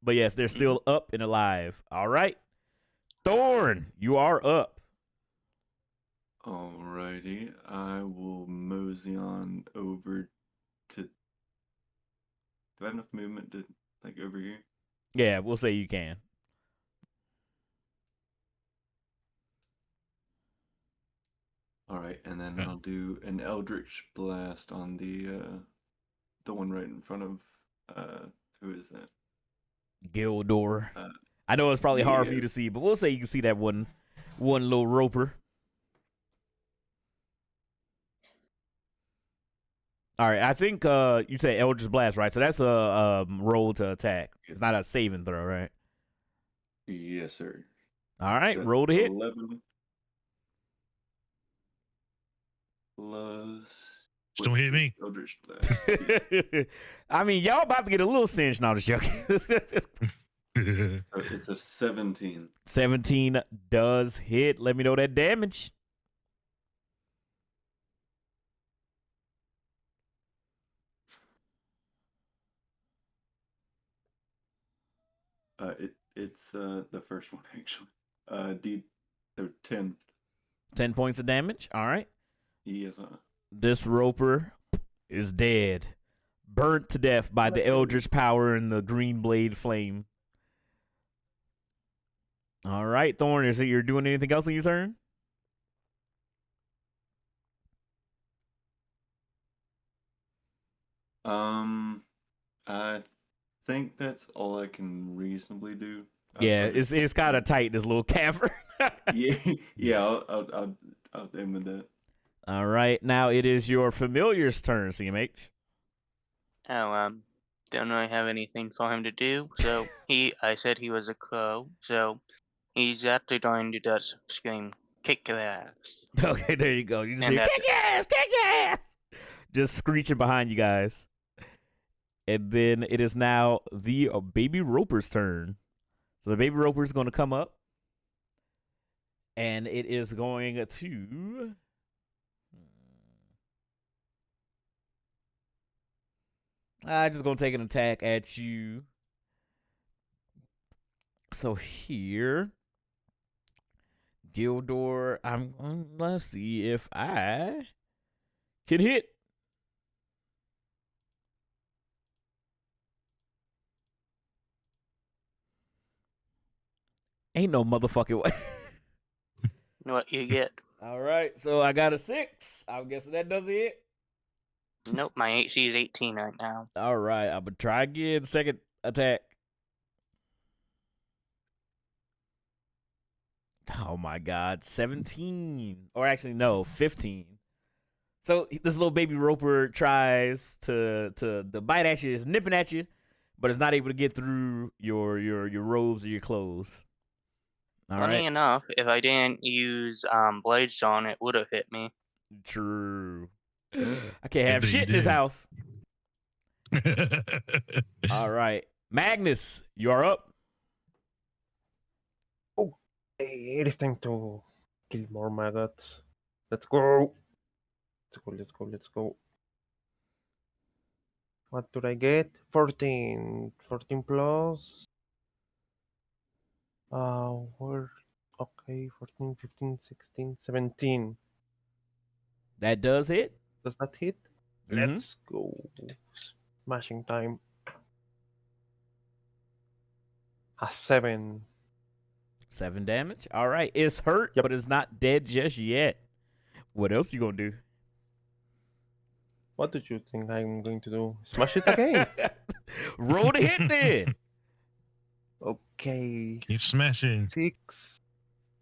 But yes, they're still up and alive. All right, Thorn, you are up. Alrighty, I will mosey on over to. Do I have enough movement to like over here? Yeah, we'll say you can. All right, and then I'll do an Eldritch Blast on the one right in front of who is that? Gildor. I know it's probably hard for yeah. you to see, but we'll say you can see that one little roper. All right, I think you say Eldritch Blast, right? So that's a roll to attack. It's not a saving throw, right? Yes, sir. All right, So that's roll to hit. 11 plus. Just don't hit me. Eldritch Blast. Yeah. I mean, y'all about to get a little cinched. No, I'm just joking. So it's a 17. 17 does hit. Let me know that damage. It's the first one actually. So 10. 10 points of damage. All right. Yes. This roper is dead. Burnt to death by the Eldritch power and the green blade flame. All right, Thorn, is it you're doing anything else on your turn? I think that's all I can reasonably do. Yeah, it's kind of tight, this little cavern. yeah. I'll aim with that. All right, now it is your familiar's turn, CMH. Oh, don't really have anything for him to do. So I said he was a crow. So he's actually going to just scream, "Kick their ass!" Okay, there you go. You just And hear, that's kick your ass, kick your ass. Just screeching behind you guys. And then it is now the baby roper's turn. So the baby roper is going to come up. And it is going to... I'm just going to take an attack at you. So here... Gildor, let's see if I can hit. Ain't no motherfucking way. what you get. All right, so I got a 6. I'm guessing that does it. Nope, my AC is 18 right now. All right, I'm gonna try again. Second attack. Oh my God, 17, or actually no, 15. So this little baby roper tries to bite at you, is nipping at you, but it's not able to get through your robes or your clothes. All Funny right, enough, if I didn't use Bladestone, it would have hit me. true. I can't have Good that shit you in this did. house. All right, Magnus, you are up. It is time to kill more maggots. Let's go. Let's go. What did I get? 14. 14 plus. Where? Okay, 14, 15, 16, 17. That does hit. Does that hit? Mhm. Let's go. Smashing time. A 7. 7 damage. All right, it's hurt, Yep. but it's not dead just yet. What else you gonna do? What did you think I'm going to do? Smash it again? Roll the hit then. Okay. Keep smashing. 6,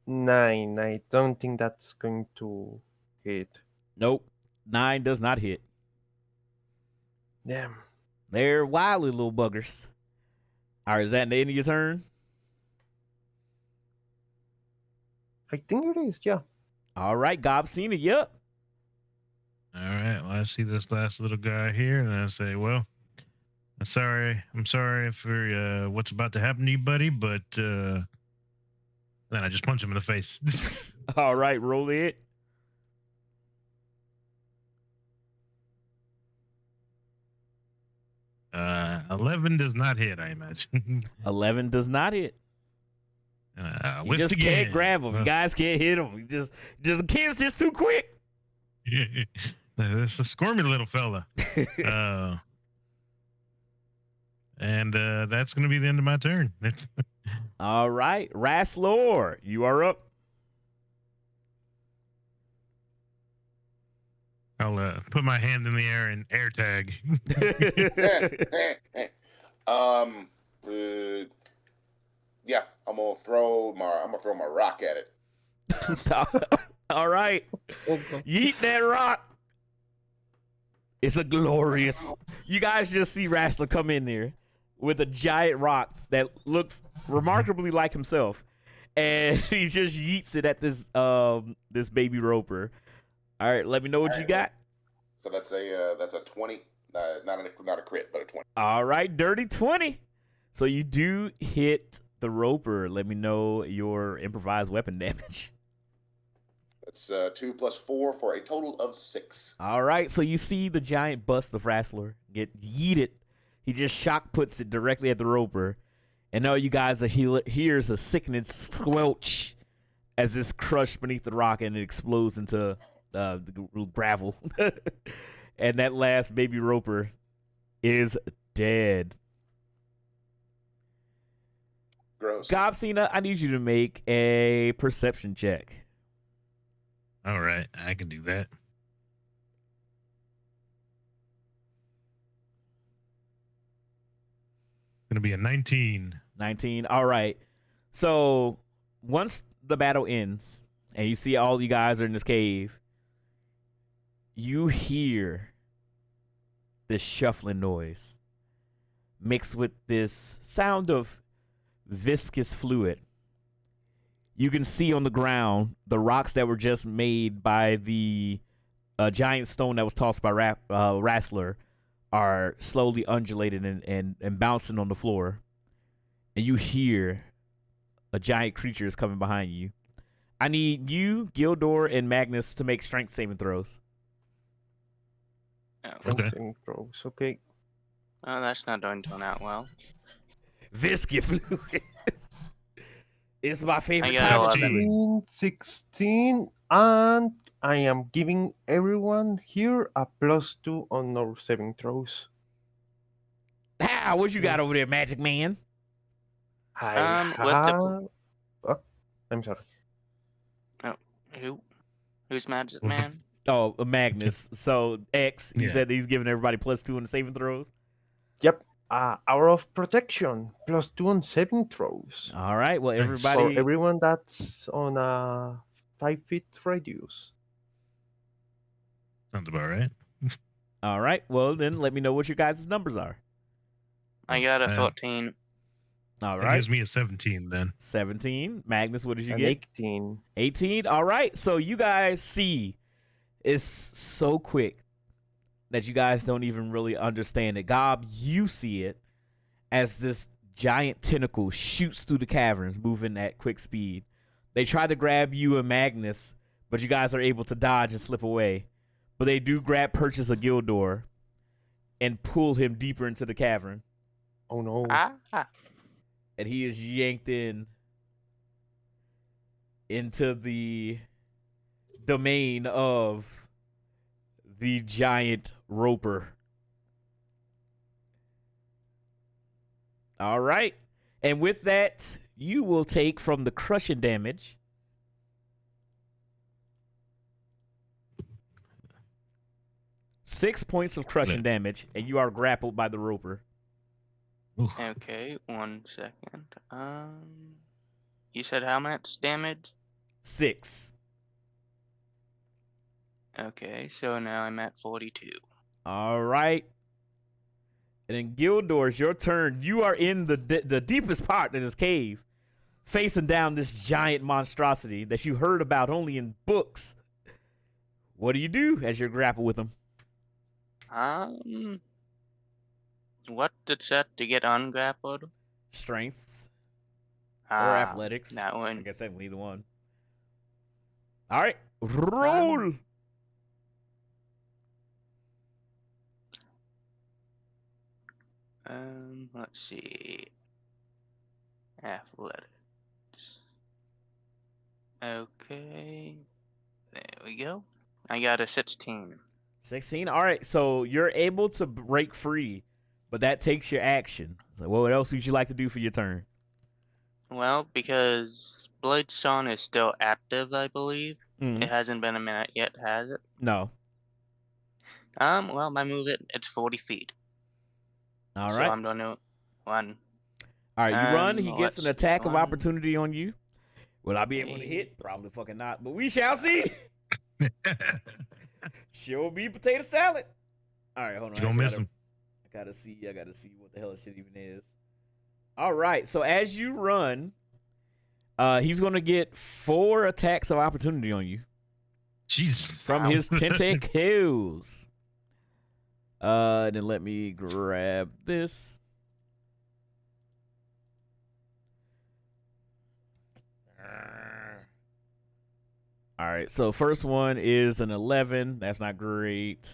9. I don't think that's going to hit. Nope. 9 does not hit. Damn. They're wily little buggers. All right, is that the end of your turn? I think it is, yeah. All right, Gobsina, yep. All right. Well, I see this last little guy here, and I say, well, I'm sorry for what's about to happen to you, buddy, but then I just punch him in the face. All right, roll the hit. Uh, 11 does not hit, I imagine. 11 does not hit. You Whipped just again. can't grab them. You guys can't hit them. You just the kid's just too quick. That's a squirmy little fella. And that's going to be the end of my turn. All right, Rasslor, you are up. I'll put my hand in the air and air tag. Yeah, I'm gonna throw my rock at it. All right, yeet that rock. It's a glorious. You guys just see Rassler come in there with a giant rock that looks remarkably like himself, and he just yeets it at this baby roper. All right, let me know what you got. So that's a 20, not a crit, but a 20. All right, dirty 20. So you do hit the roper. Let me know your improvised weapon damage. That's 2 + 4 for a total of 6. All right, so you see the giant bust of Rassler get yeeted. He just shock puts it directly at the roper, and all you guys hears a sickening squelch as it's crushed beneath the rock and it explodes into the gravel. And that last baby roper is dead. Gross. Gobsina, I need you to make a perception check. All right, I can do that. Going to be a 19. 19. All right. So once the battle ends and you see all you guys are in this cave, you hear this shuffling noise mixed with this sound of viscous fluid. You can see on the ground the rocks that were just made by the giant stone that was tossed by Rassler are slowly undulating and bouncing on the floor. And you hear a giant creature is coming behind you. I need you, Gildor, and Magnus to make strength saving throws. Okay. Throws. Okay. Oh, that's not going to turn out well. Viscous fluid. It's my favorite I got type of 11. fluid. 16, and I am giving everyone here a +2 on our saving throws. Ah, what you got over there, Magic Man? I with have... I'm sorry. Who's Magic Man? Oh, Magnus. So X, he Yeah. said that he's giving everybody +2 in the saving throws. Yep. Hour of protection +2 on saving throws. All right. Well, Nice. For everybody. everyone that's on a 5 feet radius. Sounds about right. All right. Well, then let me know what your guys' numbers are. I got a Uh, 14. All That right. gives me a 17 then. 17. Magnus, what did you An get? 18. 18. All right. So you guys see it's so quick that you guys don't even really understand it. Gob, you see it as this giant tentacle shoots through the caverns, moving at quick speed. They try to grab you and Magnus, but you guys are able to dodge and slip away. But they do grab Purchase a Gildor and pull him deeper into the cavern. Oh no. Ah. And he is yanked into the domain of the giant roper. All right. And with that, you will take from the crushing damage 6 points of crushing damage, and you are grappled by the roper. Ooh. Okay, 1 second. You said how much damage? 6. Okay, so now I'm at 42. All right. And then Gildor, it's your turn. You are in the deepest part of this cave, facing down this giant monstrosity that you heard about only in books. What do you do as you're grappled with him? What did set to get ungrappled? Strength or athletics? That I one. guess technically either one. All right, roll. Let's see. Athletics. Okay. There we go. I got a 16. 16. All right, so you're able to break free, but that takes your action. So what else would you like to do for your turn? Well, because Bloodstone is still active, I believe. Mhm. It hasn't been a minute yet, has it? No. Well, my move it's 40 feet. All So right. I'm gonna run. All right, you run. He gets an let's attack of run. opportunity on you. Will I be able to hit? Probably fucking not, but we shall see. Sure be potato salad. All right, hold on. You don't miss him. I gotta see what the hell this shit even is. All right, so as you run, he's gonna get 4 attacks of opportunity on you Jesus. from his tentacles. Then let me grab this. All right, so first one is an 11. That's not great.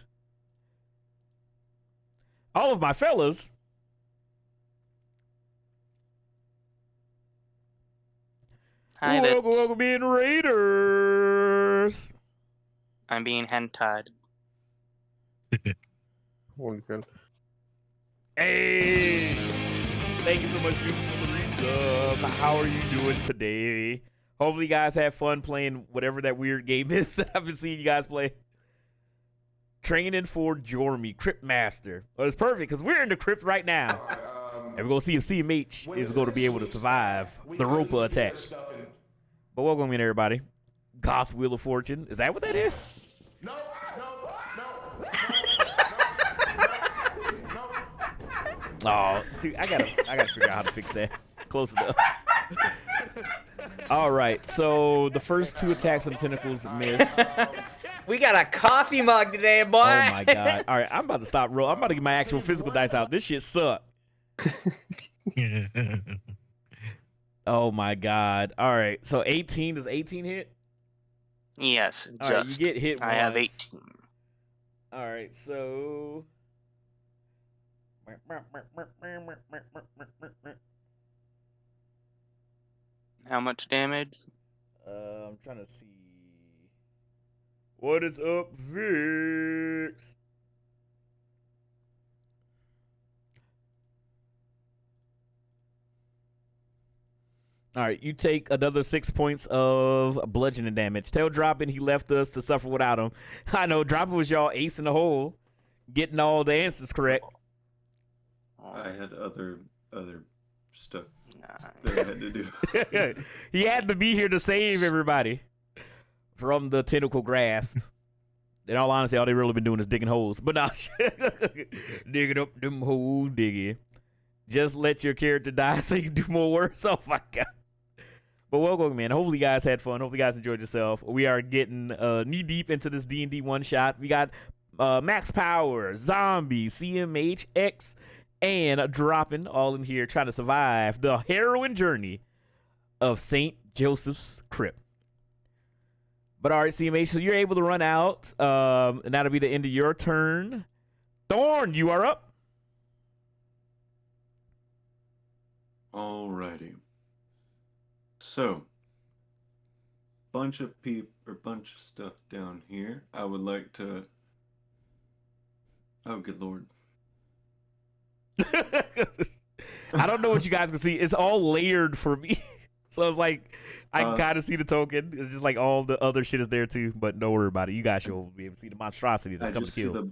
All of my fellas. Hi, Welcome in, Raiders. I'm being hentied. Holy hell. Hey, thank you so much, dudes, for the resub. How are you doing today? Hopefully, you guys have fun playing whatever that weird game is that I've been seeing you guys play. Training for Jormy, Crypt Master. Well, it's perfect because we're in the crypt right now. And we're going to see if CMH is going to be able to survive the Ropa attack. But welcome in, everybody. Goth Wheel of Fortune. Is that what that is? No. Oh, dude, I gotta figure out how to fix that. Close enough. All right, so the first 2 attacks on the tentacles miss. We got a coffee mug today, boy. Oh my god! All right, I'm about to stop. I'm about to get my actual physical dice out. This shit suck. Oh my god! All right, so 18. Does 18 hit? Yes, All right, you get hit. I have once. 18. All right, so. How much damage? I'm trying to see. What is up, Vix? All right, you take another 6 points of bludgeoning damage. Tell Droppin he left us to suffer without him. I know Droppin was y'all ace in the hole, getting all the answers correct. I had other stuff Nah. that I had to do. He had to be here to save everybody from the tentacle grasp. In all honesty, all they really been doing is digging holes. But nah, digging up them holes, digging. Just let your character die so you can do more work. Oh my god. But welcome, man. Hopefully you guys had fun. Hopefully you guys enjoyed yourself. We are getting knee deep into this D&D one shot. We got Max Power, Zombie, CMH, X, and Dropping all in here trying to survive the harrowing journey of St. Joseph's Crypt. But all right, CMH, so you're able to run out, and that'll be the end of your turn. Thorn, you are up. Alrighty. So, bunch of stuff down here. I would like to. Oh, good lord. I don't know what you guys can see. It's all layered for me. So it's like, I can kind of see the token. It's just like all the other shit is there too, but don't worry about it. You guys should be able to see the monstrosity that's coming to kill.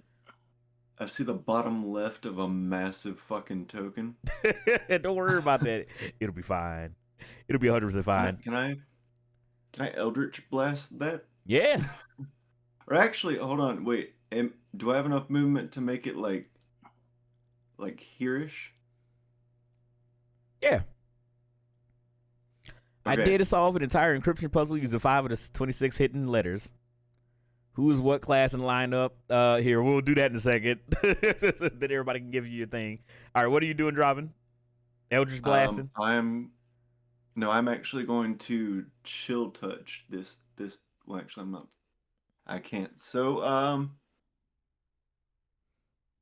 I see the bottom left of a massive fucking token. Don't worry about that. It'll be fine. It'll be 100% fine. Can I Eldritch Blast that? Yeah. Or actually, hold on, wait. Do I have enough movement to make it like here-ish? Yeah. Okay. I did solve an entire encryption puzzle using 5 of the 26 hidden letters. Who is what class in lineup? Here, we'll do that in a second. Then everybody can give you your thing. All right, what are you doing, Robin? Eldritch blasting? I'm actually going to chill touch this. Well, actually, I'm not. I can't. So,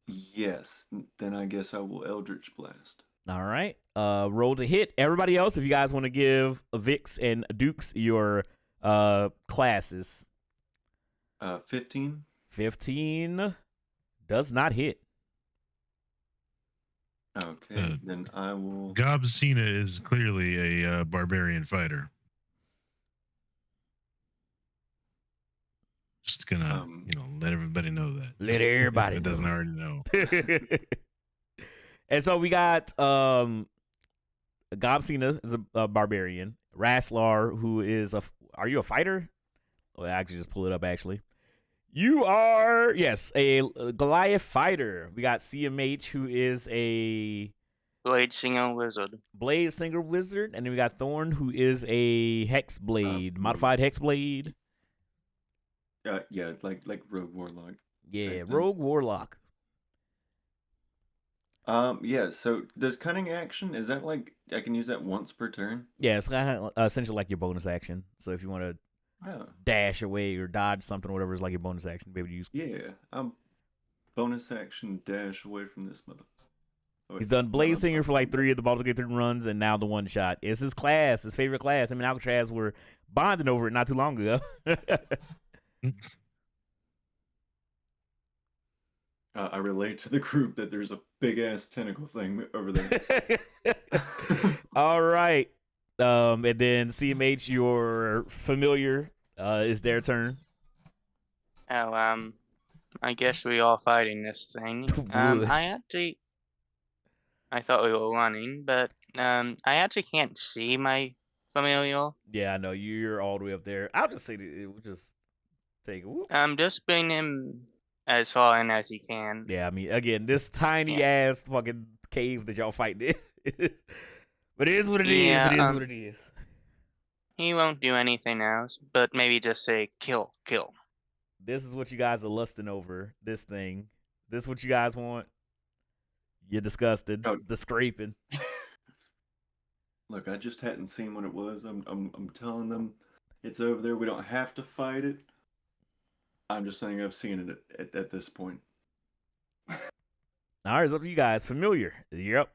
yes. Then I guess I will Eldritch Blast. All right. Roll to hit. Everybody else, if you guys want to give Vix and Dukes your classes. 15. 15 does not hit. Okay, then I will. Gobsina is clearly a barbarian fighter. Just gonna, let everybody know that. Let everybody that doesn't already know. And so we got Gobsina is a barbarian. Raslar, who is are you a fighter? Oh, I actually just pull it up actually. You are, yes, a Goliath fighter. We got CMH, who is a Blade Singer Wizard. Blade Singer Wizard. And then we got Thorn, who is a Hex Blade, modified Hex Blade. Yeah, like Rogue Warlock. Yeah, Rogue Warlock. Yeah, so does Cunning Action, is that like, I can use that once per turn? Yeah, it's kind of essentially like your bonus action. So if you want to dash away or dodge something or whatever is like your bonus action, be able to use. Yeah, bonus action dash away from this mother. He's done Blade Singer for like 3 of the Baldur's Gate 3 runs, and now the one shot. It's his class, his favorite class. I mean, Alcatraz were bonding over it not too long ago. I relate to the group that there's a big ass tentacle thing over there. All right. And then CMH, your familiar, is their turn. Oh, I guess we all fighting this thing. I thought we were running, but I actually can't see my familial. Yeah, I know you're all the way up there. I'll just say that we'll just take it. Just bring him as far in as he can. Yeah, I mean, again, this tiny ass fucking cave that y'all fighting in. But it is what it is. It is what it is. He won't do anything else, but maybe just say kill. This is what you guys are lusting over. This thing. This is what you guys want. You're disgusted. The scraping. Look, I just hadn't seen what it was. I'm telling them it's over there. We don't have to fight it. I'm just saying I've seen it at this point. All right, it's up to you guys. Familiar. You're up.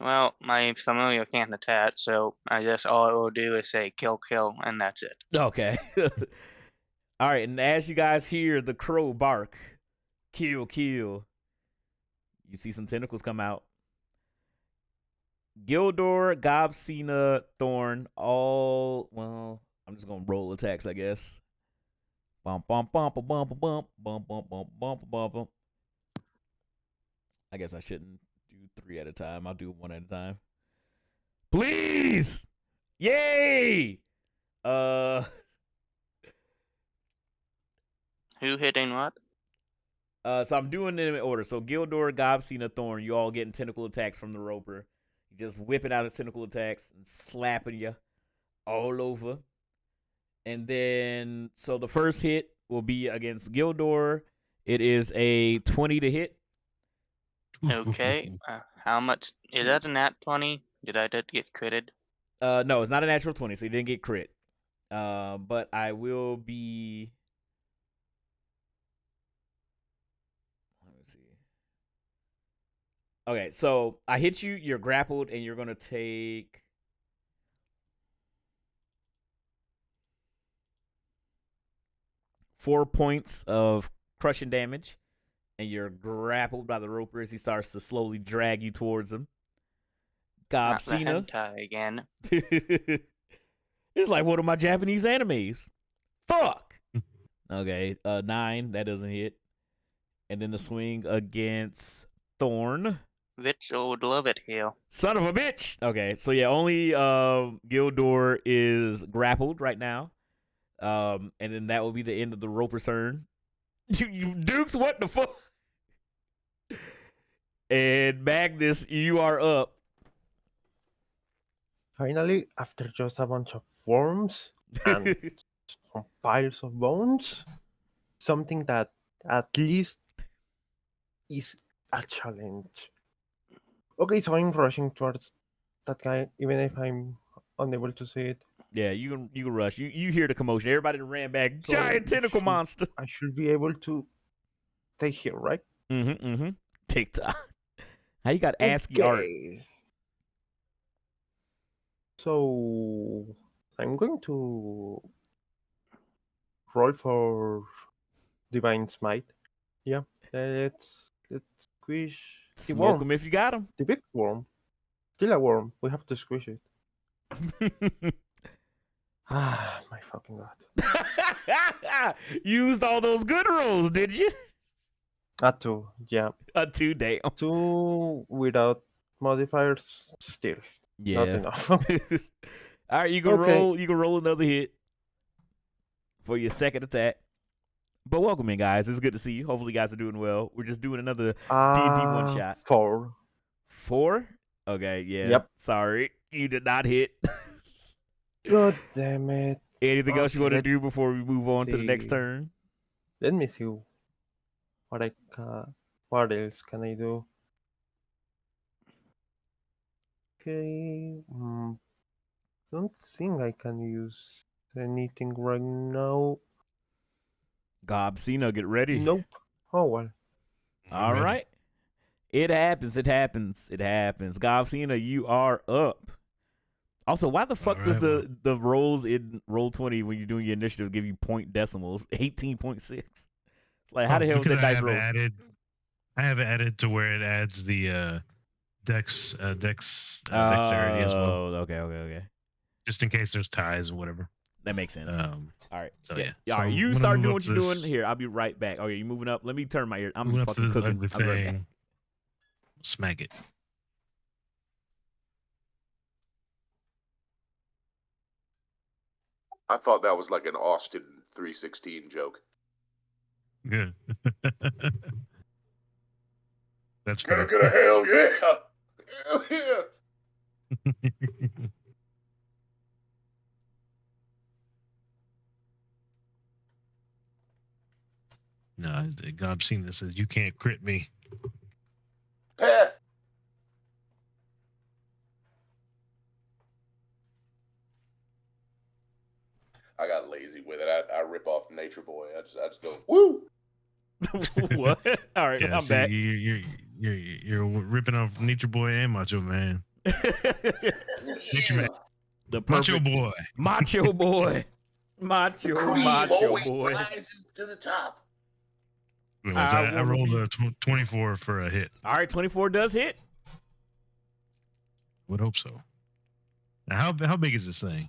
Well, my familiar can't attach, so I guess all it will do is say kill, and that's it. Okay. All right, and as you guys hear the crow bark, kill, you see some tentacles come out. Gildor, Gobsina, Thorn, all well. I'm just gonna roll attacks, I guess. Bump, bump, bump, bump, bump, bump, bump, bump, bump, bump, bump. I guess I shouldn't do 3 at a time. I'll do 1 at a time. Please, yay! Who hitting what? So I'm doing it in order. So Gildor, Gobsina, Thorn, you all getting tentacle attacks from the Roper. Just whipping out his tentacle attacks and slapping you all over. And then, so the first hit will be against Gildor. It is a 20 to hit. Okay. How much? Is that a nat 20? Did I get critted? No, it's not a natural 20, so you didn't get crit. But I will be. Let me see. Okay, so I hit you, you're grappled, and you're going to take. Four points of crushing damage, and you're grappled by the Roper as he starts to slowly drag you towards him. Not the Gobsina. hentai again. It's like one of my Japanese animes. Fuck. Okay, 9, that doesn't hit. And then the swing against Thorn. Which would love it here. Son of a bitch. Okay, so yeah, only Gildor is grappled right now. And then that will be the end of the Roper's turn. You Dukes, what the fuck? And Magnus, you are up. Finally, after just a bunch of worms and some piles of bones, something that at least is a challenge. Okay, so I'm rushing towards that guy, even if I'm unable to see it. Yeah, you can rush. You hear the commotion. Everybody ran back. So Giant tentacle monster. I should be able to stay here, right? Mm-hmm. TikTok. How you got ASCII art? So I'm going to roll for Divine Smite. Yeah, let's squish the Smoke worm. him if you got him. The big worm. Still a worm. We have to squish it. Ah, my fucking god. Used all those good rolls, did you? A 2, yeah. A 2, damn. 2 without modifiers, still. Yeah. Not enough. All right, you can Okay. roll. You can roll another hit for your second attack. But welcome in, guys. It's good to see you. Hopefully, you guys are doing well. We're just doing another D&D one shot. 4. 4? Okay, yeah. Yep. Sorry, you did not hit. God damn it. Anything else you Okay, want to let's do before we move on to the next see. turn? Let me see what I can. What else can I do? Okay. Don't think I can use anything right now. Gobsina, get ready. Nope. Oh well. All Ready. right. It happens. Gobsina, you are up. Also, why the fuck does Alright, the rolls in Roll20 when you're doing your initiative give you point decimals? 18.6. Like, how the hell is because that dice I roll? have it added to where it adds the dexterity as well, Oh, okay. just in case there's ties or whatever. That makes sense. All right. So yeah. yeah. All right. So You I'm gonna start move doing up what you're this- doing. Here, I'll be right back. Okay, you moving up? Let me turn my ear. I'm Moving up to fucking the cooking. ugly I'll be right back. thing. Smack it. I thought that was like an Austin 316 joke. Good. That's Can I fair. get a hell yeah? Hell yeah. No, Gobsina says you can't crit me. Heh. I got lazy with it. I rip off Nature Boy. I just go woo. What? All right, Yeah, I'm see, back. you're ripping off Nature Boy and Macho Man. Nature Man. The Macho perfect Boy. Macho Boy. The Macho cream always Boy. rises to the top. I wanna rolled be- a 24 for a hit. All right, 24 does hit. Would hope so. Now, how big is this thing?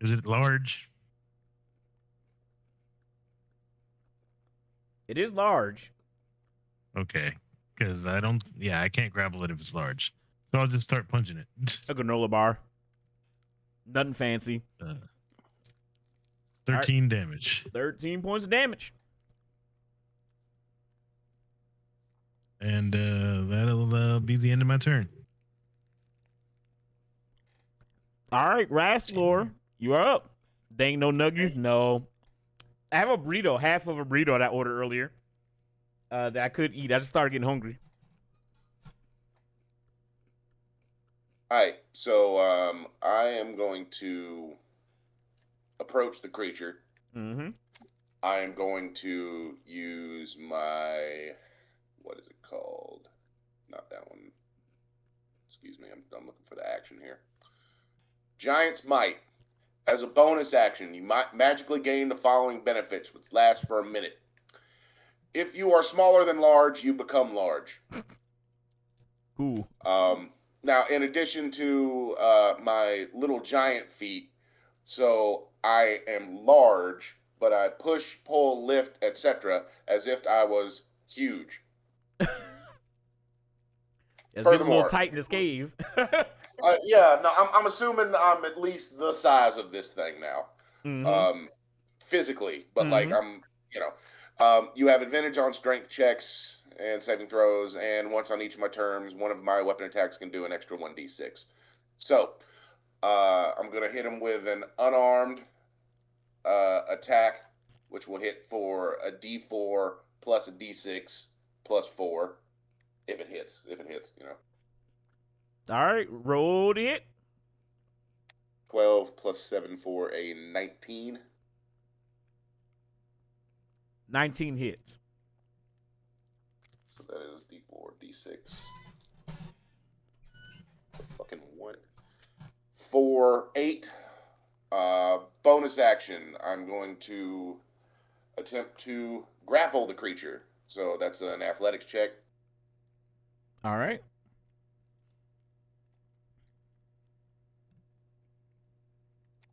Is it large? It is large. Okay, because I can't grapple it if it's large. So I'll just start punching it. A granola bar. Nothing fancy. 13 damage. 13 points of damage. And that'll be the end of my turn. All right, Rastlor, you are up. Dang, no nuggies? No. I have a burrito, half of a burrito that I ordered earlier that I could eat. I just started getting hungry. All right, so I am going to approach the creature. Mm-hmm. I am going to use my, what is it called? Not that one. Excuse me, I'm looking for the action here. Giant's Might. As a bonus action, you might magically gain the following benefits, which last for a minute. If you are smaller than large, you become large. Cool. Now, in addition to my little giant feat, so I am large, but I push, pull, lift, etc., as if I was huge. It's getting a little Furthermore, tight in this cave. yeah, no, I'm assuming I'm at least the size of this thing now, Mm-hmm. physically. But Mhm. like you have advantage on strength checks and saving throws, and once on each of my turns, one of my weapon attacks can do an extra 1d6. So I'm gonna hit him with an unarmed attack, which will hit for a d4 plus a d6 plus 4 if it hits. All right, rolled it. 12 plus 7 for a 19. 19 hits. So that is d4, d6. It's a fucking 1. 4, 8. Bonus action. I'm going to attempt to grapple the creature. So that's an athletics check. All right.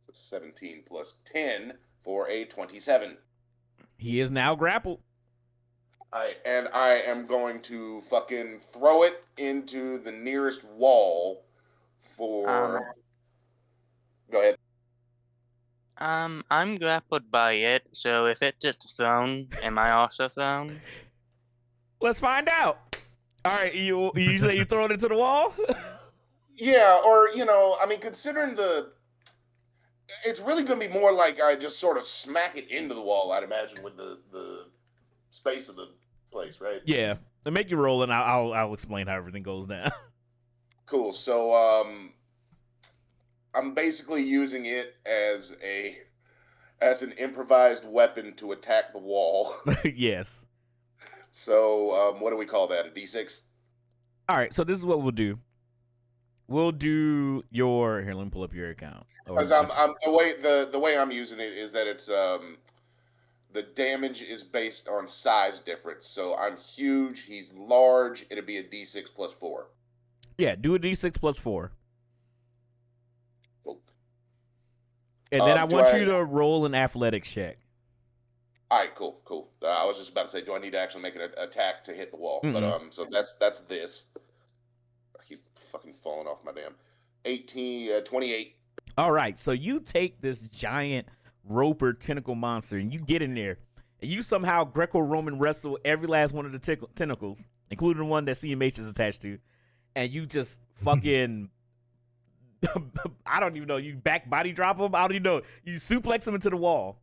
So 17 plus 10 for a 27. He is now grappled. I am going to fucking throw it into the nearest wall for. Go ahead. I'm grappled by it, so if it's just thrown, am I also thrown? Let's find out. All right, you say you throw it into the wall? Yeah, or I mean, considering it's really gonna be more like I just sort of smack it into the wall. I'd imagine with the space of the place, right? Yeah. So make you roll, and I'll explain how everything goes down. Cool. So I'm basically using it as an improvised weapon to attack the wall. Yes. So what do we call that? A D6? All right. So this is what we'll do. We'll do your here. Let me pull up your account. Because I'm the way I'm using it is that it's the damage is based on size difference. So I'm huge. He's large. It'd be a D6 plus 4. Yeah. Do a D6 plus 4. Cool. And then I want you to roll an athletics check. All right, cool. I was just about to say, do I need to actually make an attack to hit the wall? Mm-mm. But so that's this. I keep fucking falling off my damn. 28. All right, so you take this giant roper tentacle monster and you get in there, and you somehow Greco-Roman wrestle every last one of the tentacles, including the one that CMH is attached to, and you just fucking. I don't even know. You back body drop him. I don't even know. You suplex him into the wall.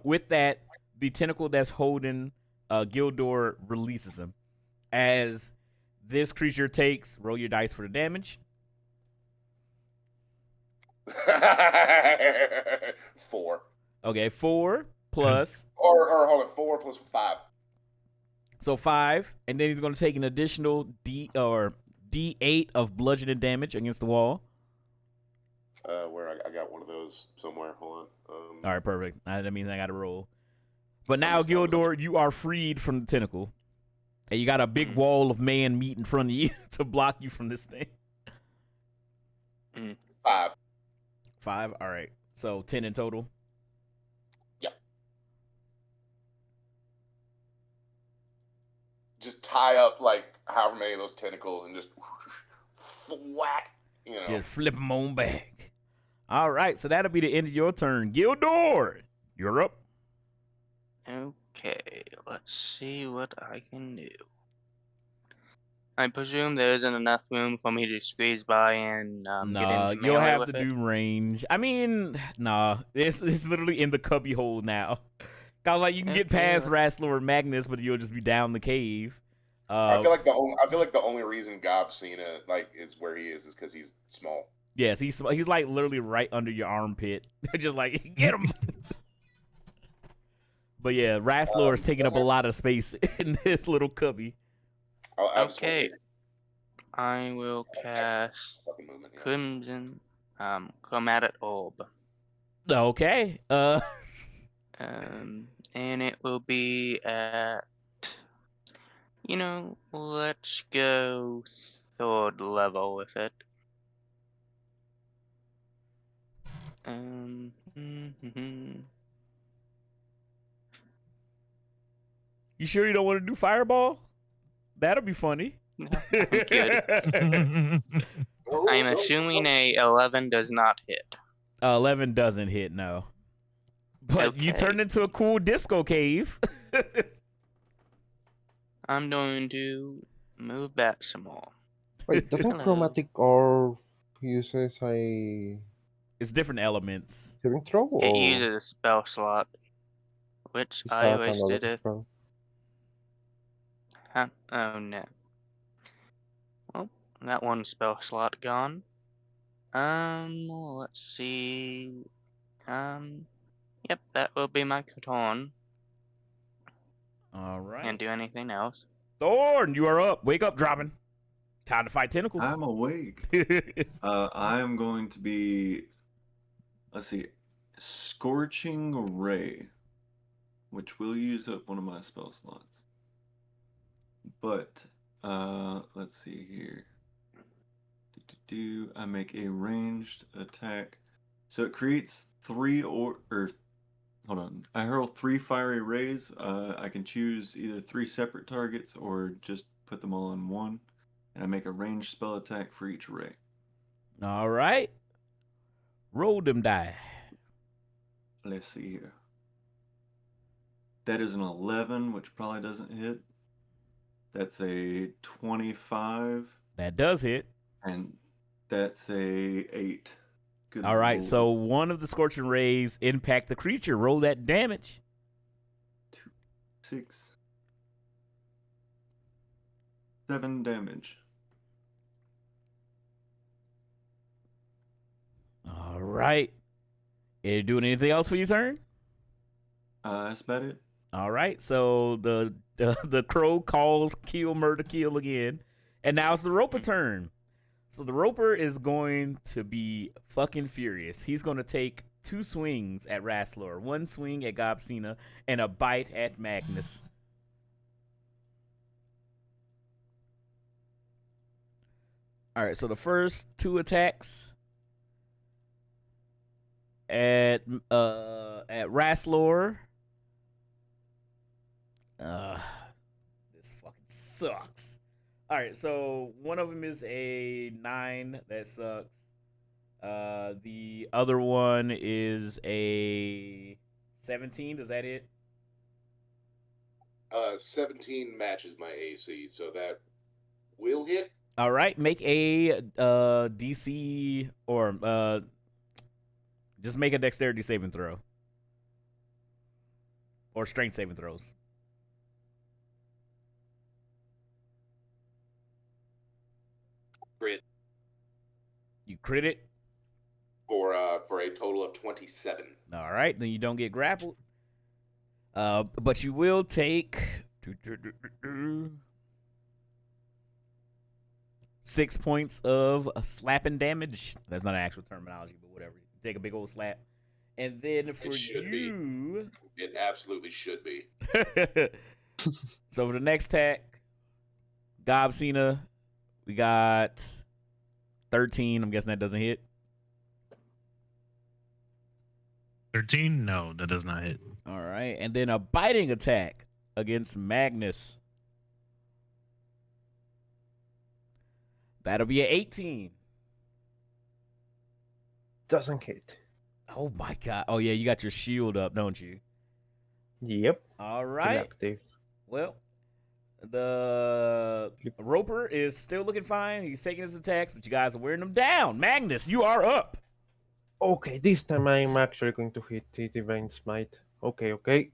With that, the tentacle that's holding Gildor releases him. As this creature takes, roll your dice for the damage. 4. Okay, 4 plus. Or hold on, 4 plus 5. So 5, and then he's going to take an additional D8 of bludgeoning damage against the wall. Where I got one of those somewhere. Hold on. All right, perfect. That means I got to roll. But now, Gildor, you are freed from the tentacle. And you got a big wall of man meat in front of you to block you from this thing. 5. 5? All right. So 10 in total? Yep. Just tie up like however many of those tentacles and just whack, you know. Just flip them on back. All right. So that'll be the end of your turn. Gildor, you're up. Okay, let's see what I can do. I presume there isn't enough room for me to squeeze by and get Nah, into you'll melee have with to it. do range. I mean, nah, it's literally in the cubby hole now. Cause like you can get Okay, past Wrestler and Magnus, but you'll just be down the cave. I feel like the only reason Gobsina like is where he is because he's small. Yes, he's like literally right under your armpit, just like get him. But yeah, Wrestler is taking up a lot of space in this little cubby. Okay, I will cast Fucking movement, yeah. Crimson Chromatic Orb. Okay. And it will be at, let's go 3rd level with it. You sure you don't want to do Fireball? That'll be funny. No, I'm good. I'm assuming a 11 does not hit. 11 doesn't hit, no. But you Okay. turned into a cool disco cave. I'm going to move back some more. Wait, doesn't Hello. chromatic orb uses a It's different elements. saving throw? It Or uses a spell slot, which is I that wasted another it. spell? Huh? Oh no. Well, that one spell slot gone. Let's see. Yep, that will be my turn. All right. Can't do anything else. Thorn, you are up. Wake up, dropping. Time to fight tentacles. I'm awake. I am going to be, let's see, Scorching Ray, which will use up one of my spell slots. But let's see here. I make a ranged attack, so it creates hold on. I hurl 3 fiery rays. I can choose either 3 separate targets or just put them all in one, and I make a ranged spell attack for each ray. All right. Roll them die. Let's see here. That is an 11, which probably doesn't hit. That's a 25, That does hit. and that's a 8. Good All right, lord. so one of the scorching rays impact the creature. Roll that damage. 2, 6, 7 damage. All right. Are you doing anything else for your turn? That's about it. All right, so the crow calls kill, murder, kill again. And now it's the Roper turn. So the Roper is going to be fucking furious. He's going to take 2 swings at Wrestler, 1 swing at Gobsina, and a bite at Magnus. All right, so the first 2 attacks at Wrestler. This fucking sucks. All right, so one of them is a 9. That sucks. The other one is a 17. Does that hit? 17 matches my AC, so that will hit. All right, make a DC or just make a dexterity saving throw or strength saving throws. Crit You crit it. for a total of 27. All right, then you don't get grappled. But you will take 6 points of slapping damage. That's not an actual terminology, but whatever. You take a big old slap. And then for you... It absolutely should be. So for the next attack, Gobsina, we got 13. I'm guessing that doesn't hit. 13? No, that does not hit. All right. And then a biting attack against Magnus. That'll be an 18. Doesn't hit. Oh, my God. Oh, yeah, you got your shield up, don't you? Yep. All Still right. active. Well, the Roper is still looking fine. He's taking his attacks, but you guys are wearing him down. Magnus, you are up. Okay, this time I'm actually going to hit the Divine Smite. Okay.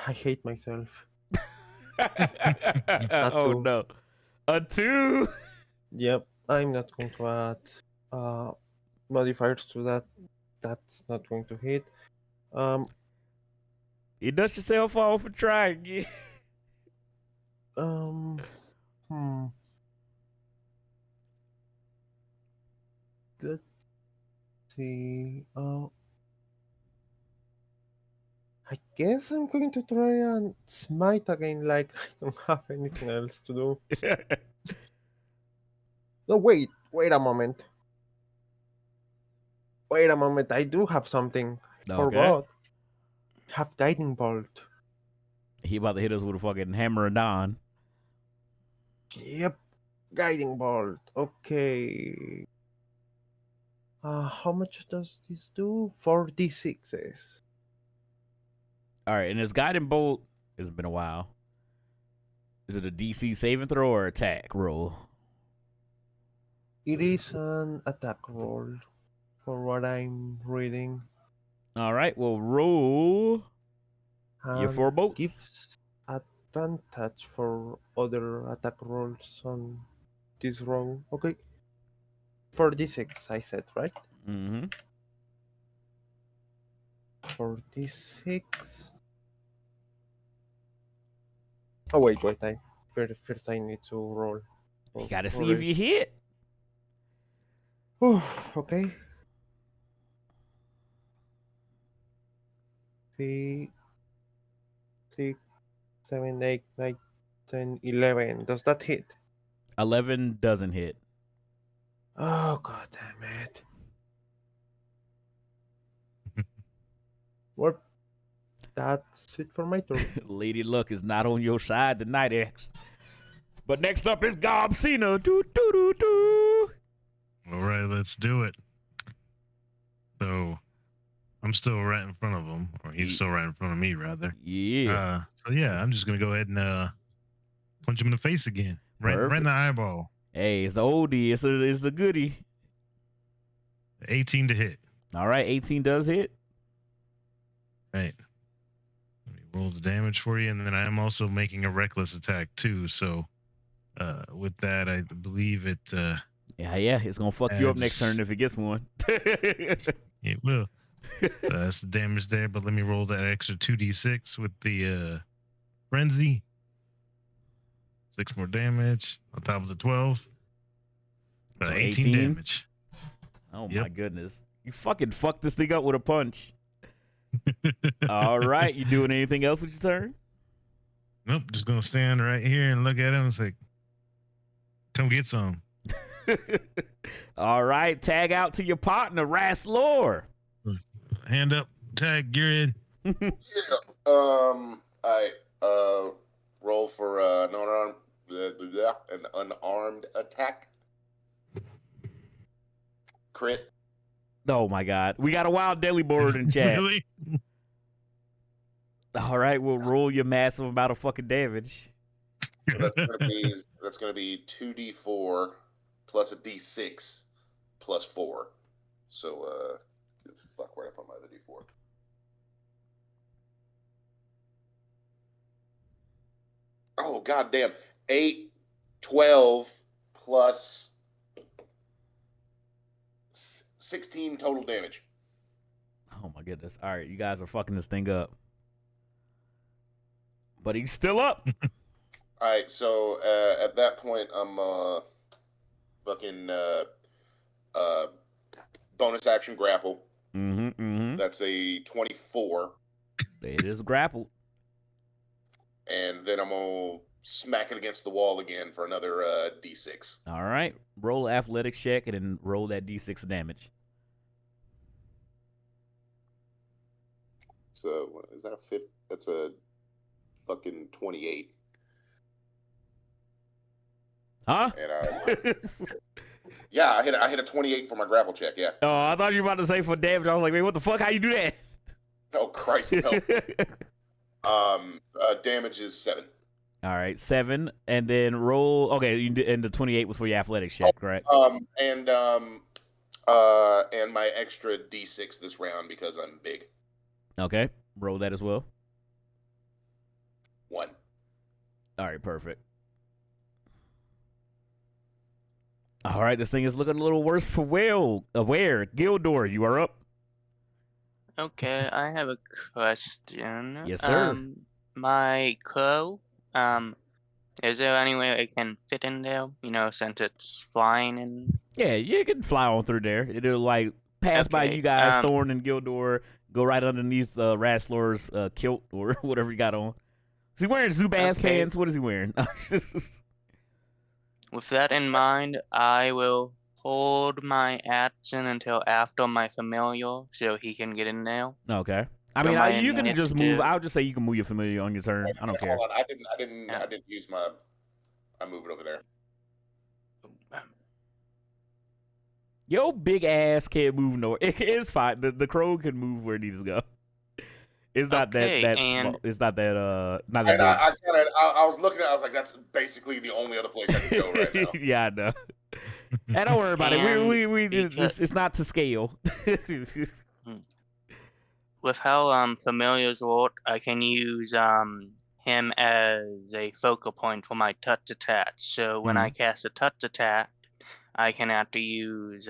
I hate myself. Oh, two. no. A 2. Yep, I'm not going to add modifiers to that. That's not going to hit. You dust yourself off for trying again. Let's see. I guess I'm going to try and smite again. Like I don't have anything else to do. No, wait a moment. I do have something. I forgot. Have guiding bolt. He about to hit us with a fucking hammer and on. Yep, guiding bolt. Okay. How much does this do? 4d6s. All right, and his guiding bolt. It's been a while. Is it a DC saving throw or attack roll? It is an attack roll, for what I'm reading. All right, well, roll your 4 bolts. Gives advantage for other attack rolls on this roll. Okay. 4d6, I said, right? Mm-hmm. 4d6. Oh, wait. First I need to roll. You gotta see if you hit. Okay. 3, 6, 7, 8, 9, 10, 11. Does that hit? 11 doesn't hit. Oh, god damn it. Well, that's it for my turn. Lady Luck is not on your side tonight, X. But next up is Gobsina. Doo, doo, doo, doo. All right, let's do it. So I'm still right in front of him, or he's still right in front of me, rather. Yeah. So yeah, I'm just gonna go ahead and punch him in the face again, right in the eyeball. Hey, it's the oldie. It's a goodie. 18 to hit. All right, 18 does hit. Right. Let me roll the damage for you, and then I am also making a reckless attack too. So with that, I believe it. Yeah, it's gonna fuck you up next turn if it gets one. It will. That's the damage there, but let me roll that extra 2d6 with the frenzy. 6 more damage on top of the 12. So 18 damage. Oh my goodness. You fucking fucked this thing up with a punch. All right, you doing anything else with your turn? Nope, just gonna stand right here and look at him and say, come get some. All right, tag out to your partner, Rasslor. Hand up, tag, you're in. I roll for an unarmed attack. Crit. Oh my god. We got a wild deli board in chat. Really? All right, we'll roll your massive amount of fucking damage. So that's gonna be 2d4 plus a d6 plus 4. So fuck, where did I put my other d4? Oh goddamn. 8, 12 plus 16 total damage. Oh my goodness. All right, you guys are fucking this thing up. But he's still up. All right, so at that point, I'm fucking bonus action grapple. That's a 24. It is grappled. And then I'm gonna smack it against the wall again for another D6. All right. Roll athletics check and then roll that D6 damage. So is that a 5? That's a fucking 28. Huh? And yeah, I hit a 28 for my grapple check. Yeah. Oh, I thought you were about to say for damage. I was like, wait, what the fuck? How you do that? Oh Christ, no. Damage is 7. All right, 7, and then roll. Okay, and the 28 was for your athletics check, right? And my extra D6 this round because I'm big. Okay, roll that as well. 1. All right, perfect. All right, this thing is looking a little worse for Aware, Gildor, you are up. Okay, I have a question. Yes, sir. My crow, is there any way it can fit in there? You know, since it's flying and... Yeah, you can fly on through there. It'll like pass by Okay, you guys, Thorn and Gildor, go right underneath Rassler's kilt or whatever you got on. Is he wearing Zubaz Okay. pants? What is he wearing? With that in mind, I will hold my action until after my familiar so he can get in there. Okay. I So mean, my you can just move. initiative- I'll just say you can move your familiar on your turn. I don't care. Hold on, I didn't Yeah. use my. I moved it over there. Yo, big ass can't move nowhere. It's fine. The crow can move where it needs to go. It's not Okay, that and- small. It's not that not that And big. I was looking at it, I was like, that's basically the only other place I could go right now. Yeah, I know. And don't worry about it. And We because- it's not to scale. With how familiars work, I can use him as a focal point for my touch attack. So when I cast a touch attack, I can have to use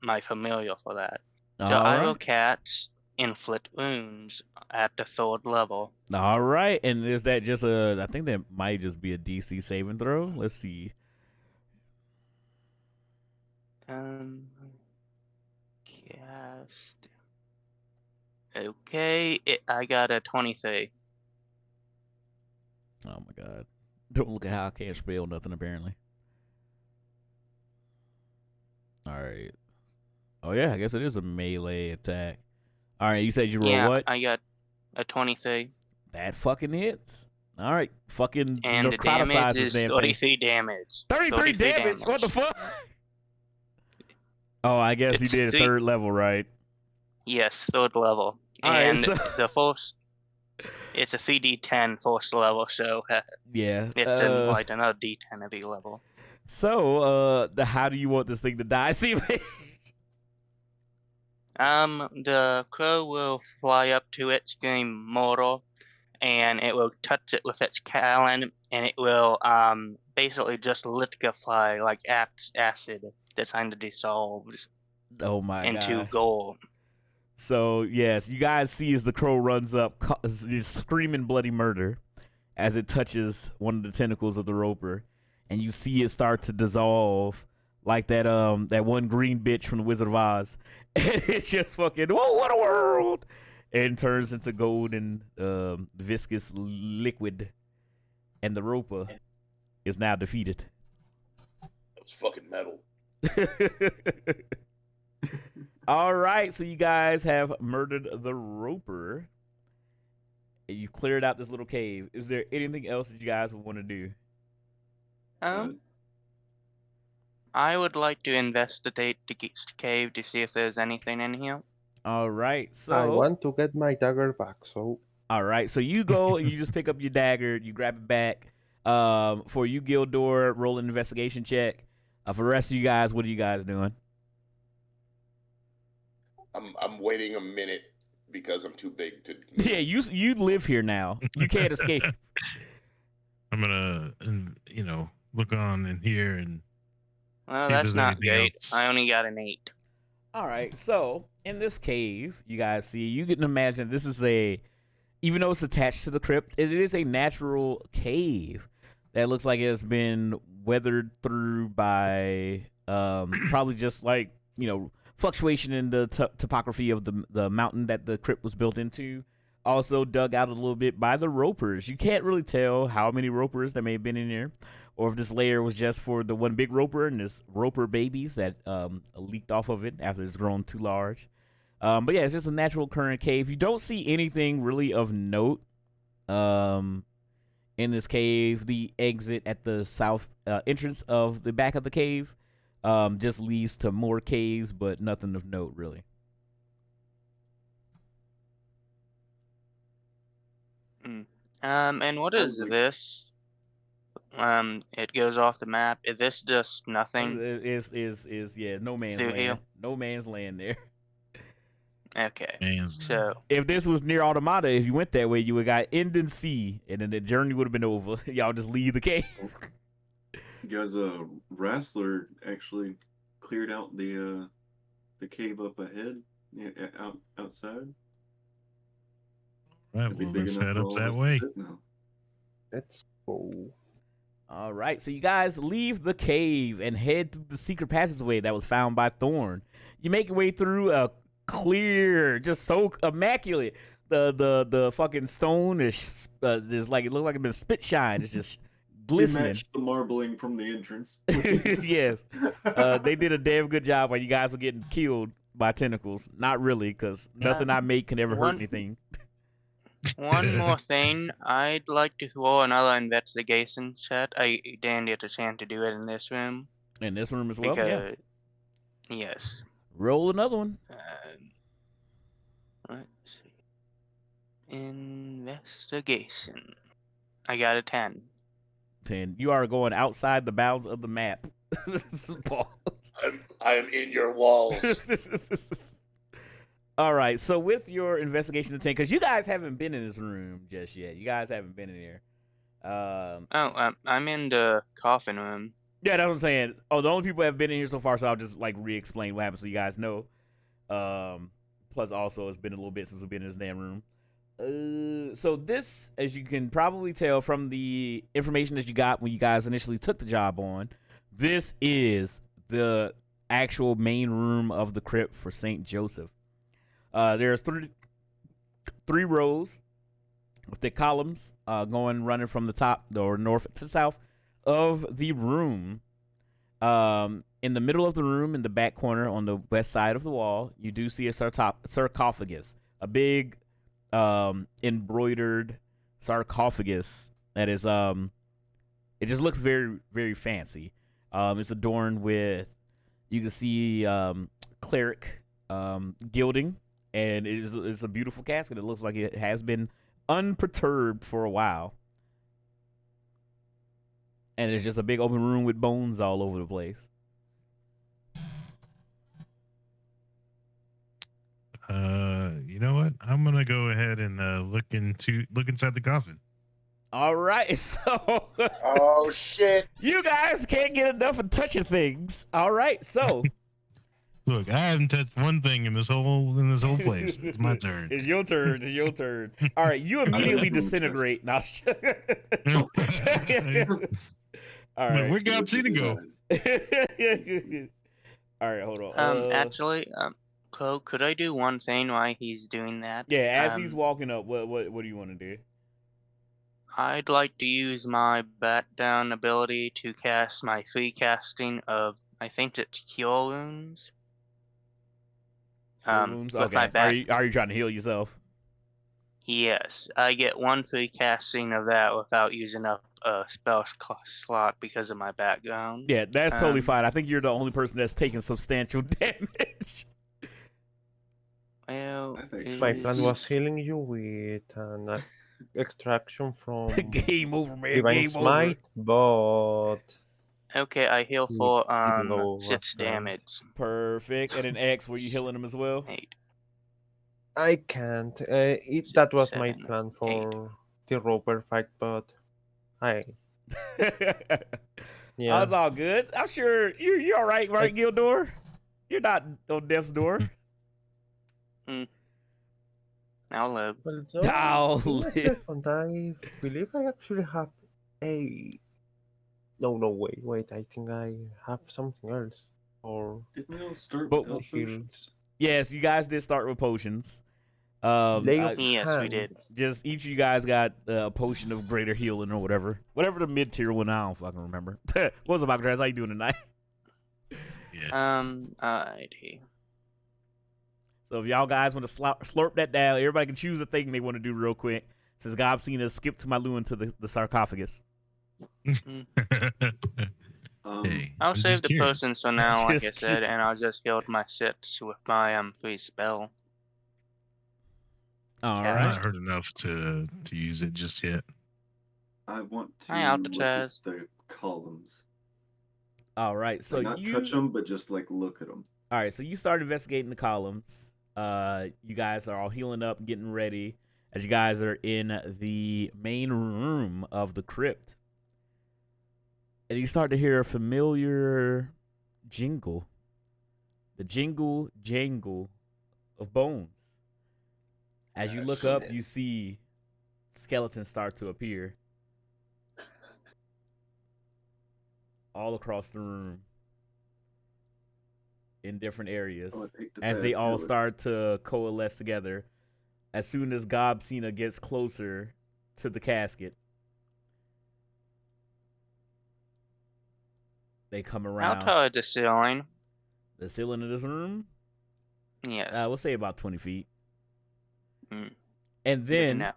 my familiar for that. So I will cast inflict wounds at the 3rd level. All right, and is that just a? I think that might just be a DC saving throw. Let's see. Cast. Okay, I got a 23. Oh my god! Don't look at how I can't spell nothing. Apparently. All right. Oh yeah, I guess it is a melee attack. All right, you said you roll Yeah, what? I got a 23. That fucking hits. All right, fucking And the necroticize damage this is damn thing. 33 damage. 33 damage. What the fuck? Oh, I guess he It's did a 3rd level, right? Yes, 3rd level. All right, And so- the first, it's a 3d10 first level, so Yeah. it's in like another d10 every level. So, how do you want this thing to die? See, The crow will fly up to its game mortal, and it will touch it with its talon, and it will basically just liquefy like acid that's kind of dissolves oh my into god. gold. So yes, you guys see as the crow runs up, just screaming bloody murder, as it touches one of the tentacles of the roper, and you see it start to dissolve like that that one green bitch from the Wizard of Oz. And it's just fucking, whoa, what a world! And turns into golden viscous liquid, and the roper is now defeated. It was fucking metal. All right, so you guys have murdered the roper. And you cleared out this little cave. Is there anything else that you guys would want to do? I would like to investigate the cave to see if there's anything in here. All right, I so want to get my dagger back, so all right, so you go and you just pick up your dagger, you grab it back. For you, Gildor, roll an investigation check. For the rest of you guys, what are you guys doing? I'm waiting a minute because I'm too big to. Yeah, you live here now. You can't escape. I'm gonna, look on in here and Well, see if that's there's not anything great. else. I only got an 8. All right, so in this cave, you guys see, you can imagine this is even though it's attached to the crypt, it is a natural cave that looks like it's been weathered through by probably just like, fluctuation in the topography of the mountain that the crypt was built into. Also dug out a little bit by the ropers. You can't really tell how many ropers that may have been in there, or if this layer was just for the one big roper and this roper babies that leaked off of it after it's grown too large. But yeah, it's just a natural current cave. You don't see anything really of note in this cave. The exit at the south entrance of the back of the cave just leads to more caves, but nothing of note really. And what is this? It goes off the map. Is this just nothing? Is yeah, no man's See land. here? No man's land there. Okay. Man's So If this was near Automata, if you went that way, you would have got End and Sea, and then the journey would have been over. Y'all just leave the cave. Guys, Wrestler actually cleared out the cave up ahead, outside. right, It'd be well, big let's enough head for up all that of us way. to fit now. Let's go. All right, so you guys leave the cave and head through the secret passageway that was found by Thorn. You make your way through a clear, just so immaculate. The fucking stone is just like it looks like it's been spit shine. It's just It glistening. matched the marbling from the entrance. Yes, they did a damn good job while you guys were getting killed by tentacles. Not really, because nothing I make can ever hurt one- anything. one more thing, I'd like to roll another investigation check. I didn't get a chance to do it in this room In this room as well, because yeah. yes. Roll another one. Let's see. Investigation. I got a 10. 10. You are going outside the bounds of the map. Paul. I am in your walls. All right, so with your investigation of 10, because you guys haven't been in this room just yet. You guys haven't been in here. I'm in the coffin room. Yeah, that's what I'm saying. Oh, the only people that have been in here so far, so I'll just like re-explain what happened so you guys know. Plus, also, it's been a little bit since we've been in this damn room. So this, as you can probably tell from the information that you got when you guys initially took the job on, this is the actual main room of the crypt for St. Joseph. There's three rows of thick columns running from the top or north to south of the room. In the middle of the room, in the back corner on the west side of the wall, you do see a sarcophagus, a big embroidered sarcophagus that is it just looks very, very fancy. It's adorned with, you can see cleric gilding, and it's a beautiful casket. It looks like it has been unperturbed for a while. And it's just a big open room with bones all over the place. You know what? I'm gonna go ahead and look inside the coffin. All right, so Oh shit! you guys can't get enough of touching things. All right, so Look, I haven't touched one thing in this whole place. It's my turn. It's your turn. It's your turn. All right, you immediately disintegrate. Now, all right. Where Gopsy to go? All right, hold on. Actually, Chloe, could I do one thing while he's doing that? Yeah, as he's walking up, what do you want to do? I'd like to use my bat down ability to cast my free casting of, I think it's Cure Wounds. Wounds? With Okay. my bat. Are you trying to heal yourself? Yes, I get one free casting of that without using up a spell slot because of my background. Yeah, that's totally fine. I think you're the only person that's taking substantial damage. Well, My plan was healing you with an extraction from Game over, man. Divine Game Smite, but okay, I heal It for didn't go 6 as planned. damage. over. Perfect. And then X, were you healing him as well? 8. I can't. That was my 7, plan 8. for the Roper fight, but yeah. That's all good. I'm sure you're all right, Gildor? You're not on death's door. I'll live. Well, I'll in a live. second, I believe I actually have a. No, wait. I think I have something else. Or Didn't we all start But- with health potions? heals. Yes, you guys did start with potions. Lay of Yes, we did. hands. just each of you guys got a potion of greater healing or whatever. Whatever the mid tier one, I don't fucking remember. What's up, Alcatraz? How you doing tonight? Yeah. Alrighty. So if y'all guys want to slurp that down, everybody can choose a thing they want to do real quick. Since Gobsina skip to my Luan to the sarcophagus. Hey, I'll I'm save just the curious. potions for now, like I Just said, and I'll just heal my sits with my free spell. All Yeah. I'm right. not hurt enough to use it just yet. I want to Hi, look at Alcatraz. the columns. All right. So Like, not touch them, but just like look at them. All right. So you start investigating the columns. You guys are all healing up, getting ready. As you guys are in the main room of the crypt, and you start to hear a familiar jingle, the jingle jangle of bones. As you look up, you see skeletons start to appear all across the room in different areas Oh, I picked a as bad they all color. start to coalesce together. As soon as Gobsina gets closer to the casket, they come How around. tall is the ceiling? The ceiling of this room, Yes. we'll say about 20 feet. Mm. And Good to then, know.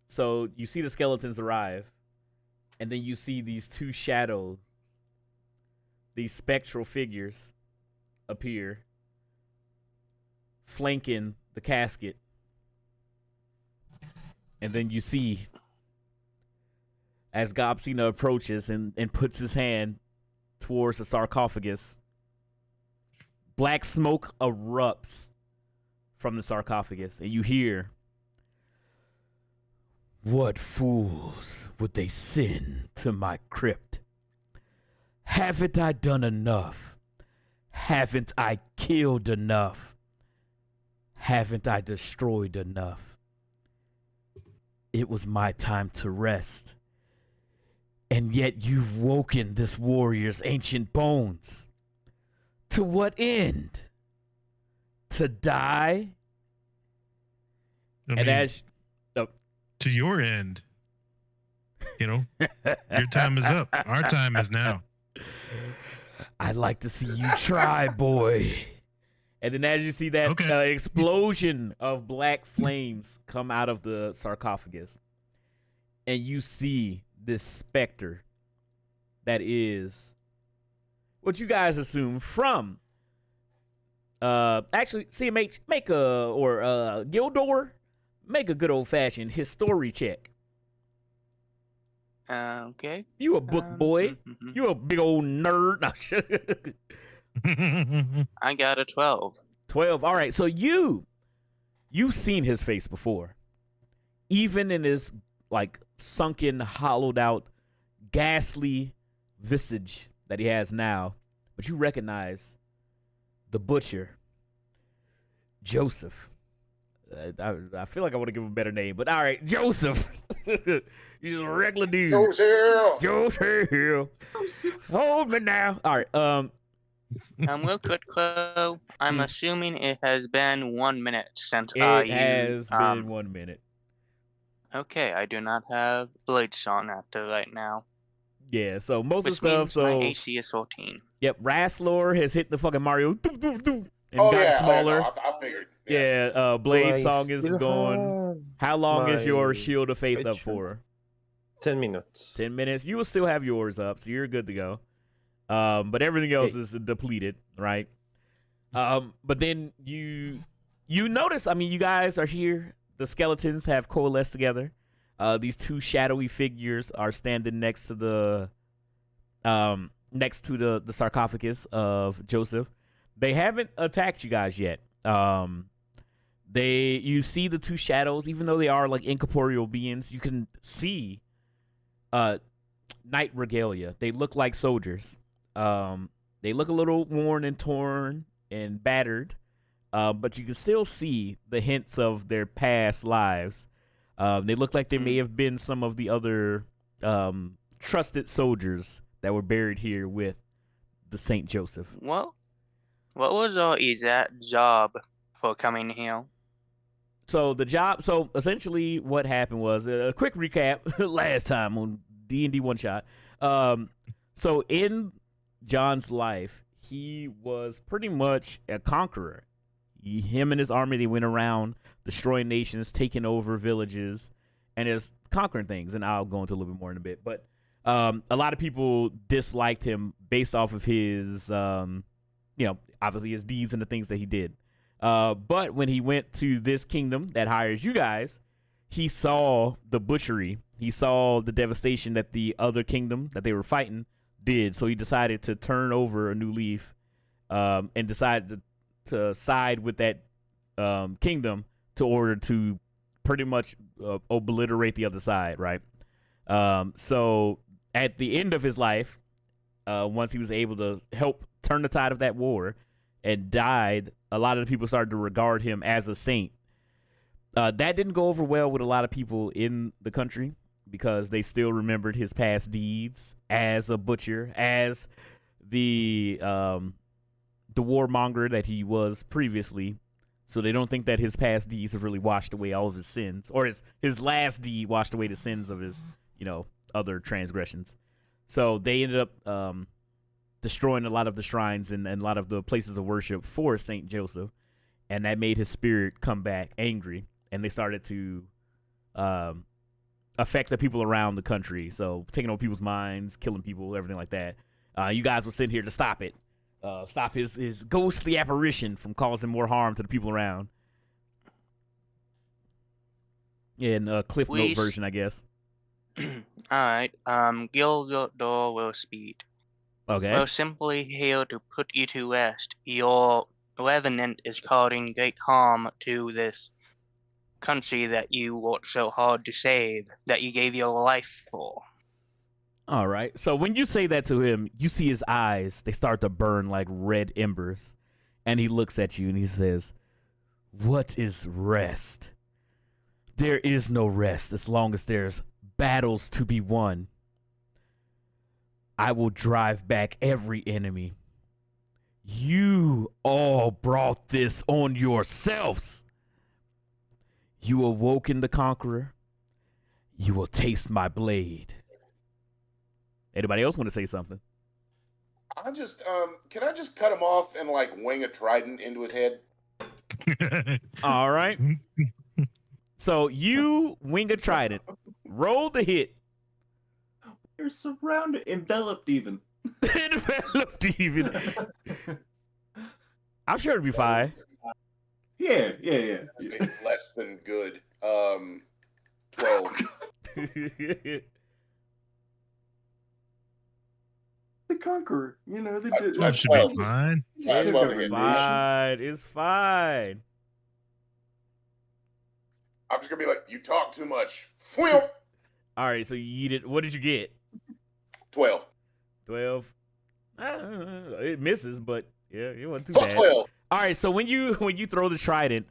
so you see the skeletons arrive, and then you see these two shadows, these spectral figures appear, flanking the casket. And then you see, as Gobsina approaches and puts his hand towards the sarcophagus, black smoke erupts from the sarcophagus, and you hear, "What fools would they send to my crypt? Haven't I done enough? Haven't I killed enough? Haven't I destroyed enough? It was my time to rest. And yet you've woken this warrior's ancient bones. To what end? To die?" I And mean, as to your end, your time is up. Our time is now. "I'd like to see you try, boy." And then as you see that Okay. explosion of black flames come out of the sarcophagus, and you see this specter that is what you guys assume from actually see make a Gildor, make a good old fashioned history check. Okay. You a book boy. You a big old nerd. I got a 12. 12. All right. So you've seen his face before. Even in his like sunken, hollowed out, ghastly visage that he has now. But you recognize the butcher, Joseph. I feel like I want to give him a better name, but all right, Joseph. He's a regular dude. Joseph. Hold me now. All right. Real quick, Chloe, I'm assuming it has been 1 minute since I It has been 1 minute. Okay, I do not have Blades on after right now. Yeah, so most of Which the stuff. means So my AC is 14. Yep, Rasslor has hit the fucking Mario and Oh gotten yeah, smaller. I figured. Yeah, Blade I Song is still gone. How long is my your Shield of Faith up picture. for? 10 minutes. 10 minutes. You will still have yours up, so you're good to go. But everything else is depleted, right? But then you notice, I mean, you guys are here. The skeletons have coalesced together. These two shadowy figures are standing next to the sarcophagus of Joseph. They haven't attacked you guys yet. You see the two shadows, even though they are like incorporeal beings, you can see knight regalia. They look like soldiers. They look a little worn and torn and battered, but you can still see the hints of their past lives. They look like they may have been some of the other trusted soldiers that were buried here with the Saint Joseph. Well, what was our exact job for coming here? So the job. So essentially, what happened was a quick recap last time on D&D One Shot. So in John's life, he was pretty much a conqueror. Him and his army, they went around destroying nations, taking over villages, and just conquering things. And I'll go into a little bit more in a bit. But a lot of people disliked him based off of his, obviously his deeds and the things that he did. But when he went to this kingdom that hires you guys, he saw the butchery. He saw the devastation that the other kingdom that they were fighting did. So he decided to turn over a new leaf and decided to side with that kingdom to order to pretty much obliterate the other side, right? So at the end of his life, once he was able to help turn the tide of that war and died, a lot of the people started to regard him as a saint. That didn't go over well with a lot of people in the country because they still remembered his past deeds as a butcher, as the warmonger that he was previously. So they don't think that his past deeds have really washed away all of his sins, or his last deed washed away the sins of his, other transgressions. So they ended up destroying a lot of the shrines and a lot of the places of worship for Saint Joseph, and that made his spirit come back angry, and they started to affect the people around the country. So taking over people's minds, killing people, everything like that. You guys were sent here to stop it. Stop his ghostly apparition from causing more harm to the people around. In a Cliff Note version, I guess. Alright, Gilgador will speak. Okay. We're simply here to put you to rest. Your revenant is causing great harm to this country that you worked so hard to save, that you gave your life for. All right. So when you say that to him, you see his eyes. They start to burn like red embers. And he looks at you and he says, "What is rest? There is no rest as long as there's battles to be won. I will drive back every enemy. You all brought this on yourselves. You awoken the conqueror. You will taste my blade." Anybody else want to say something? I just can I just cut him off and like wing a trident into his head? All right. So you wing a trident. Roll the hit. You're surrounded, enveloped even. Enveloped even. I'm sure it'll be fine. Yeah. Less than good. 12. The Conqueror, they did. That should be fine. Yeah, It's 12 to hit. fine. It's fine. I'm just gonna be like, you talk too much. All right, so what did you get? 12. 12. It misses, but yeah, it wasn't too Fuck bad. 12. All right, so when you throw the trident,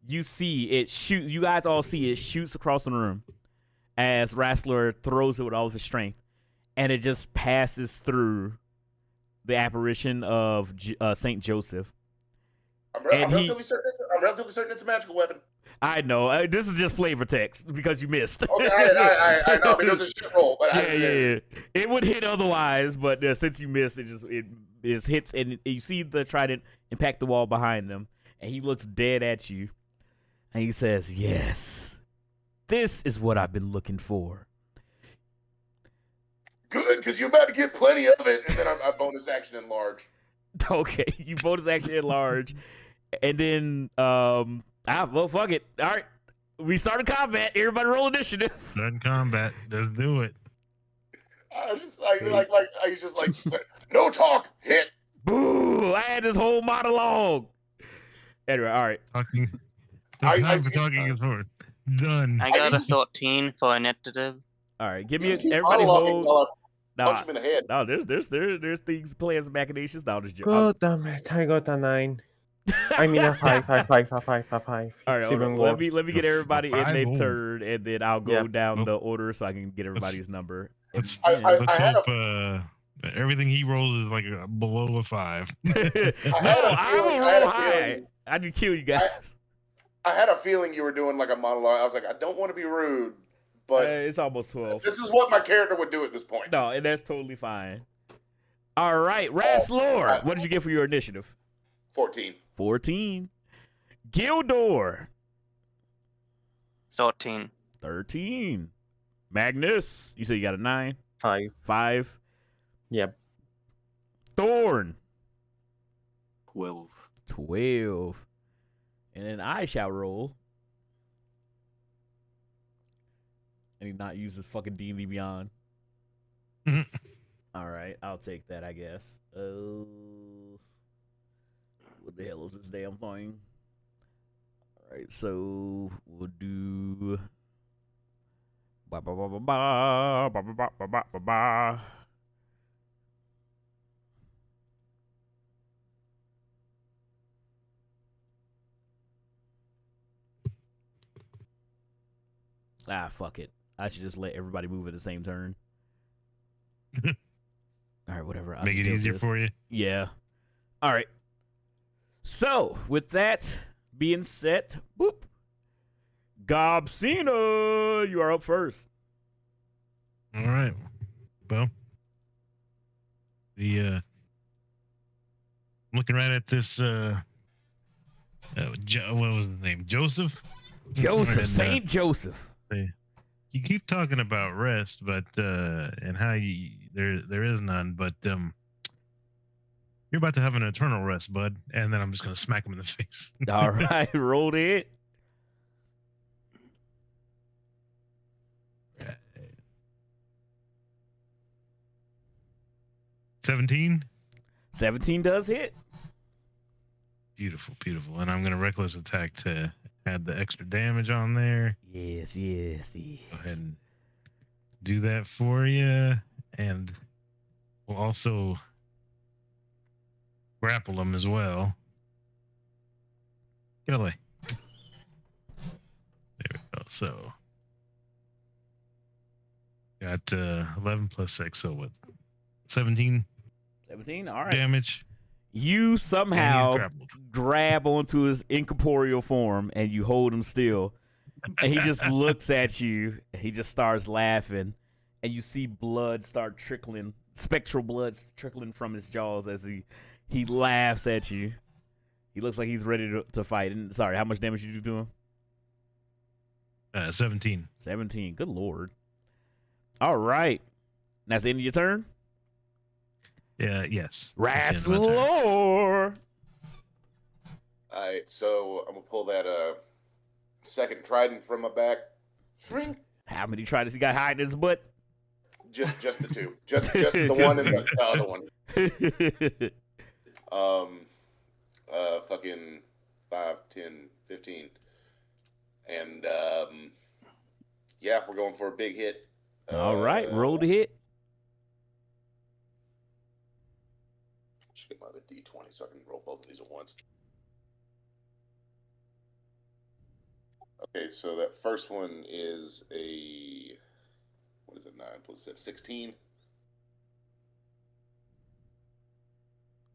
you see it shoot. You guys all see it shoots across the room as Wrestler throws it with all of his strength, and it just passes through the apparition of Saint Joseph. I'm relatively certain it's a magical weapon. I know. This is just flavor text because you missed. Okay, I know because it's shit roll, but yeah. It would hit otherwise, but since you missed, it just hits, and you see the trident impact the wall behind him, and he looks dead at you, and he says, "Yes, this is what I've been looking for." Good, because you're about to get plenty of it, and then I bonus action enlarge. Okay, you bonus action enlarge, and then well, fuck it. All right, we started combat. Everybody roll initiative. Done combat. Let's do it. I was just like, no talk, hit. Boo! I had this whole monologue. Anyway, all right. Talking. Time for talking is over. Done. I got a 13 for initiative. All right, give me Everybody everybody hold. Punch him in the head. No, there's things, plans, and machinations. No, just God damn it! I got a 9. I mean a 5. All right, It's even let worse. me get everybody in their Five. turn, and then I'll go Yeah. down the order so I can get everybody's number. Let's I had hope that everything he rolls is like below a 5. No, I will roll high. I did kill you guys. I had a feeling you were doing like a monologue. I was like, I don't want to be rude, but It's almost 12. this is what my character would do at this point. No, and that's totally fine. All right, Oh, Raslor, what did you get for your initiative? 14. 14. Gildor, 13. 13. Magnus, you said you got a 9? 5. 5. Yep. Thorn, 12. 12. And then I shall roll. And he not use his fucking D&D Beyond. All right, I'll take that, I guess. What the hell is this damn thing? All right, so we'll do. Ba ba ba ba ba ba ba ba ba ba ba. Ah, fuck it. I should just let everybody move at the same turn. All right, whatever. Make it easier for you. Yeah. All right. So, with that being said, boop. Gobsina, you are up first. All right. Well, I'm looking right at this. What was his name? Joseph. Joseph, And, Saint Joseph. you keep talking about rest, but and how there is none, but you're about to have an eternal rest, bud, and then I'm just gonna smack him in the face. All right, roll it. Right. 17. 17 does hit. Beautiful, beautiful, and I'm gonna reckless attack to add the extra damage on there. Yes, yes, yes. Go ahead and do that for you, and we'll also grapple him as well. Get away. There we go. So got 11 plus 6, so what? 17 17, all right. damage. You And somehow he's grappled. grab onto his incorporeal form and you hold him still. And he just looks at you. And he just starts laughing. And you see blood start trickling, spectral blood trickling from his jaws as he laughs at you. He looks like he's ready to fight. And sorry, how much damage you do to him? 17. 17. Good lord. All right. That's the end of your turn? Yeah, yes. That's the end of my turn. Raslor. All right, so I'm gonna pull that second trident from my back. Shrink. How many tridents he got hiding in his butt? Just the two. Just the one and the other one. Fucking 5, 10, 15. And yeah, we're going for a big hit. All right, roll the hit. Just get my other D20 so I can roll both of these at once. Okay, so that first one is a, what is it, 9 plus 7, 16.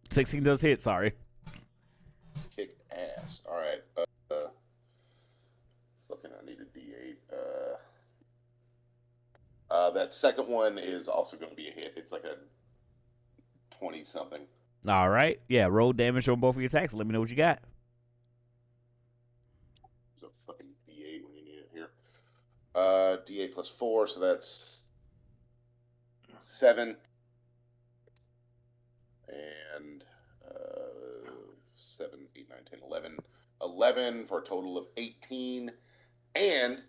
16 does hit, sorry. Kick ass. All right. Fucking, I need a D8. That second one is also going to be a hit. It's like a 20-something. All right. Yeah, roll damage on both of your attacks. Let me know what you got. There's a fucking D8 when you need it here. D8 plus 4, so that's 7. And 7, 8, 9, 10, 11. 11 for a total of 18. And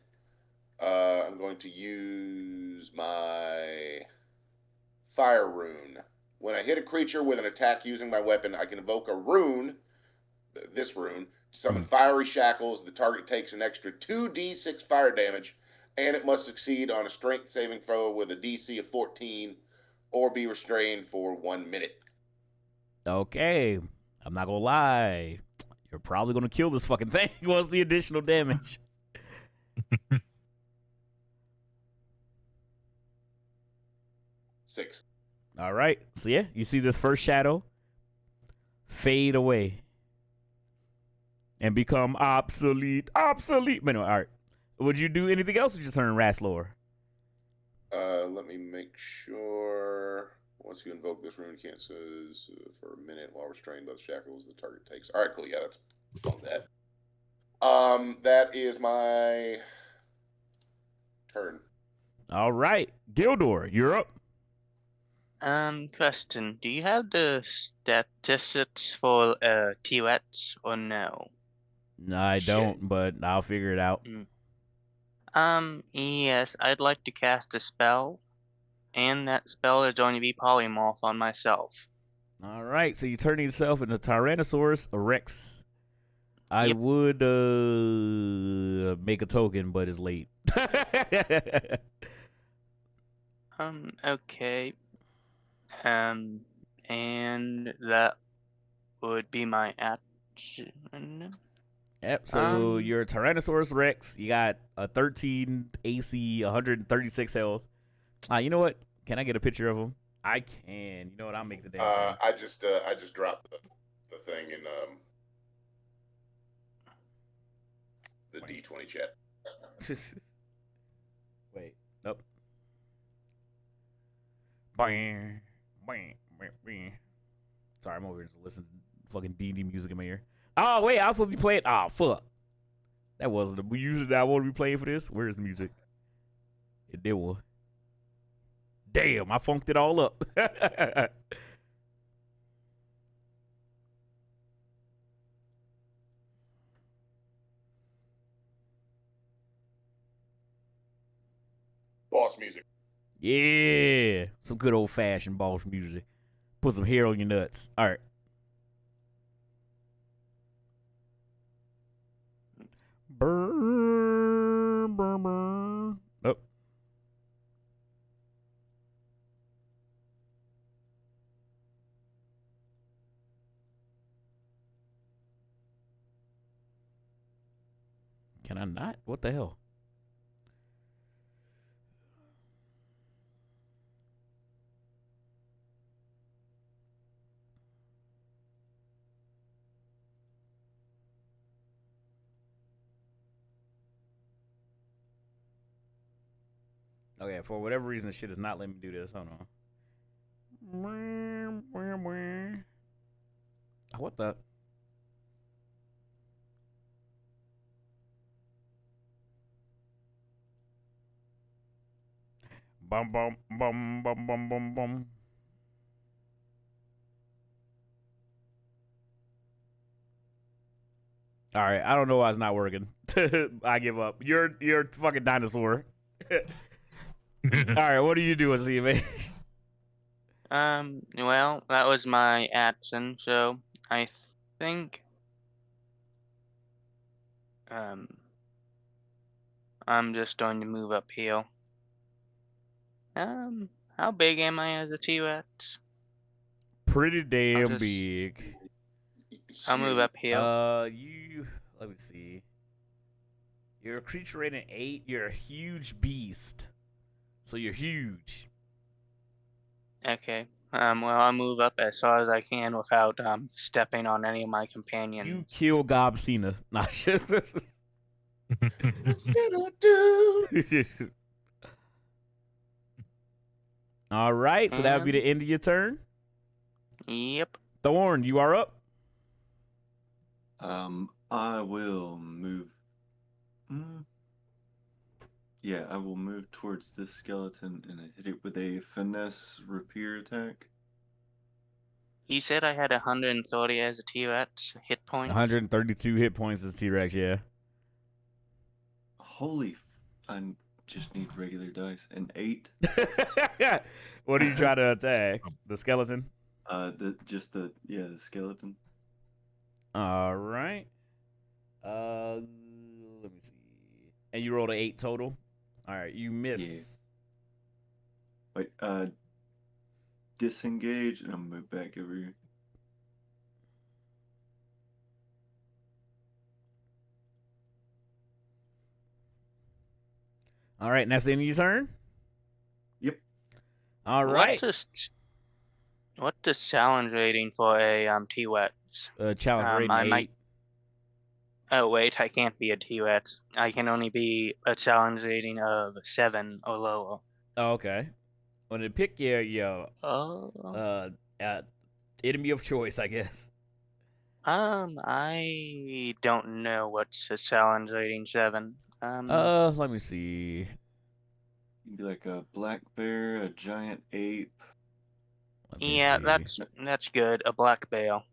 I'm going to use my fire rune. When I hit a creature with an attack using my weapon, I can invoke a rune, this rune, to summon fiery shackles. The target takes an extra 2d6 fire damage, and it must succeed on a strength saving throw with a DC of 14 or be restrained for 1 minute. Okay. I'm not going to lie. You're probably going to kill this fucking thing. What's the additional damage? 6. All right. So, yeah, you see this first shadow fade away. and become obsolete. Obsolete. But no, all right. Would you do anything else or just turn Rastlor? Let me make sure. Once you invoke this rune, cancels for a minute while restrained by the shackles the target takes. All right, cool. Yeah, that's bump that. That is my turn. All right. Gildor, you're up. Question. Do you have the statistics for T-Rex or no? No, I don't, but I'll figure it out. Yes, I'd like to cast a spell, and that spell is going to be polymorph on myself. All right, so you turn yourself into Tyrannosaurus Rex. I Yep. would make a token, but it's late. Okay. And that would be my action. Yep, so you're Tyrannosaurus Rex. You got a 13 AC, 136 health. You know what? Can I get a picture of him? I can. You know what? I'll make the damn thing. I just dropped the thing in the D20 chat. Wait. Nope. Bang, bang, bang, bang. Sorry, I'm over here just listening to fucking D&D music in my ear. Oh, wait, I was supposed to be playing. Oh, fuck. That wasn't the music that I want to be playing for this. Where's the music? It did one. Damn, I funked it all up. Boss music. Yeah. Some good old-fashioned boss music. Put some hair on your nuts. All right. Burn, burn, burn. Nope. Can I not? What the hell? Okay, for whatever reason, this shit is not letting me do this. Hold on. What the? Bum, bum, bum, bum, bum, bum, bum. All right, I don't know why it's not working. I give up. You're a fucking dinosaur. All right, what are you doing, CMA? Well, that was my action, so I think I'm just going to move up here. How big am I as a T-Rex? Pretty damn big. I'll move up here. Let me see. You're a creature rating 8. You're a huge beast. So you're huge. Okay. Well, I'll move up as far as I can without stepping on any of my companions. You kill Gobsina. Nah, shit. All right, so that would be the end of your turn. Yep. Thorn, you are up. I will move. Yeah, I will move towards this skeleton and hit it with a finesse rapier attack. You said I had 130 as a T-Rex hit points. 132 hit points as T-Rex, yeah. Holy, I just need regular dice. An 8. What are you trying to attack? The skeleton? The skeleton. All right. Let me see. And you rolled an 8 total. All right, you miss. Yeah. Wait, disengage, and I'll move back over here. All right, and that's the end of your turn? Yep. All right. What's the challenge rating for a T-Rex? Challenge rating 8. Oh wait, I can't be a T-Rex. I can only be a challenge rating of 7 or lower. Oh, okay. Well, then pick your Oh. enemy of choice, I guess. I don't know what's a challenge rating 7. Let me see. You'd be like a black bear, a giant ape. Let me Yeah, see. that's good. A black bear. All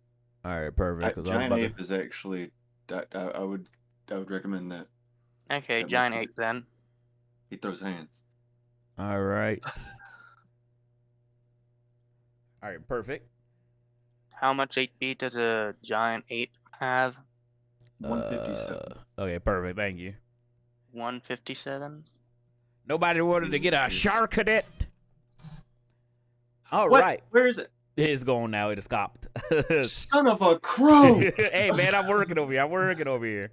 right, perfect. 'cause I was Giant about ape is actually. I would recommend that. Okay, That giant motherfucker. ape then. He throws hands. All right. All right, perfect. How much HP does a giant ape have? 157. Okay, perfect. Thank you. 157. Nobody wanted to get a shark cadet. All What? right. Where is it? It's gone now. It stopped. Son of a crow! Hey, man, I'm working over here.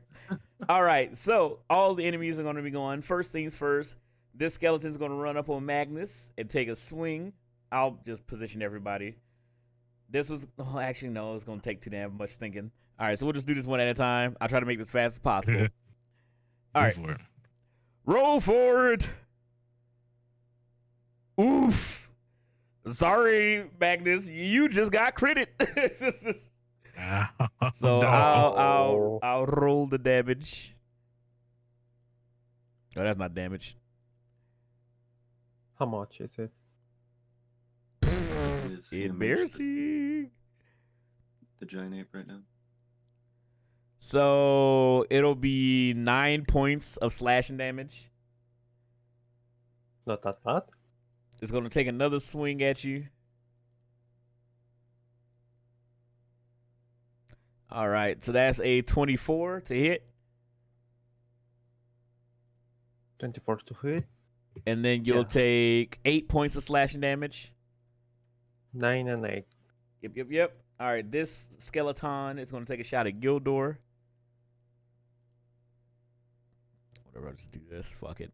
All right, so all the enemies are going to be going. First things first, this skeleton's going to run up on Magnus and take a swing. I'll just position everybody. This was, oh, actually, no, it's going to take too damn much thinking. All right, so we'll just do this one at a time. I'll try to make this fast as possible. All right. Go for it. Roll for it. Oof. Sorry, Magnus. You just got critted. So No. I'll roll the damage. Oh, that's not damage. How much is it? Embarrassing. The giant ape right now. So it'll be 9 points of slashing damage. Not that bad. It's gonna take another swing at you. All right, so that's a 24 to hit, 24 to hit. and then you'll Yeah. take 8 points of slashing damage. 9 and 8. Yep. All right, this skeleton is gonna take a shot at Gildor. Whatever, I'll just do this. Fuck it.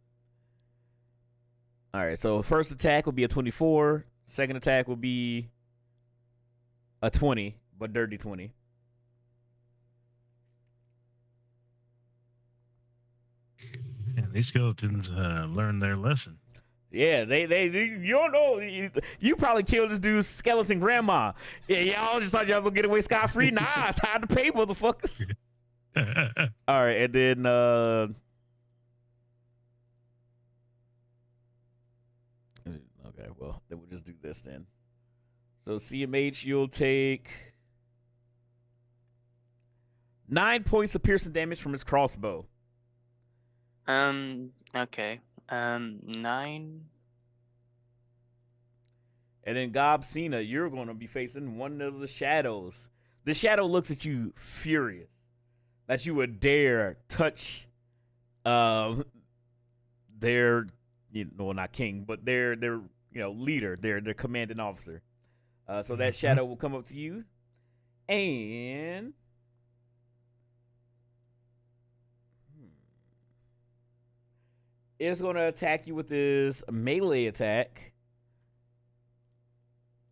All right, so first attack will be a 24. Second attack will be a 20, but dirty 20. Yeah, these skeletons learned their lesson. Yeah, they you don't know. You probably killed this dude's skeleton grandma. Yeah, y'all just thought y'all was gonna get away scot free. Nah, it's time to pay, motherfuckers. All right, and then okay, well then we'll just do this then. So CMH, you'll take 9 points of piercing damage from his crossbow. Okay. 9. And then Gobsina, you're going to be facing one of the shadows. The shadow looks at you furious that you would dare touch their, well, not king, but their leader, their commanding officer. So that shadow will come up to you and it's going to attack you with this melee attack.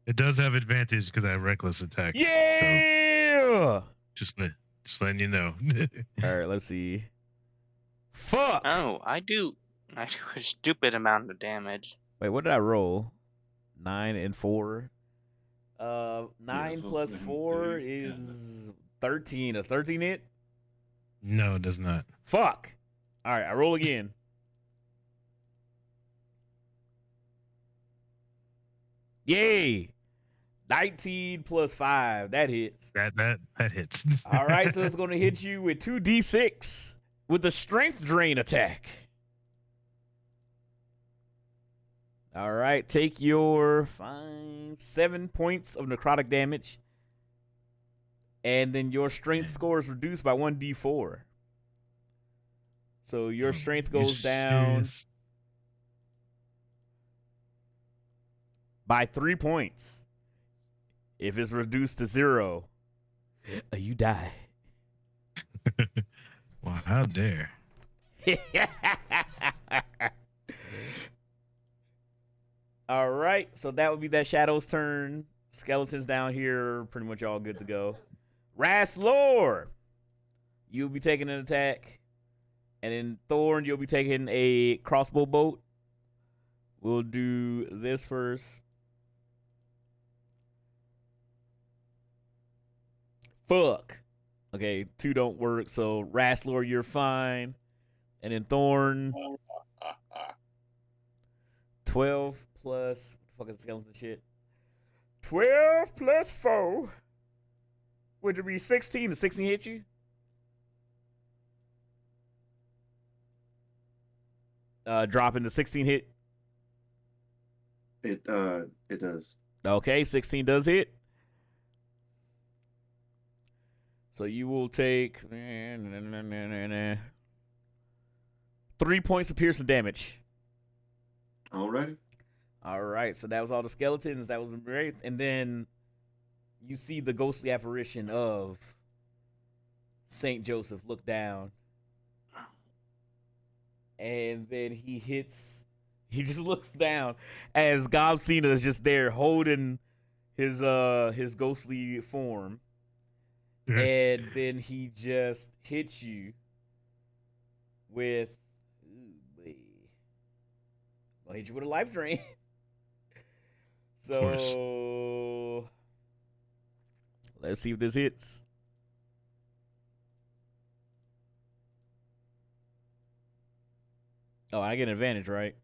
It does have advantage because I have reckless attack. Yeah! So just letting you know. All right, let's see. Fuck! Oh, I do a stupid amount of damage. Wait, what did I roll? 9 and 4. 9 supposed plus to be 4 big, is 13. Does 13 hit? No, it does not. Fuck! All right, I roll again. Yay! 19 plus 5. That hits. That hits. All right, so it's going to hit you with 2d6 with the strength drain attack. All right, take your 7 points of necrotic damage. And then your strength score is reduced by 1d4. So your strength goes down by 3 points. If it's reduced to 0, you die. Wow, how dare. All right, so that would be that shadow's turn. Skeletons down here, pretty much all good to go. Raslor, you'll be taking an attack. And then Thorn, you'll be taking a crossbow bolt. We'll do this first. Fuck. Okay, 2 don't work. So Rastlor, you're fine. And then Thorn, 12 plus fucking skeleton shit. 12 plus 4. Would it be 16? Does 16 hit you? Dropping the 16 hit. It does. Okay, 16 does hit. So you will take 3 points of piercing damage. Alrighty. All right, so that was all the skeletons. That was great. And then you see the ghostly apparition of Saint Joseph look down. And then he just looks down as Gobsina is just there holding his ghostly form. And then he just hits you with I'll hit you with a life drain. So let's see if this hits. Oh, I get an advantage, right?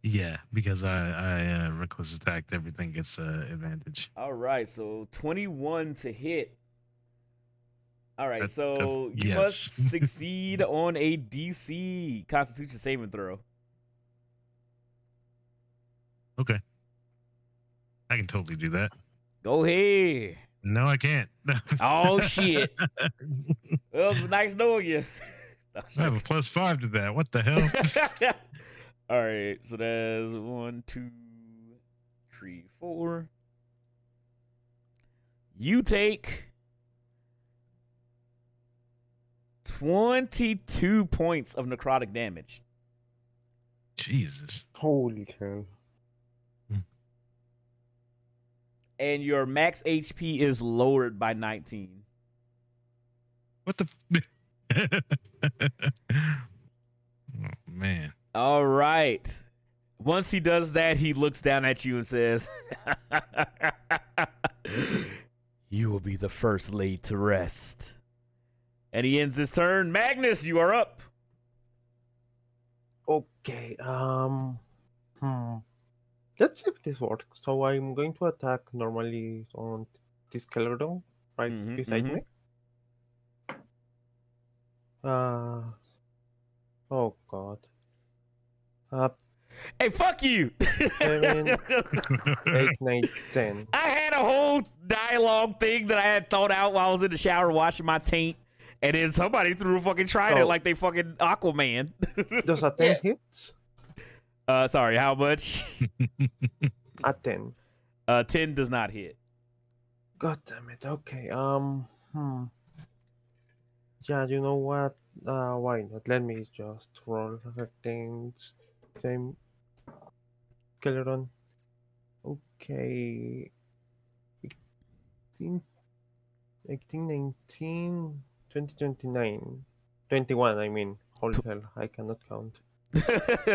Yeah, because I reckless attacked, everything gets advantage. All right, so 21 to hit. All right, so you yes. must succeed on a DC Constitution saving throw. Okay. I can totally do that. Go ahead. No, I can't. Oh, shit. Well, it was nice knowing you. I have a +5 to that. What the hell? All right, so that's 1, 2, 3, 4. You take 22 points of necrotic damage. Jesus. Holy hell. And your max HP is lowered by 19. What the? Oh, man. All right. Once he does that, he looks down at you and says, "You will be the first laid to rest." And he ends his turn. Magnus, you are up. Okay, let's see if this works. So I'm going to attack normally on the skeleton right beside me. Oh god. Hey, fuck you. 7, 8, 9, 10. I had a whole dialogue thing that I had thought out while I was in the shower washing my taint. And then somebody threw a fucking trident like they fucking Aquaman. Does a 10 hits? Sorry, how much? A 10. 10 does not hit. God damn it. Okay. Yeah, you know what? Why not? Let me just roll against same skeleton. Okay. 18, 19, 20, 29. 21, I mean. Holy hell, I cannot count.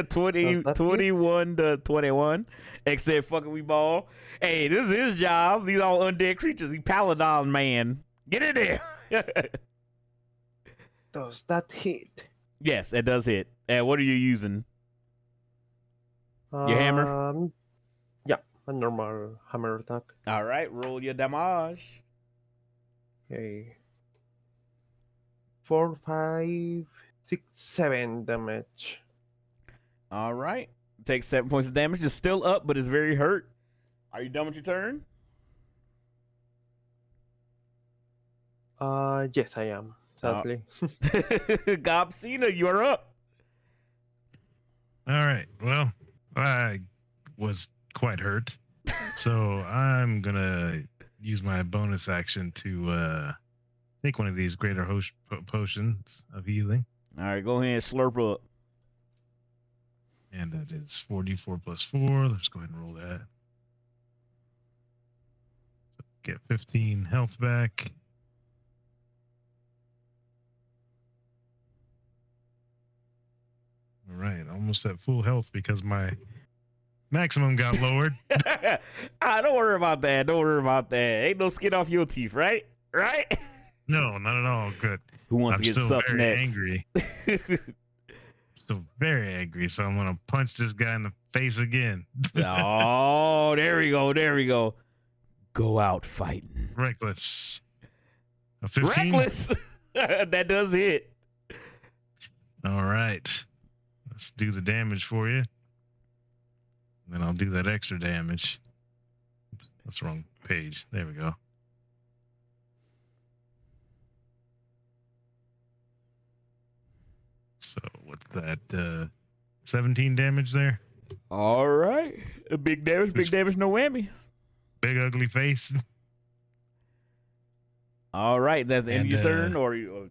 21 to 21. Except fucking we ball. Hey, this is his job. These all undead creatures. He paladin man. Get in there. Does that hit? Yes, it does hit. And what are you using? Your hammer? Yeah, a normal hammer attack. All right, roll your damage. Okay. 4, 5, 6, 7 damage. All right. Take 7 points of damage. It's still up, but it's very hurt. Are you done with your turn? Yes, I am. Sadly. Gobsina, you are up. All right. Well, I was quite hurt. So I'm going to use my bonus action to take one of these greater host potions of healing. All right, go ahead and slurp up. And that is 4d4 plus 4. Let's go ahead and roll that. Get 15 health back. almost at full health because my maximum got lowered. Don't worry about that. Don't worry about that. Ain't no skin off your teeth, right? Right? No, not at all. Good. Who wants I'm to get still sucked very next? angry. Still very angry. So I'm gonna punch this guy in the face again. Oh, there we go. There we go. Go out fighting. Reckless. A 15. Reckless. That does hit. All right. Let's do the damage for you. Then I'll do that extra damage. Oops, that's the wrong page. There we go. So what's that? 17 damage there. All right. Big damage. Big damage. No whammy. Big ugly face. All right. That's the end of your And, turn, or you?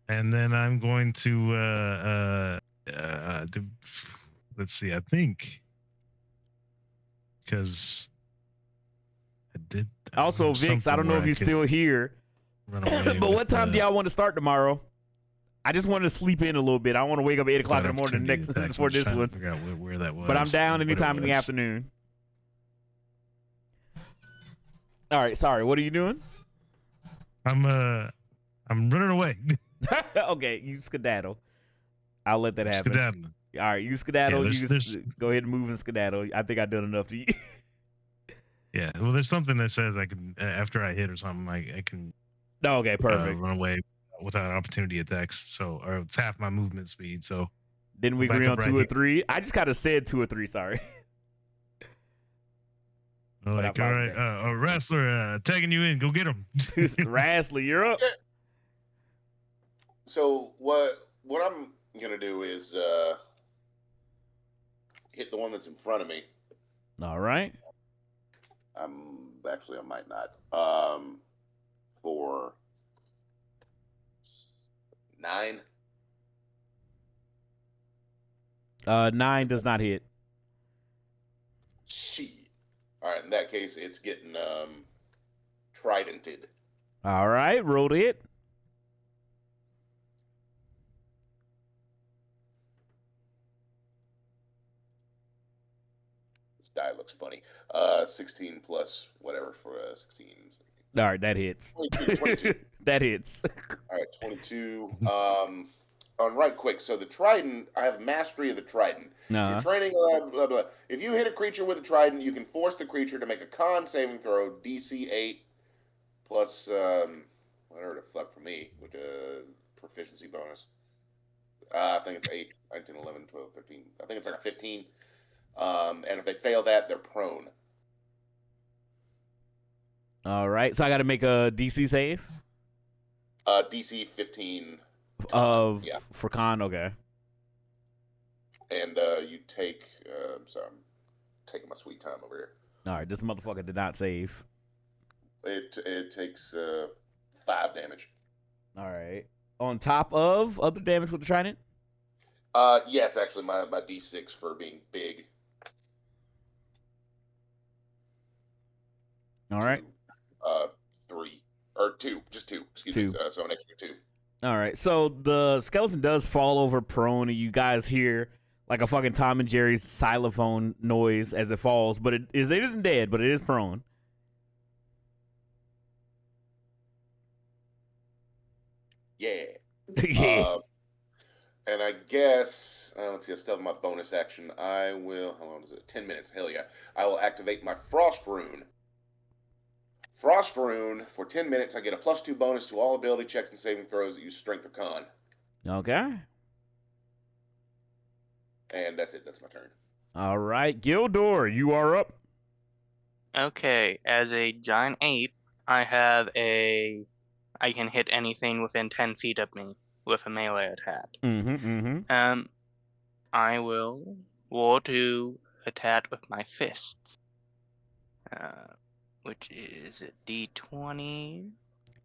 And then I'm going to do, let's see. I think because I did. Also, Vix, I don't know if you're still here, but what time do y'all want to start tomorrow? I just wanted to sleep in a little bit. I want to wake up 8 o'clock in the morning next before this one. Figure out where that was. But I'm down anytime in the afternoon. All right. Sorry. What are you doing? I'm running away. Okay, you skedaddle. I'll let that happen. Skedaddling. All right, you skedaddle. Yeah, you can go ahead and move and skedaddle. I think I've done enough to you. Yeah, well, there's something that says I can after I hit or something, I can. Okay, perfect. Run away without opportunity attacks. So, or it's half my movement speed. So, didn't we agree on 2 or 3? I just kind of said 2 or 3. Sorry. Like, all right, a wrestler tagging you in. Go get him. Wrestler, you're up. So what I'm gonna do is hit the one that's in front of me. All right. Actually I might not. For 9. 9 does not hit. Shit. All right, in that case, it's getting tridented. All right, roll to hit. This die looks funny. 16 plus whatever for 16. All right, that hits. 22. That hits. All right, 22. On right quick. So the trident, I have mastery of the trident. You're training, blah, blah, blah. If you hit a creature with a trident, you can force the creature to make a con saving throw, DC 8, plus, whatever the fuck for me, with a proficiency bonus. I think it's 8, 19, 11, 12, 13. I think it's like a 15. And if they fail that, they're prone. All right, so I got to make a DC save? DC 15. For con, okay. And you take, sorry, I'm taking my sweet time over here. All right, this motherfucker did not save. It takes 5 damage. All right. On top of other damage with the trident? Yes, actually, my D6 for being big. All right. 3 or 2, just 2. Excuse me. So an extra 2. All right. So the skeleton does fall over prone, and you guys hear like a fucking Tom and Jerry's xylophone noise as it falls, but it isn't dead, but it is prone. Yeah. Yeah. And I guess, let's see, I still have my bonus action. I will, how long is it? 10 minutes. Hell yeah. I will activate my Frost Rune. Frost Rune, for 10 minutes, I get a +2 bonus to all ability checks and saving throws that use Strength or Con. Okay. And that's it. That's my turn. All right. Gildor, you are up. Okay, as a giant ape, I can hit anything within 10 feet of me with a melee attack. I will roll to attack with my fist, which is a D20.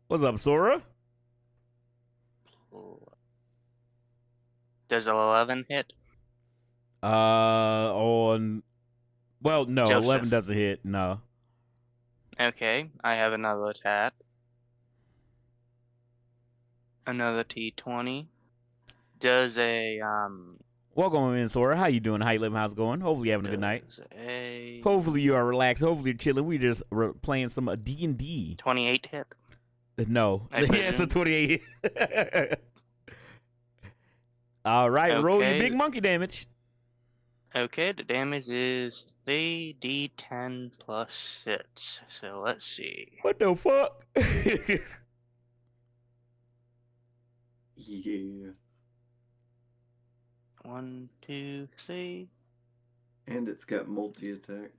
What's up, Sora? Does 11 hit? Well, no, Joseph. 11 doesn't hit. No. Okay, I have another attack. Another T20. Does a Welcome in, Sora. How you doing? How you living? How's it going? Hopefully, you're having a good night. Hopefully, you are relaxed. Hopefully, you're chilling. We just playing some D&D. 28 hit. No. I Yeah, it's a presume. 28. All right, roll your Okay. big monkey damage. Okay, the damage is 3d10 plus 6. So let's see. What the fuck? Yeah. 1, 2, 3. And it's got multi-attack.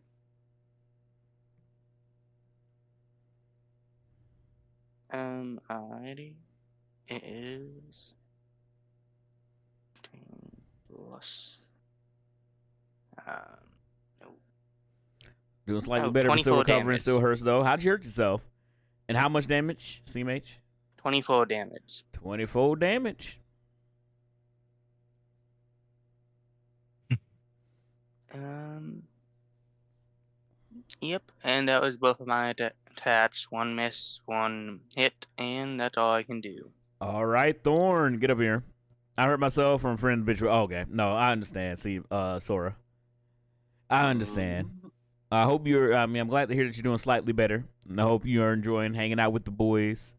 Alrighty. It is 10 plus. No. Doing slightly Oh, better, but still 24 recovering. damage. Still hurts though. How'd you hurt yourself? And how much damage, CMH? 24 damage. 24 damage. Yep, and that was both of my attacks. 1 miss, 1 hit, and that's all I can do. All right, Thorn, get up here. I hurt myself from friend bitch. Oh, okay, no, I understand. See, Sora, I understand. I hope you're. I mean, I'm glad to hear that you're doing slightly better. And I hope you are enjoying hanging out with the boys.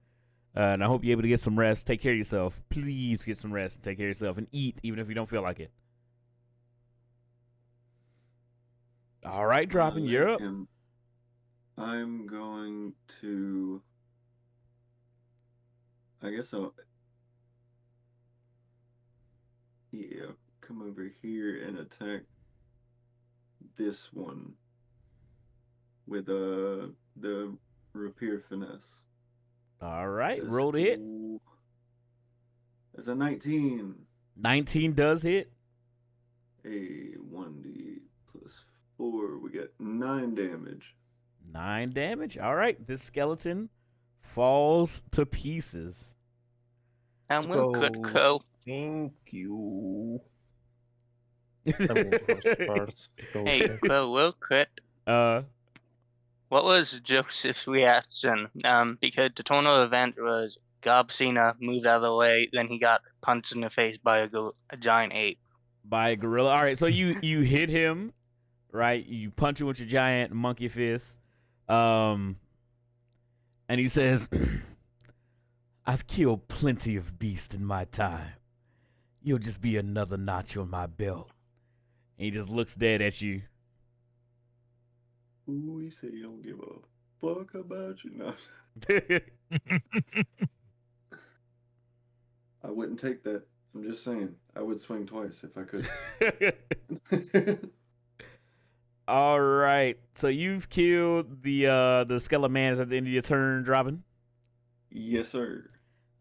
And I hope you're able to get some rest. Take care of yourself. Please get some rest. Take care of yourself and eat, even if you don't feel like it. All right, dropping. You're up. I'm going to. I guess I'll. Yeah, come over here and attack this one with the rapier finesse. All right, roll to hit. It's a 19. 19 does hit. A 1d plus 4. We get 9 damage. 9 damage. All right, this skeleton falls to pieces. And we'll good So- go. Thank you. I mean, which parts goes Hey, in? Quill, real quick. Uh, What was Joseph's reaction? Because the tonal event was Gobsina moved out of the way, then he got punched in the face by a giant ape. by a gorilla. All right, so you hit him, right? You punch him with your giant monkey fist. And he says, "I've killed plenty of beasts in my time. You'll just be another notch on my belt." And he just looks dead at you. Ooh, he said he don't give a fuck about you. No, I wouldn't take that. I'm just saying. I would swing twice if I could. All right, so you've killed the skeleton man at the end of your turn, dropping. Yes, sir.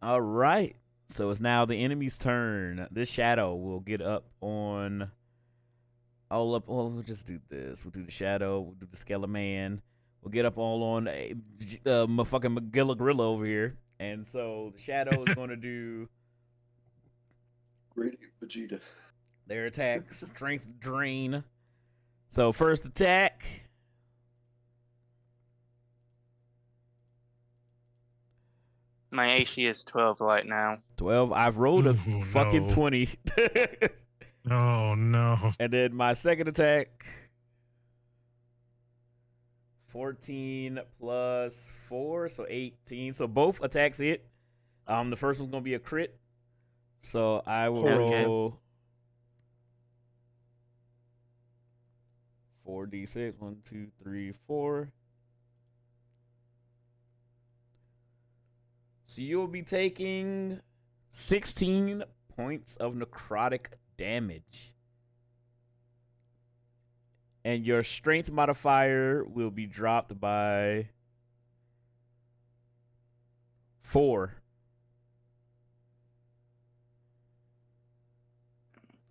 All right, so it's now the enemy's turn. This shadow will get up on. We'll just do this. We'll do the shadow. We'll do the skeleton man. We'll get up all on a fucking Magilla Gorilla over here. And so the shadow is going to do Great Vegeta. their attack, strength drain. So first attack. My AC is 12 right now. 12. I've rolled a Ooh, fucking no. 20. Oh no. And then my second attack. 14 plus 4, so 18. So both attacks hit. The first one's gonna be a crit. So I will Okay. roll 4d6. 1, 2, 3, 4. So you'll be taking 16 points of necrotic damage. And your strength modifier will be dropped by 4.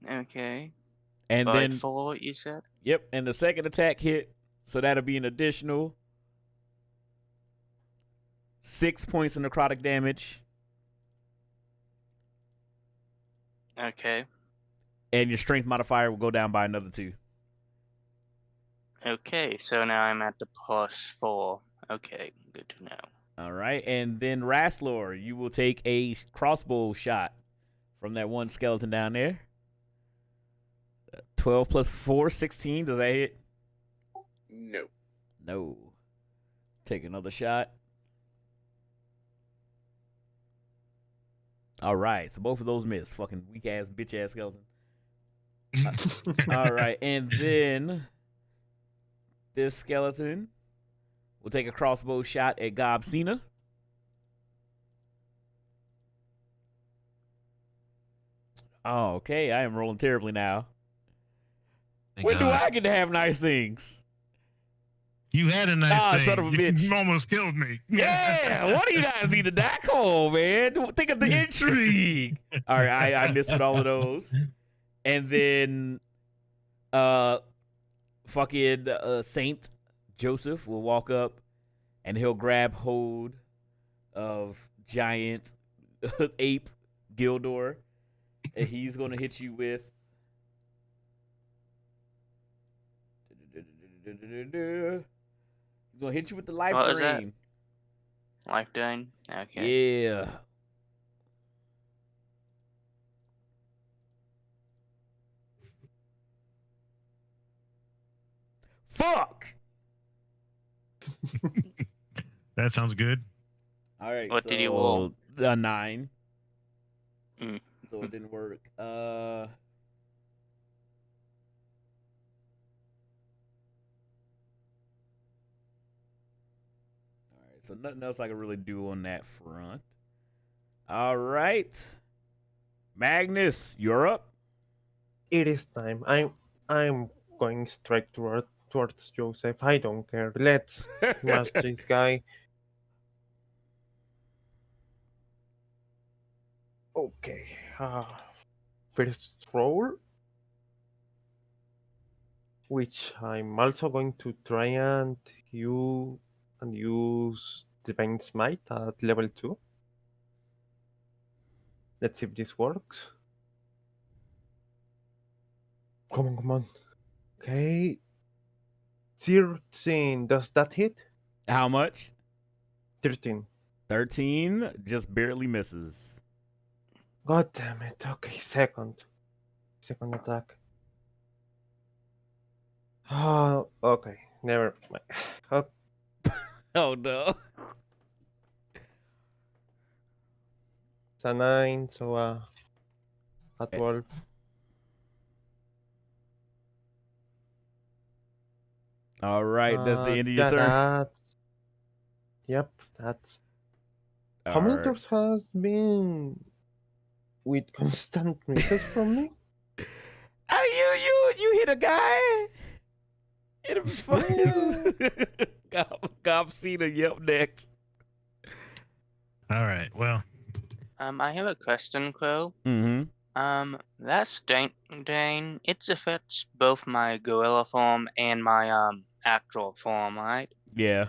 Okay. And By then 4, you said? yep, and the second attack hit, so that'll be an additional 6 points of necrotic damage. Okay. And your strength modifier will go down by another 2. Okay, so now I'm at the plus 4. Okay, good to know. All right, and then Rasslor, you will take a crossbow shot from that one skeleton down there. 12 plus 4, 16. Does that hit? No. No. Take another shot. All right. So both of those miss. Fucking weak ass, bitch ass skeleton. All right. And then this skeleton will take a crossbow shot at Gobsina. Oh, okay. I am rolling terribly now. Thank When do God. I get to have nice things? You had a nice thing. Son of a bitch. You almost killed me. Yeah, one of you guys need to die cold, man. Think of the intrigue. All right, I missed with all of those. And then fucking Saint Joseph will walk up and he'll grab hold of giant ape Gildor. And he's gonna hit you with he's gonna hit you with the life What was that? drain. Life drain? Okay. Yeah. Fuck. That sounds good. All right. What did you roll? A 9. Mm. So it didn't work. All right. So nothing else I can really do on that front. All right. Magnus, you're up. It is time. I'm going straight towards Joseph. I don't care. Let's smash this guy. Okay. First roll, which I'm also going to try and use Divine Smite at level 2. Let's see if this works. Come on. Okay. 13. Does that hit? How much? 13. 13 just barely misses. God damn it. Okay, second attack. Oh, okay. Never mind. Oh, Oh no. it's a 9, so a 12. All right, that's the end of your Yeah, turn. Yep, that's. How many All right. turns has been with constant misses from me? Oh, you hit a guy. Hit him fucking. Gobsina, yep, next. All right. Well, I have a question, Crow. Mm-hmm. That stink drain, it affects both my gorilla form and my actual form, right? Yeah.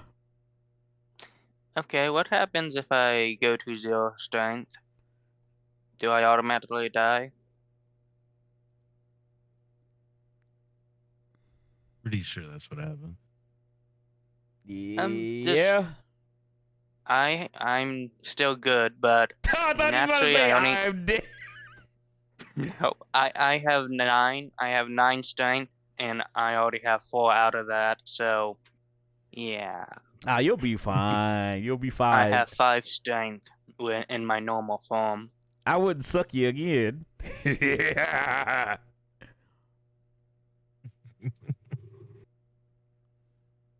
Okay, what happens if I go to 0 strength? Do I automatically die? pretty sure that's what happened. Yeah. I'm still good, but I thought you were about to naturally say I only I'm dead. no, I have 9. I have 9 strength, and I already have 4 out of that. So, yeah, Ah, you'll be fine. You'll be I fine. have 5 strength in my normal form. I wouldn't suck you again. Yeah.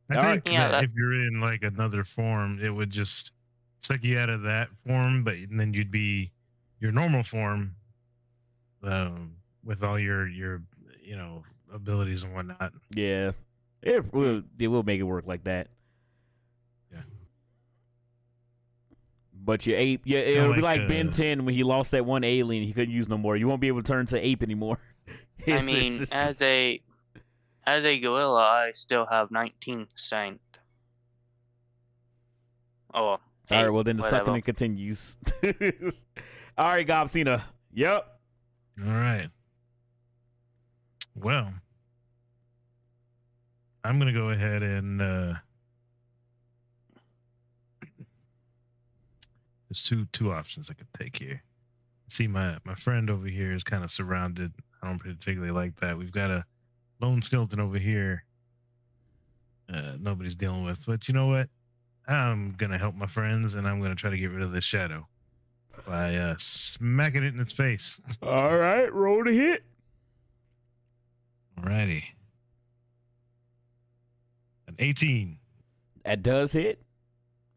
I All think right. Yeah, that if you're in like another form, it would just suck you out of that form, but then you'd be your normal form with all your abilities and whatnot. Yeah. It will make it work like that. Yeah. But your ape, yeah, Kinda it'll be like like, Ben 10 when he lost that one alien he couldn't use no more. You won't be able to turn to ape anymore. I mean, as a gorilla, I still have 19 strength. Oh, hey, all right, well then the whatever. sucking continues. All right, Gobsina. Yep. All right. Well, I'm gonna go ahead and there's two options I could take here. See, my friend over here is kind of surrounded. I don't particularly like that. We've got a lone skeleton over here. Nobody's dealing with. But you know what? I'm gonna help my friends, and I'm gonna try to get rid of this shadow by smacking it in its face. All right, roll to hit. Alrighty. An 18. That does hit.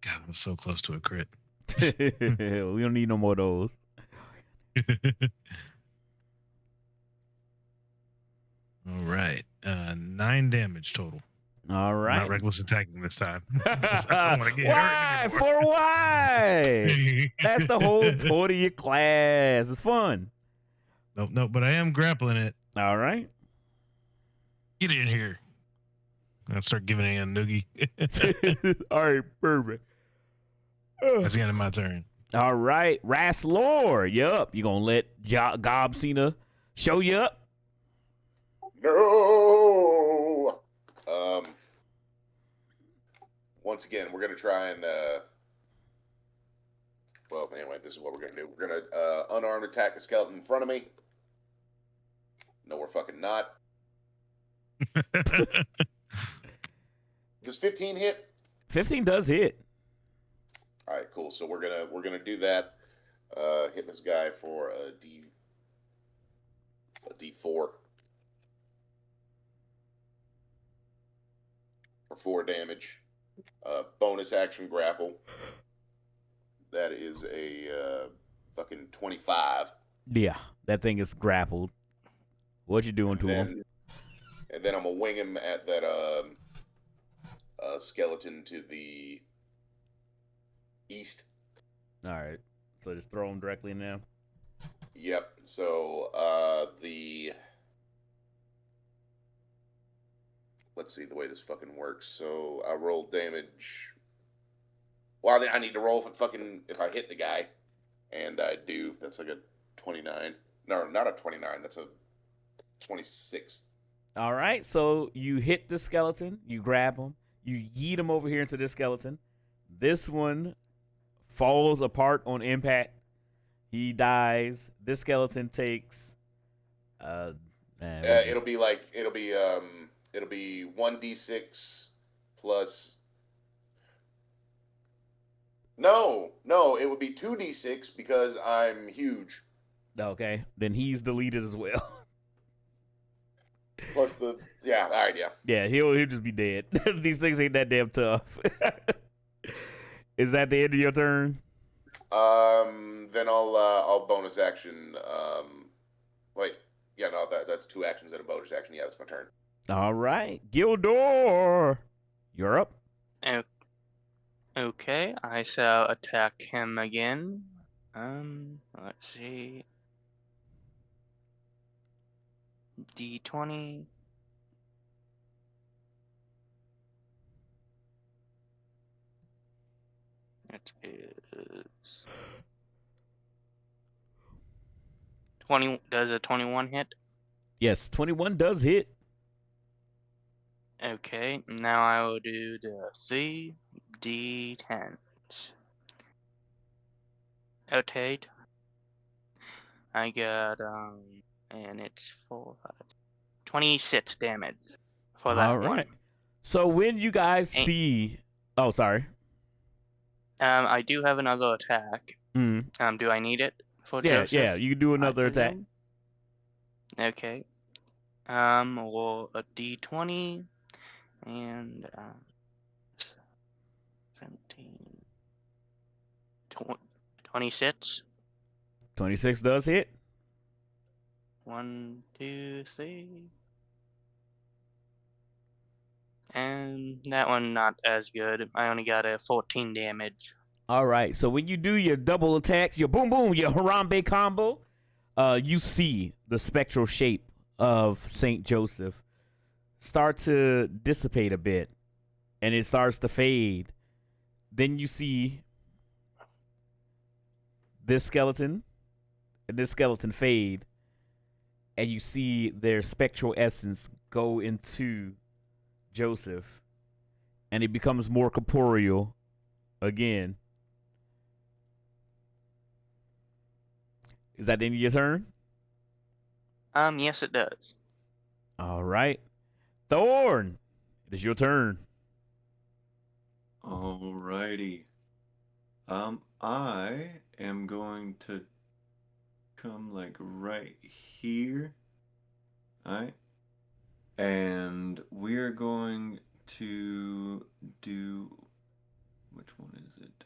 God, I was so close to a crit. We don't need no more of those. All right. 9 damage total. All I'm right. not reckless attacking this time. I don't want to get Why? hurt For why? anymore. That's the whole point of your class. It's fun. Nope, but I am grappling it. All right. Get in here. I'll start giving it a noogie. All right, perfect. That's the end of my turn. All right, Wrestler, yup. You gonna let Gobsina show you up? No. Once again, we're gonna try and. Well, anyway, this is what we're gonna do. We're gonna unarmed attack the skeleton in front of me. No, we're fucking not. Does 15 hit? 15 does hit. All right, cool. So we're gonna do that. Hit this guy for a D4 for 4 damage. Bonus action grapple. That is a fucking 25. Yeah, that thing is grappled. What you doing to him? And then I'm gonna wing him at that skeleton to the east. All right, so just throw him directly in there. Yep. So let's see the way this fucking works. So I roll damage. Well, I need to roll if I hit the guy, and I do. That's like a 29. No, not a 29. That's a 26. All right, so you hit the skeleton, you grab him, you yeet him over here into this skeleton. This one falls apart on impact. He dies. This skeleton takes. It'll be 1d6 plus. No, it would be 2d6 because I'm huge. Okay, then he's deleted as well. Plus all right, yeah. Yeah, he'll just be dead. These things ain't that damn tough. Is that the end of your turn? Then I'll bonus action. That's 2 actions and a bonus action. Yeah, that's my turn. All right, Gildor, you're up. Okay, I shall attack him again. Let's see. D20. It is 20. Does a 21 hit? Yes, 21 does hit. Okay, now I will do the 3d10s. Rotate. I got and it's 26 damage for that All right. one. So when you guys see, oh sorry. I do have another attack. Mm. Do I need it for Yeah, Joseph? yeah, you can do another attack. Okay. Roll a d20 and 17, 26. 26 does hit. 1, 2, 3. And that one not as good. I only got a 14 damage. All right. So when you do your double attacks, your boom boom, your Harambe combo, you see the spectral shape of Saint Joseph start to dissipate a bit, and it starts to fade. Then you see this skeleton and this skeleton fade, and you see their spectral essence go into Joseph, and it becomes more corporeal again. Is that the end of your turn? Yes, it does. All right. Thorn, it is your turn. Alrighty. I am going to come like right here. Alright. And we're going to do, which one is it?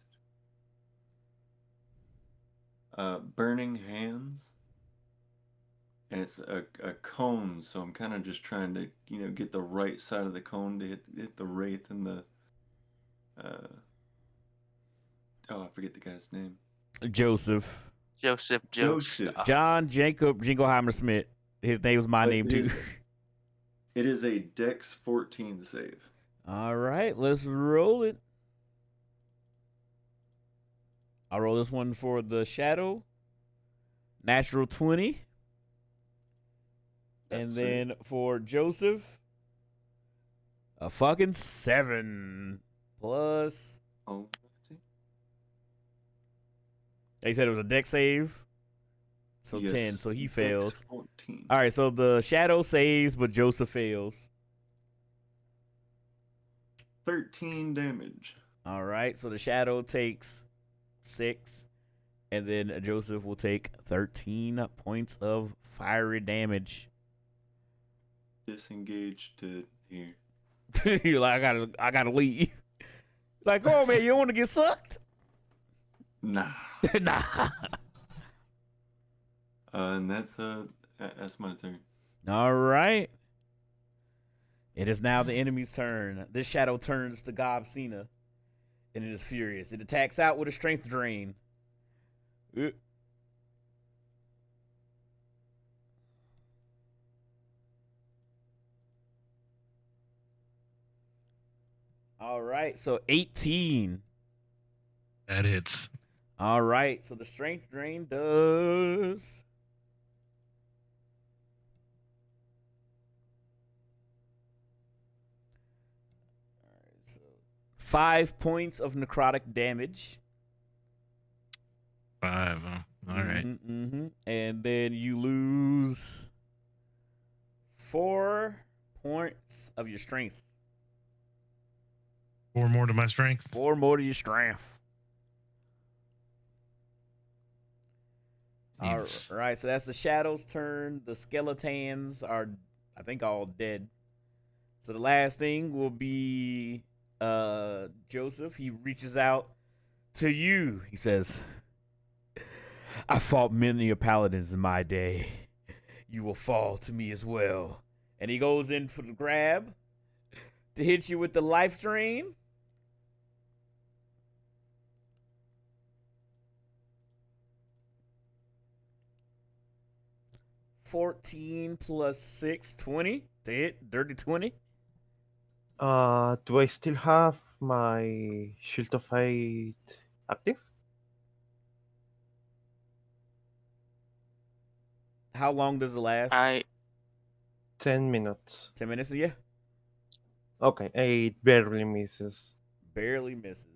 Burning Hands. And it's a cone, so I'm kind of just trying to, get the right side of the cone to hit the wraith and the I forget the guy's name. Joseph. Joseph Joseph. John Jacob Jingleheimer Smith. His name was my But name too. It is a Dex 14 save. All right, let's roll it. I'll roll this one for the shadow. Natural 20. And That's then for Joseph, a fucking 7 plus. Oh, They said it was a deck save. So yes, 10, so he Dex fails. 14. All right, so the shadow saves, but Joseph fails. 13 damage. All right, so the shadow takes 6, and then Joseph will take 13 points of fiery damage. Disengage to here. You're like, I gotta leave. Like, oh man, you don't want to get sucked? Nah. Nah. And that's my turn. All right. It is now the enemy's turn. This shadow turns to Gobsina, and it is furious. It attacks out with a strength drain. All right, so 18. That hits. All right, so the strength drain does 5 points of necrotic damage. 5. Huh? All right. And then you lose 4 points of your strength. 4 more to my strength. 4 more to your strength. Yes. All right, so that's the shadow's turn. The skeletons are, I think, all dead. So the last thing will be Joseph. He reaches out to you. He says, I fought many a paladins in my day. You will fall to me as well. And he goes in for the grab to hit you with the life drain. $14 plus 6, 20 to hit. Dirty 20. Do I still have my Shield of Fate active? How long does it last? 10 minutes. 10 minutes, yeah. Okay, it barely misses. Barely misses.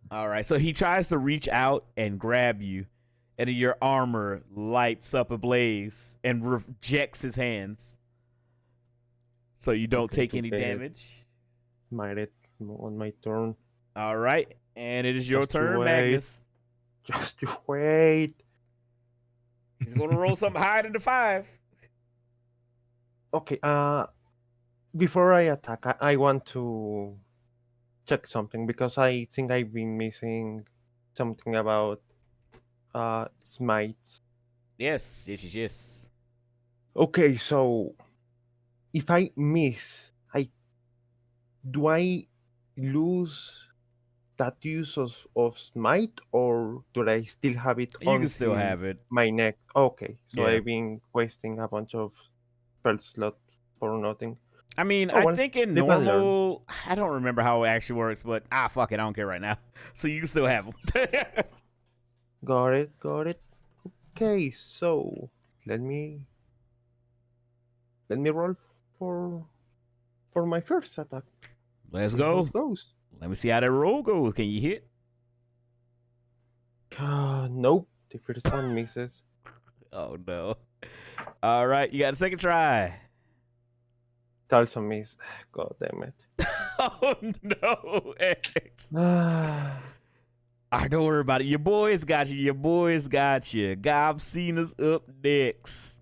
All right, so he tries to reach out and grab you, and your armor lights up ablaze and rejects his hands. So you don't take any damage. Might on my turn. All right, and it is your Just you turn, wait. Magnus. Just you wait. He's gonna roll something higher than the 5. Okay, before I attack, I want to check something because I think I've been missing something about smites. Yes. Okay, so if I miss, do I lose that use of smite, or do I still have it? You can still have it. My next. Okay, so Yeah. I've been wasting a bunch of spell slots for nothing. I mean, Oh, I well, think in live and learn. normal, I don't remember how it actually works, but fuck it, I don't care right now. So you can still have them. Got it. Okay, so let me roll for my first attack. Let's See how go. it goes. Let me see how that roll goes. Can you hit? Nope. The first one misses. Oh no. All right, you got a second try. It also miss. God damn it. Oh no, X. Ah, All right, don't worry about it. Your boys got you. Your boys got you. Gob Cena's up next.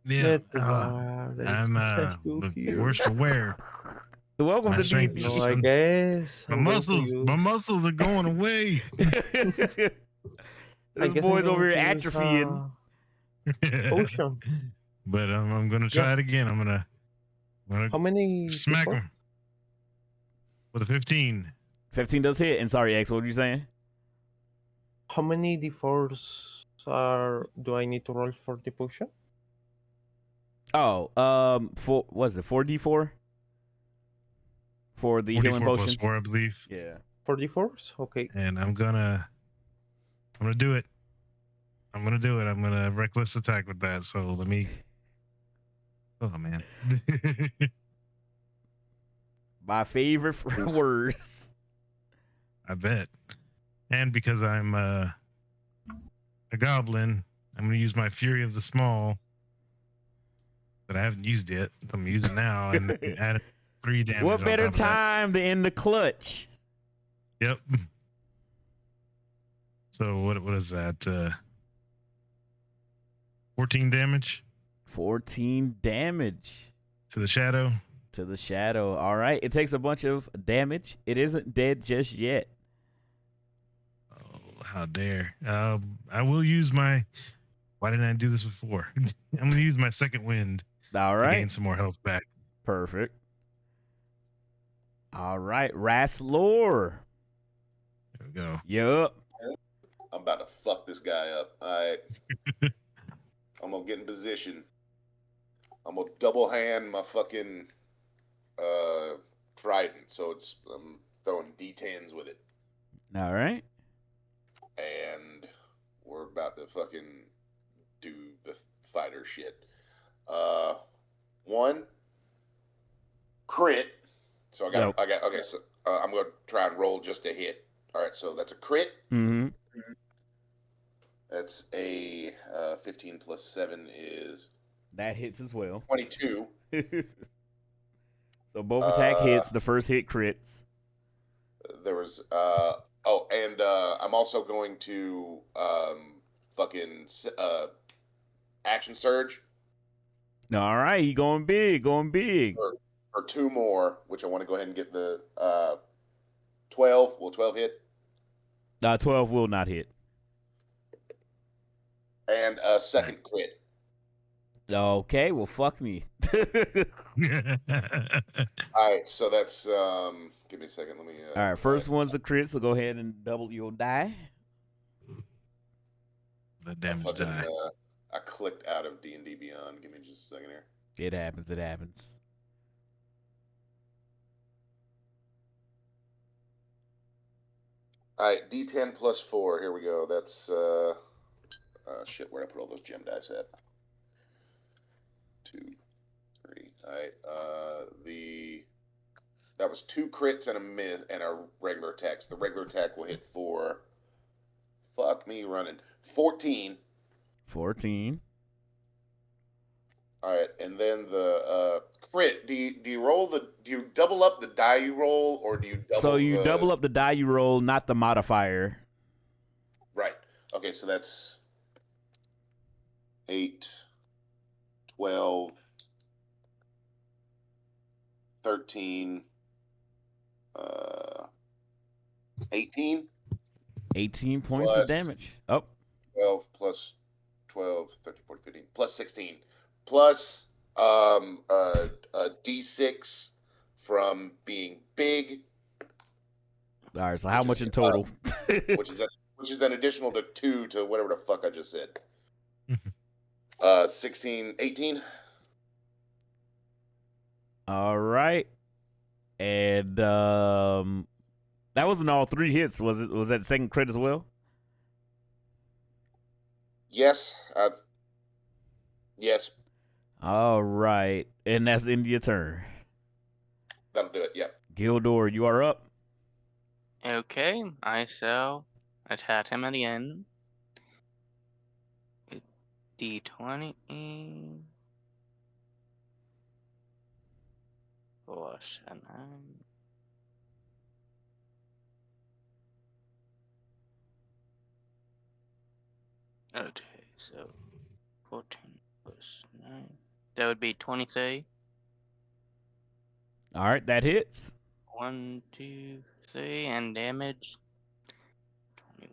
Yeah, let's go. There is I'm much to hear. worse for wear. Welcome My to strength D&D. is No, I guess my I'm going to my use. muscles are going away. This I guess I'm boy's over going here to use atrophying. potion. But I'm gonna try it again. I'm gonna How many? smack D4? him with a 15. 15 does hit. And sorry, X, what were you saying? How many D4s do I need to roll for the potion? Oh, what is it? 4d4 for the healing 44 potion. plus 4, I believe. Yeah. 4 D4s? Okay. And I'm gonna do it. I'm gonna reckless attack with that. So let me. Oh man. My favorite words. I bet. And because I'm a goblin, I'm gonna use my Fury of the Small that I haven't used yet. I'm gonna use it now and add 3 damage. What on better top of that. time than in the clutch? Yep. So what is that? 14 damage 14 damage to the shadow. to the shadow. All right. It takes a bunch of damage. It isn't dead just yet. Oh, how dare! I will use my. Why didn't I do this before? I'm gonna use my second wind All to right. gain some more health back. Perfect. All right. Raslor. There we go. Yup. I'm about to fuck this guy up. All right. I'm gonna get in position. I'm gonna double hand my fucking trident, so I'm throwing D10s with it, All right. and we're about to fucking do the fighter shit. 1 crit. So I got okay. So I'm gonna try and roll just a hit. All right, so that's a crit. Mm-hmm. That's a 15 plus 7 is That hits as well. 22. So both attack hits. The first hit crits. There was and I'm also going to fucking action surge All right. He going big. Going big. for 2 more, which I want to go ahead and get the 12. Will 12 hit? 12 will not hit. And a second crit. Okay. Well, fuck me. All right, so that's give me a second. Let me. All right. First one's a crit, so go ahead and double your die. The damage die. I clicked out of D&D Beyond. Give me just a second here. It happens. It happens. All right, D10 plus 4. Here we go. That's shit. Where'd I put all those gem dice at? 2, 3. All right. That was 2 crits and a miss and a regular attack. So the regular attack will hit for. Fuck me running. 14. 14. All right, and then the crit. Do you double up the die you roll, or do you double? So you double up the die you roll, not the modifier. Right. Okay, so that's 8, 12, 13, 18. 18 points Plus- of damage. Oh, 12 plus 12, 13, 14, 15, plus 16, plus a D6 from being big, all right. So how Which much is, in total? which is an additional to 2 to whatever the fuck I just said. 16, 18. All right. And that wasn't all 3 hits. Was it? Was that second crit as well? Yes. Yes. All right. And that's the end of your turn. That'll do it. Yep. Gildor, you are up. Okay, I shall attack him again. D20. Plus a 9. Okay, so 14 plus 9. That would be 23. All right, that hits. 1, 2, 3, and damage. 21.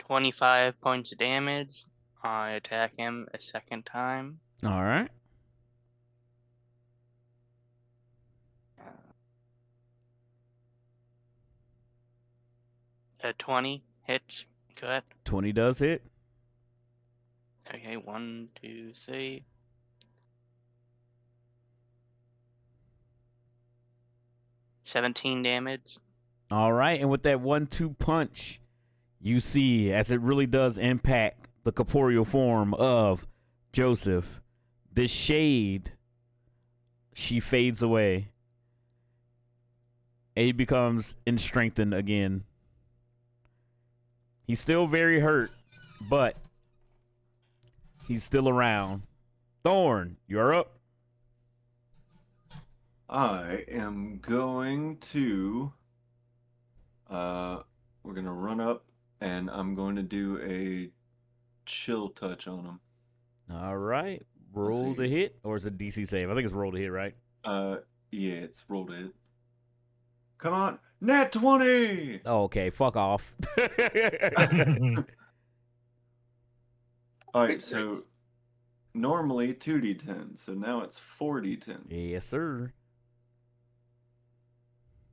25 points of damage. I attack him a second time. All right. A 20 hits. Correct. 20 does hit. Okay, 1, 2, 3. 17 damage. All right, and with that 1-2 punch, you see as it really does impact the corporeal form of Joseph, this shade, she fades away. And he becomes strengthened again. He's still very hurt, but he's still around. Thorn, you're up. I am going to. We're gonna run up, and I'm going to do a chill touch on him. All right. Roll to hit, or is it DC save? I think it's roll to hit, right? Yeah, it's roll to hit. Come on, nat 20. Oh, okay, fuck off. All right, so normally 2d10, so now it's 4d10. Yes, sir.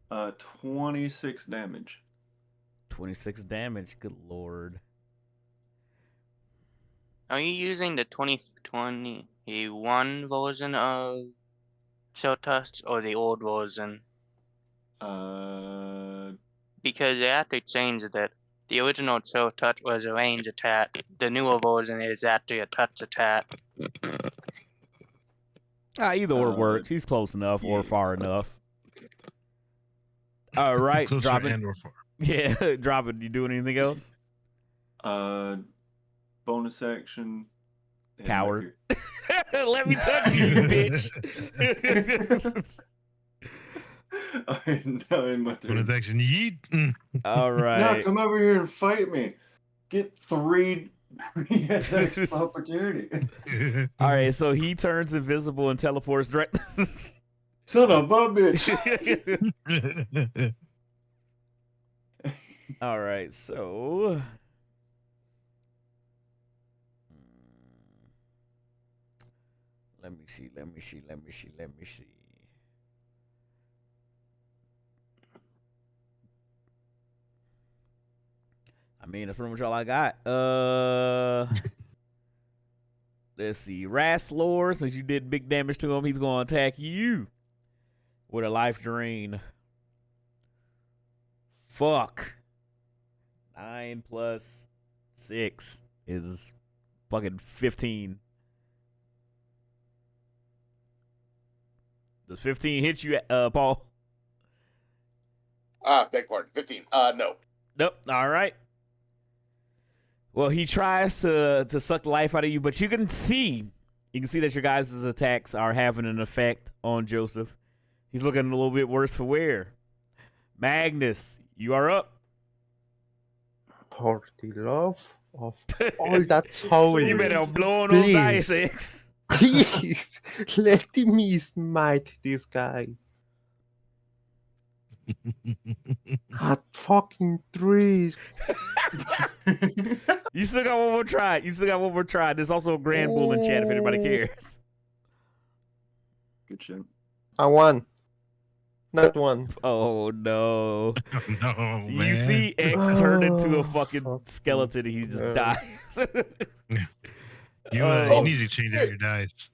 26 damage. 26 damage. Good lord. Are you using the 2021 version of Chill Touch or the old version? Because they have to change that. The original Chill Touch was a range attack. The newer version is actually a touch attack. Either or works. He's close enough or far enough. All right, Closer drop it. and or far. Yeah, drop it. You doing anything else? Bonus action. and Coward. my Let me touch you, you bitch. Alright, now in my turn. Bonus action, yeet. All Now right. come over here and fight me. Get three attacks of opportunity. All right, so he turns invisible and teleports direct. Son of a bitch. All right, so let me see. I mean, that's pretty much all I got. Let's see. Rasslor, since you did big damage to him, he's going to attack you with a life drain. Fuck. 9 plus 6 is fucking 15. Does 15 hit you, Paul? Beg pardon. 15. No. Nope. All right. Well, he tries to suck the life out of you, but you can see that your guys' attacks are having an effect on Joseph. He's looking a little bit worse for wear. Magnus, you are up. For the love of all that's holy. You better blow on those Please. dice, X. Please, let me smite this guy. At fucking 3. You still got one more try. There's also a Grand Bull in chat if anybody cares. Good shit. I won. Not one. Oh, no. No, man. You see X turn into a Oh, fucking fuck. skeleton and he just dies. You need to change out your dice.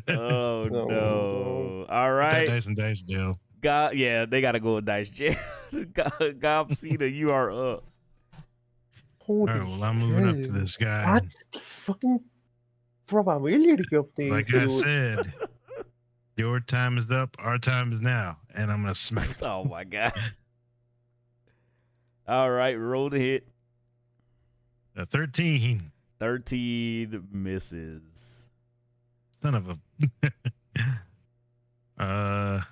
Oh, No. no. All That right. dice and dice deal. God, yeah, they got to go with dice jail. Gobsita, you are up. Holy All right, well, I'm moving up to shit. this guy. What's the fucking probability of this? Like I dude? said, your time is up, our time is now, and I'm gonna smack. Oh, my God. All right, roll to hit. 13. 13 misses. Son of a. Let's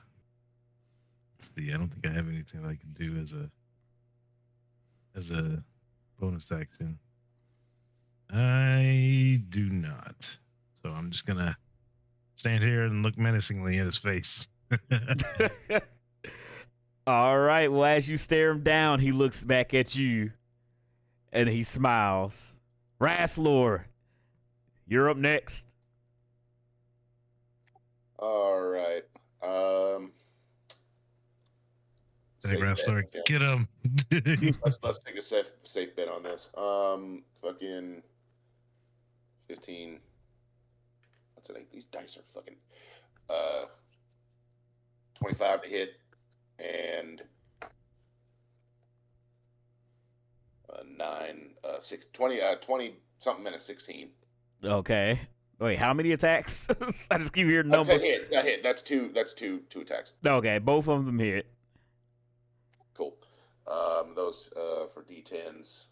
see. I don't think I have anything that I can do as a bonus action. I do not. So I'm just gonna stand here and look menacingly at his face. All right. Well, as you stare him down, he looks back at you and he smiles. Rasslor, you're up next. All right. Hey, Safe wrestler, bet. get him. Let's take a safe bet on this. Fucking 15. What's it? These dice are fucking 25 to hit and 20 something minus 16. Okay. Wait, how many attacks? I just keep hearing That's numbers. a hit. That's two attacks. Okay, both of them hit. Cool. Those for D10s.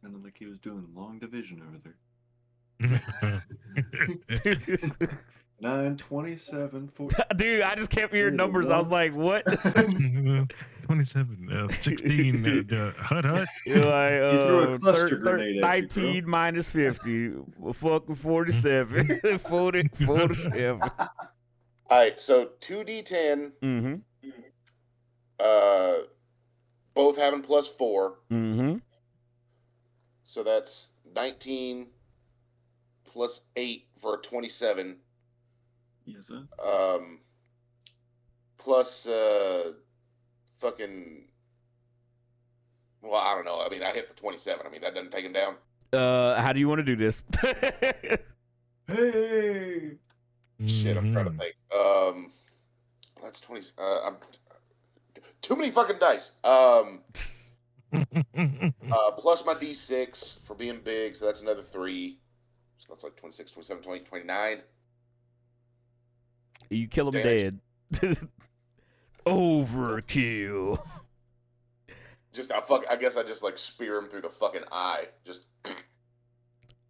Sounded like he was doing long division over there. 9, 27, 40. Dude, I just kept hearing numbers. I was like, what? 27, 16, hut. You're like, He threw a cluster grenade at you, bro. 19 minus 50. Fucking 47. 47. All right, so 2D10. Mm-hmm. Both having +4. Mm-hmm. So that's 19 plus 8 for a 27. Yes, sir. Plus fucking. Well, I don't know. I mean, I hit for 27. I mean, that doesn't take him down. How do you want to do this? Hey! Shit, I'm trying to think. That's 20. I'm too many fucking dice. Plus my D6 for being big, so that's another 3. So that's like 26, 27, 28, 29. You kill him Damage. dead. Overkill. I guess I just like spear him through the fucking eye. Just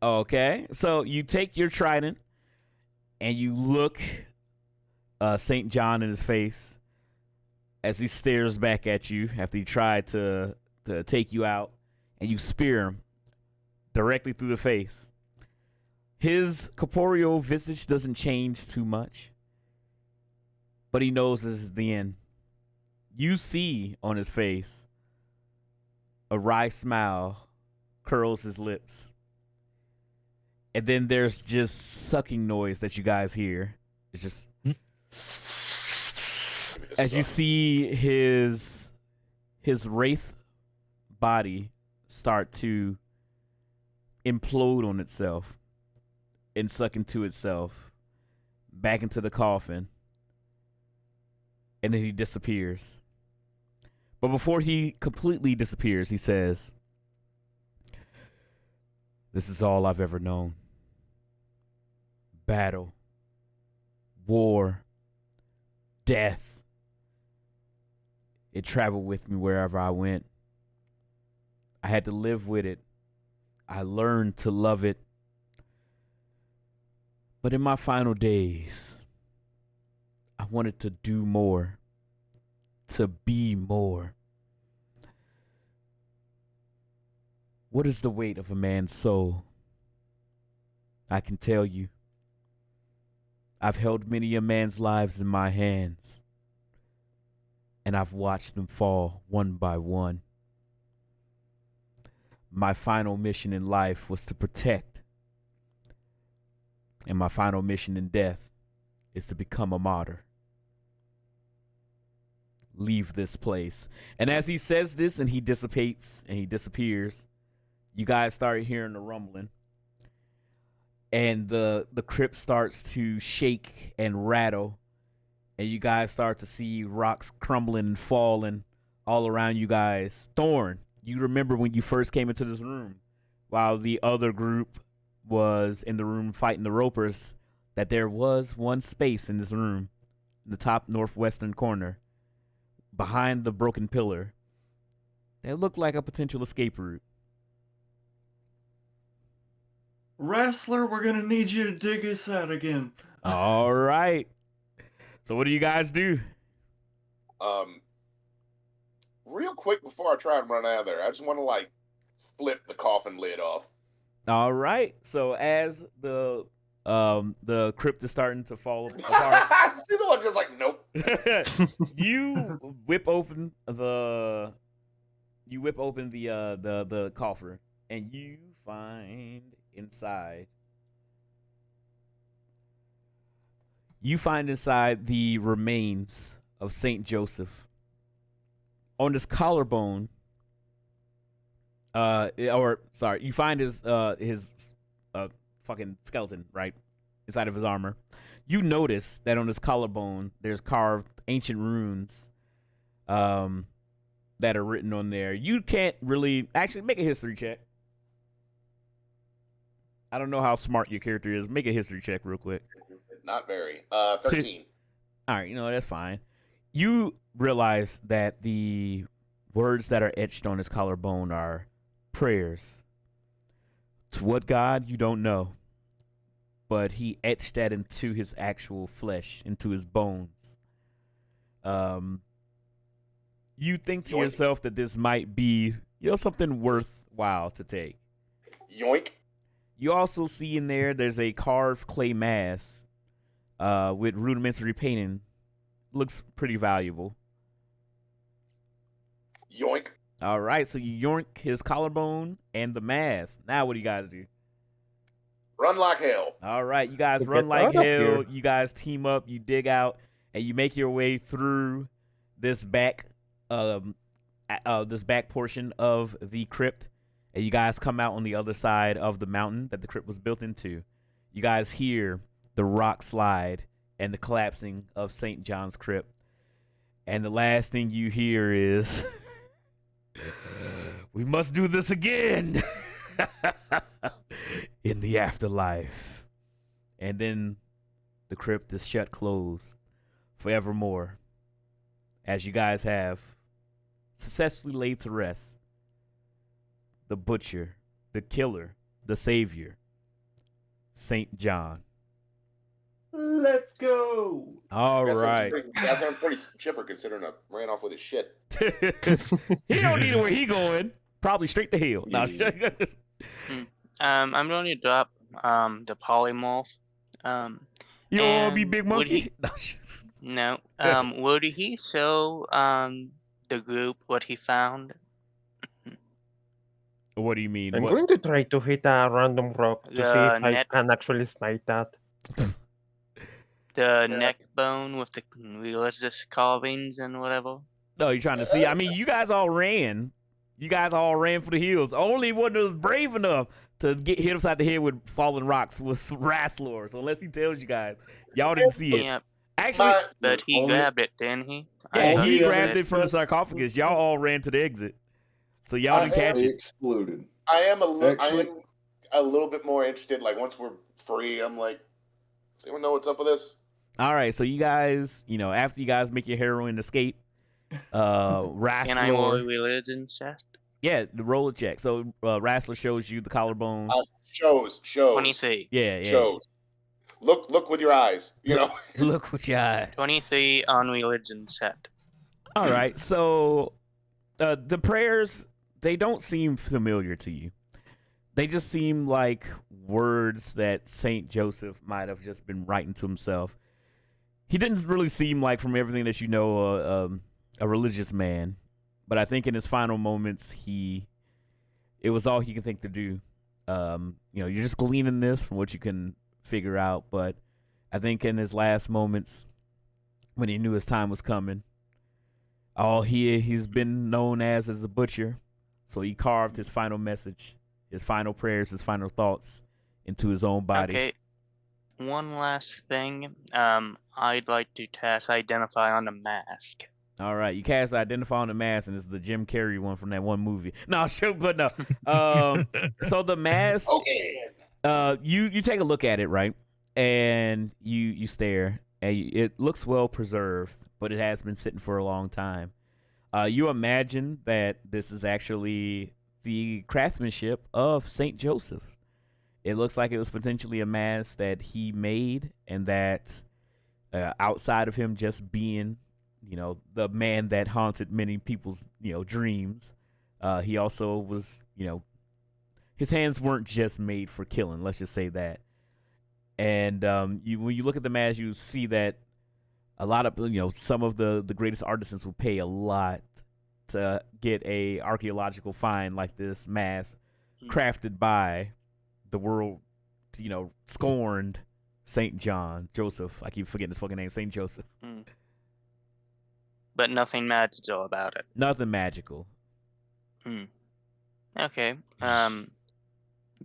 Okay, so you take your trident and you look St. John in his face as he stares back at you after he tried to take you out, and you spear him directly through the face. His corporeal visage doesn't change too much, but he knows this is the end. You see on his face a wry smile curls his lips. And then there's just sucking noise that you guys hear. It's just as you see his wraith body start to implode on itself and suck into itself back into the coffin. And then he disappears. But before he completely disappears, he says, "This is all I've ever known. Battle, war, death. It traveled with me wherever I went. I had to live with it. I learned to love it. But in my final days, I wanted to do more, to be more. What is the weight of a man's soul? I can tell you. I've held many a man's lives in my hands, and I've watched them fall one by one. My final mission in life was to protect, and my final mission in death is to become a martyr. Leave this place." And as he says this and he dissipates and he disappears, you guys start hearing the rumbling. And the crypt starts to shake and rattle. And you guys start to see rocks crumbling and falling all around you guys. Thorn, you remember when you first came into this room, while the other group was in the room fighting the ropers, that there was one space in this room, in the top northwestern corner, behind the broken pillar, that look like a potential escape route. Wrestler, we're gonna need you to dig us out again. All right. So what do you guys do? Real quick before I try and run out of there, I just want to like flip the coffin lid off. All right. So as the crypt is starting to fall apart, See the one just like nope. you whip open the coffer, and you find inside. You find inside the remains of Saint Joseph. On his collarbone, you find his fucking skeleton right inside of his armor. You notice that on his collarbone there's carved ancient runes, that are written on there. You can't really actually make a history check. I don't know how smart your character is. Make a history check real quick. Not very. 13. All right, that's fine. You realize that the words that are etched on his collarbone are prayers. To what God, you don't know. But he etched that into his actual flesh, into his bones. You think to yourself that this might be, something worthwhile to take. Yoink. You also see in there's a carved clay mask with rudimentary painting. Looks pretty valuable. Yoink. All right, so you yoink his collarbone and the mask. Now what do you guys do? Run like hell. All right, you guys run Get like out of hell. here. You guys team up. You dig out, and you make your way through this back portion of the crypt, and you guys come out on the other side of the mountain that the crypt was built into. You guys hear the rock slide and the collapsing of St. John's crypt, and the last thing you hear is, "We must do this again." In the afterlife. And then the crypt is shut closed forevermore, as you guys have successfully laid to rest the butcher, the killer, the savior, Saint John. Let's go. All right. That sounds pretty chipper considering I ran off with his shit. He don't need where he going. Probably straight to hell. No. I'm going to drop the polymorph. You don't want to be and Big would Monkey? he- No. Would he show the group what he found? What do you mean? I'm What- going to try to hit a random rock to see The if I net- can actually smite that. The neck bone with the religious carvings and whatever? No, you're trying to see. I mean, you guys all ran. You guys all ran for the hills. Only one that was brave enough to get hit upside the head with falling rocks was Wrestler. So unless he tells you guys, y'all didn't see it. Yeah, Actually, but he Only- grabbed it, didn't he? yeah, I he thought grabbed that- it from the sarcophagus. Y'all all ran to the exit. So y'all didn't catch They it. exploded. I am Actually- a little bit more interested. Like once we're free, I'm like, does anyone know what's up with this? All right, so you guys, after you guys make your heroin escape, Can I roll a Wrestler, religion check? yeah, the roll a check. So Wrestler shows you the collarbone. Shows. 23. Yeah. Shows. Look with your eyes. Look what you eye. 23 on religion check. All right, so the prayers, they don't seem familiar to you. They just seem like words that Saint Joseph might have just been writing to himself. He didn't really seem like, from everything that you know, a religious man. But I think in his final moments, it was all he could think to do. You're just gleaning this from what you can figure out. But I think in his last moments, when he knew his time was coming, he's been known as a butcher. So he carved his final message, his final prayers, his final thoughts into his own body. Okay. One last thing. I'd like to cast Identify on the mask. All right, you cast Identify on the mask, and it's the Jim Carrey one from that one movie. No, sure, but no. So the mask, Okay. you take a look at it, right? And you stare, and it looks well preserved, but it has been sitting for a long time. You imagine that this is actually the craftsmanship of Saint Joseph. It looks like it was potentially a mask that he made, and that outside of him just being, the man that haunted many people's, dreams, he also was, his hands weren't just made for killing. Let's just say that. And when you look at the mask, you see that a lot of, some of the greatest artisans will pay a lot to get a archaeological find like this mask crafted by the world, scorned Saint Joseph. I keep forgetting his fucking name, Saint Joseph. But nothing magical about it. Nothing magical. Okay.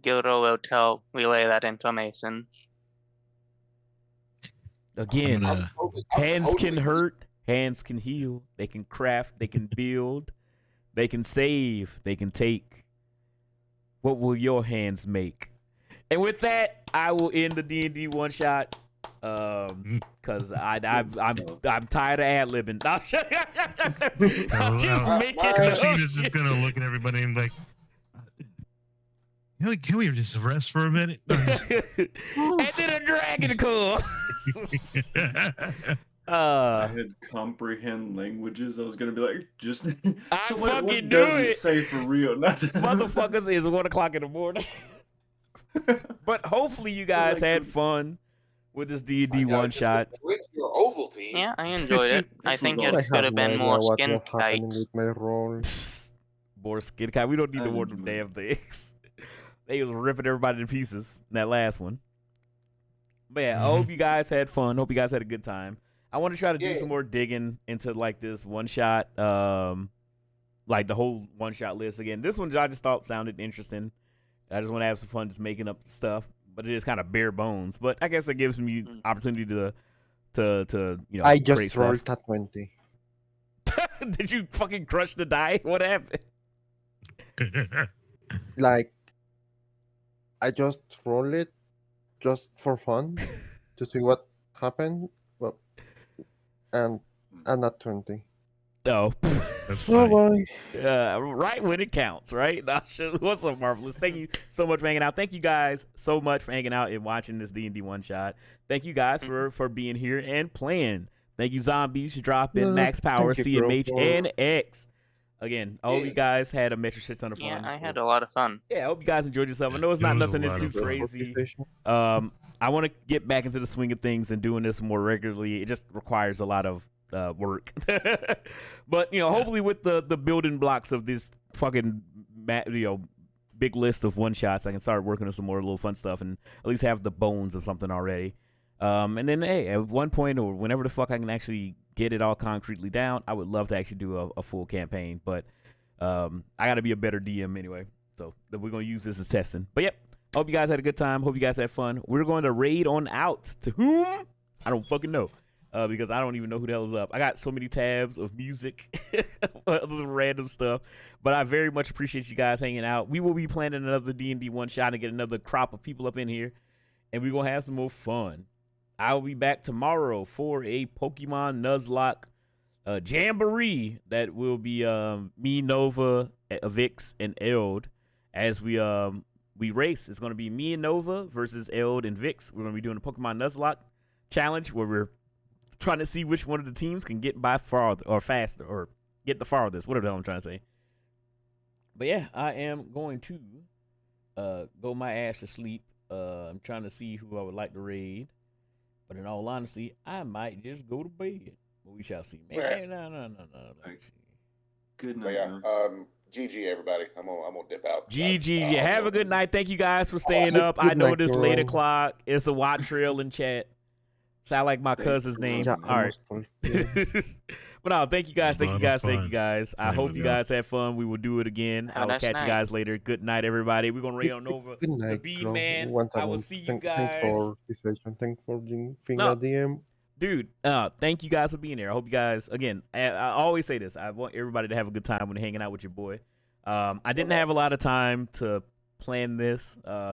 Gildo will relay that information. Again, I'm hands totally can hurt, hands can heal. They can craft, they can build, they can save, they can take. What will your hands make? And with that, I will end the D&D one shot. Cause I'm tired of ad-libbing. I'm just making Christina's just gonna look at everybody and like, can we just rest for a minute? and then a dragon come. I had comprehend languages. I was gonna be like, just I what fucking does do it it. say for real? Not to... Motherfuckers, is 1 o'clock in the morning. But hopefully you guys had fun with this D&D one shot. Drink your Ovaltine. Yeah, I enjoyed it. I think I it could have have been no more idea what skin was happening tight. with my role. More skin kite. We don't need to more them damn things. They was ripping everybody to pieces in that last one. But yeah, I hope you guys had fun. Hope you guys had a good time. I want to try to do some more digging into like this one shot, like the whole one shot list again. This one I just thought sounded interesting. I just want to have some fun just making up stuff, but it is kind of bare bones. But I guess it gives me opportunity to I create just stuff. rolled a 20. Did you fucking crush the die? What happened? Like, I just rolled it just for fun to see what happened. Well, and not 20. Oh. That's Oh funny. boy. Right when it counts, right? What's up, Marvelous? Thank you so much for hanging out. Thank you guys so much for hanging out and watching this D&D one shot. Thank you guys for being here and playing. Thank you, Zombies, for dropping Max Power, Thank you, CMH, bro. and X. Again, I hope you guys had a metric shit ton of fun. Yeah, I had a lot of fun. Yeah, I hope you guys enjoyed yourself. I know it's It not was a nothing lot too of fun. crazy. I want to get back into the swing of things and doing this more regularly. It just requires a lot of work. But hopefully with the building blocks of this fucking big list of one shots, I can start working on some more little fun stuff and at least have the bones of something already. And then at one point or whenever the fuck I can actually get it all concretely down, I would love to actually do a full campaign. But I got to be a better DM anyway, so we're gonna use this as testing. But yep, hope you guys had a good time. Hope you guys had fun. We're going to raid on out to whom I don't fucking know. Because I don't even know who the hell is up. I got so many tabs of music, other than random stuff. But I very much appreciate you guys hanging out. We will be planning another D&D one shot and get another crop of people up in here. And we're going to have some more fun. I will be back tomorrow for a Pokemon Nuzlocke jamboree that will be me, Nova, Vix, and Eld as we race. It's going to be me and Nova versus Eld and Vix. We're going to be doing a Pokemon Nuzlocke challenge where we're trying to see which one of the teams can get by farther or faster or get the farthest, whatever the hell I'm trying to say. But yeah, I am going to go my ass to sleep. I'm trying to see who I would like to raid. But in all honesty, I might just go to bed. But we shall see. Man, no. Good But night. yeah, man. GG everybody. I'm gonna dip out. GG. Yeah, have a good night. Thank you guys for staying up. Good I know night, this bro. late o'clock. It's a Watt Trail in chat. Sound like my Thank cousin's you. name. Yeah, All right. almost 12. But no, thank you guys. Thank you Lot guys. of Thank you fun. guys. I Yeah, hope you yeah. guys had fun. We will do it again. I will that's catch you nice. guys later. Good night, everybody. We're gonna raid on over Good the night, B bro. man. Once I will again, see you thanks guys. for this session. Thanks for being No. a DM. Dude, thank you guys for being there. I hope you guys, again, I always say this. I want everybody to have a good time when they're hanging out with your boy. I didn't have a lot of time to plan this.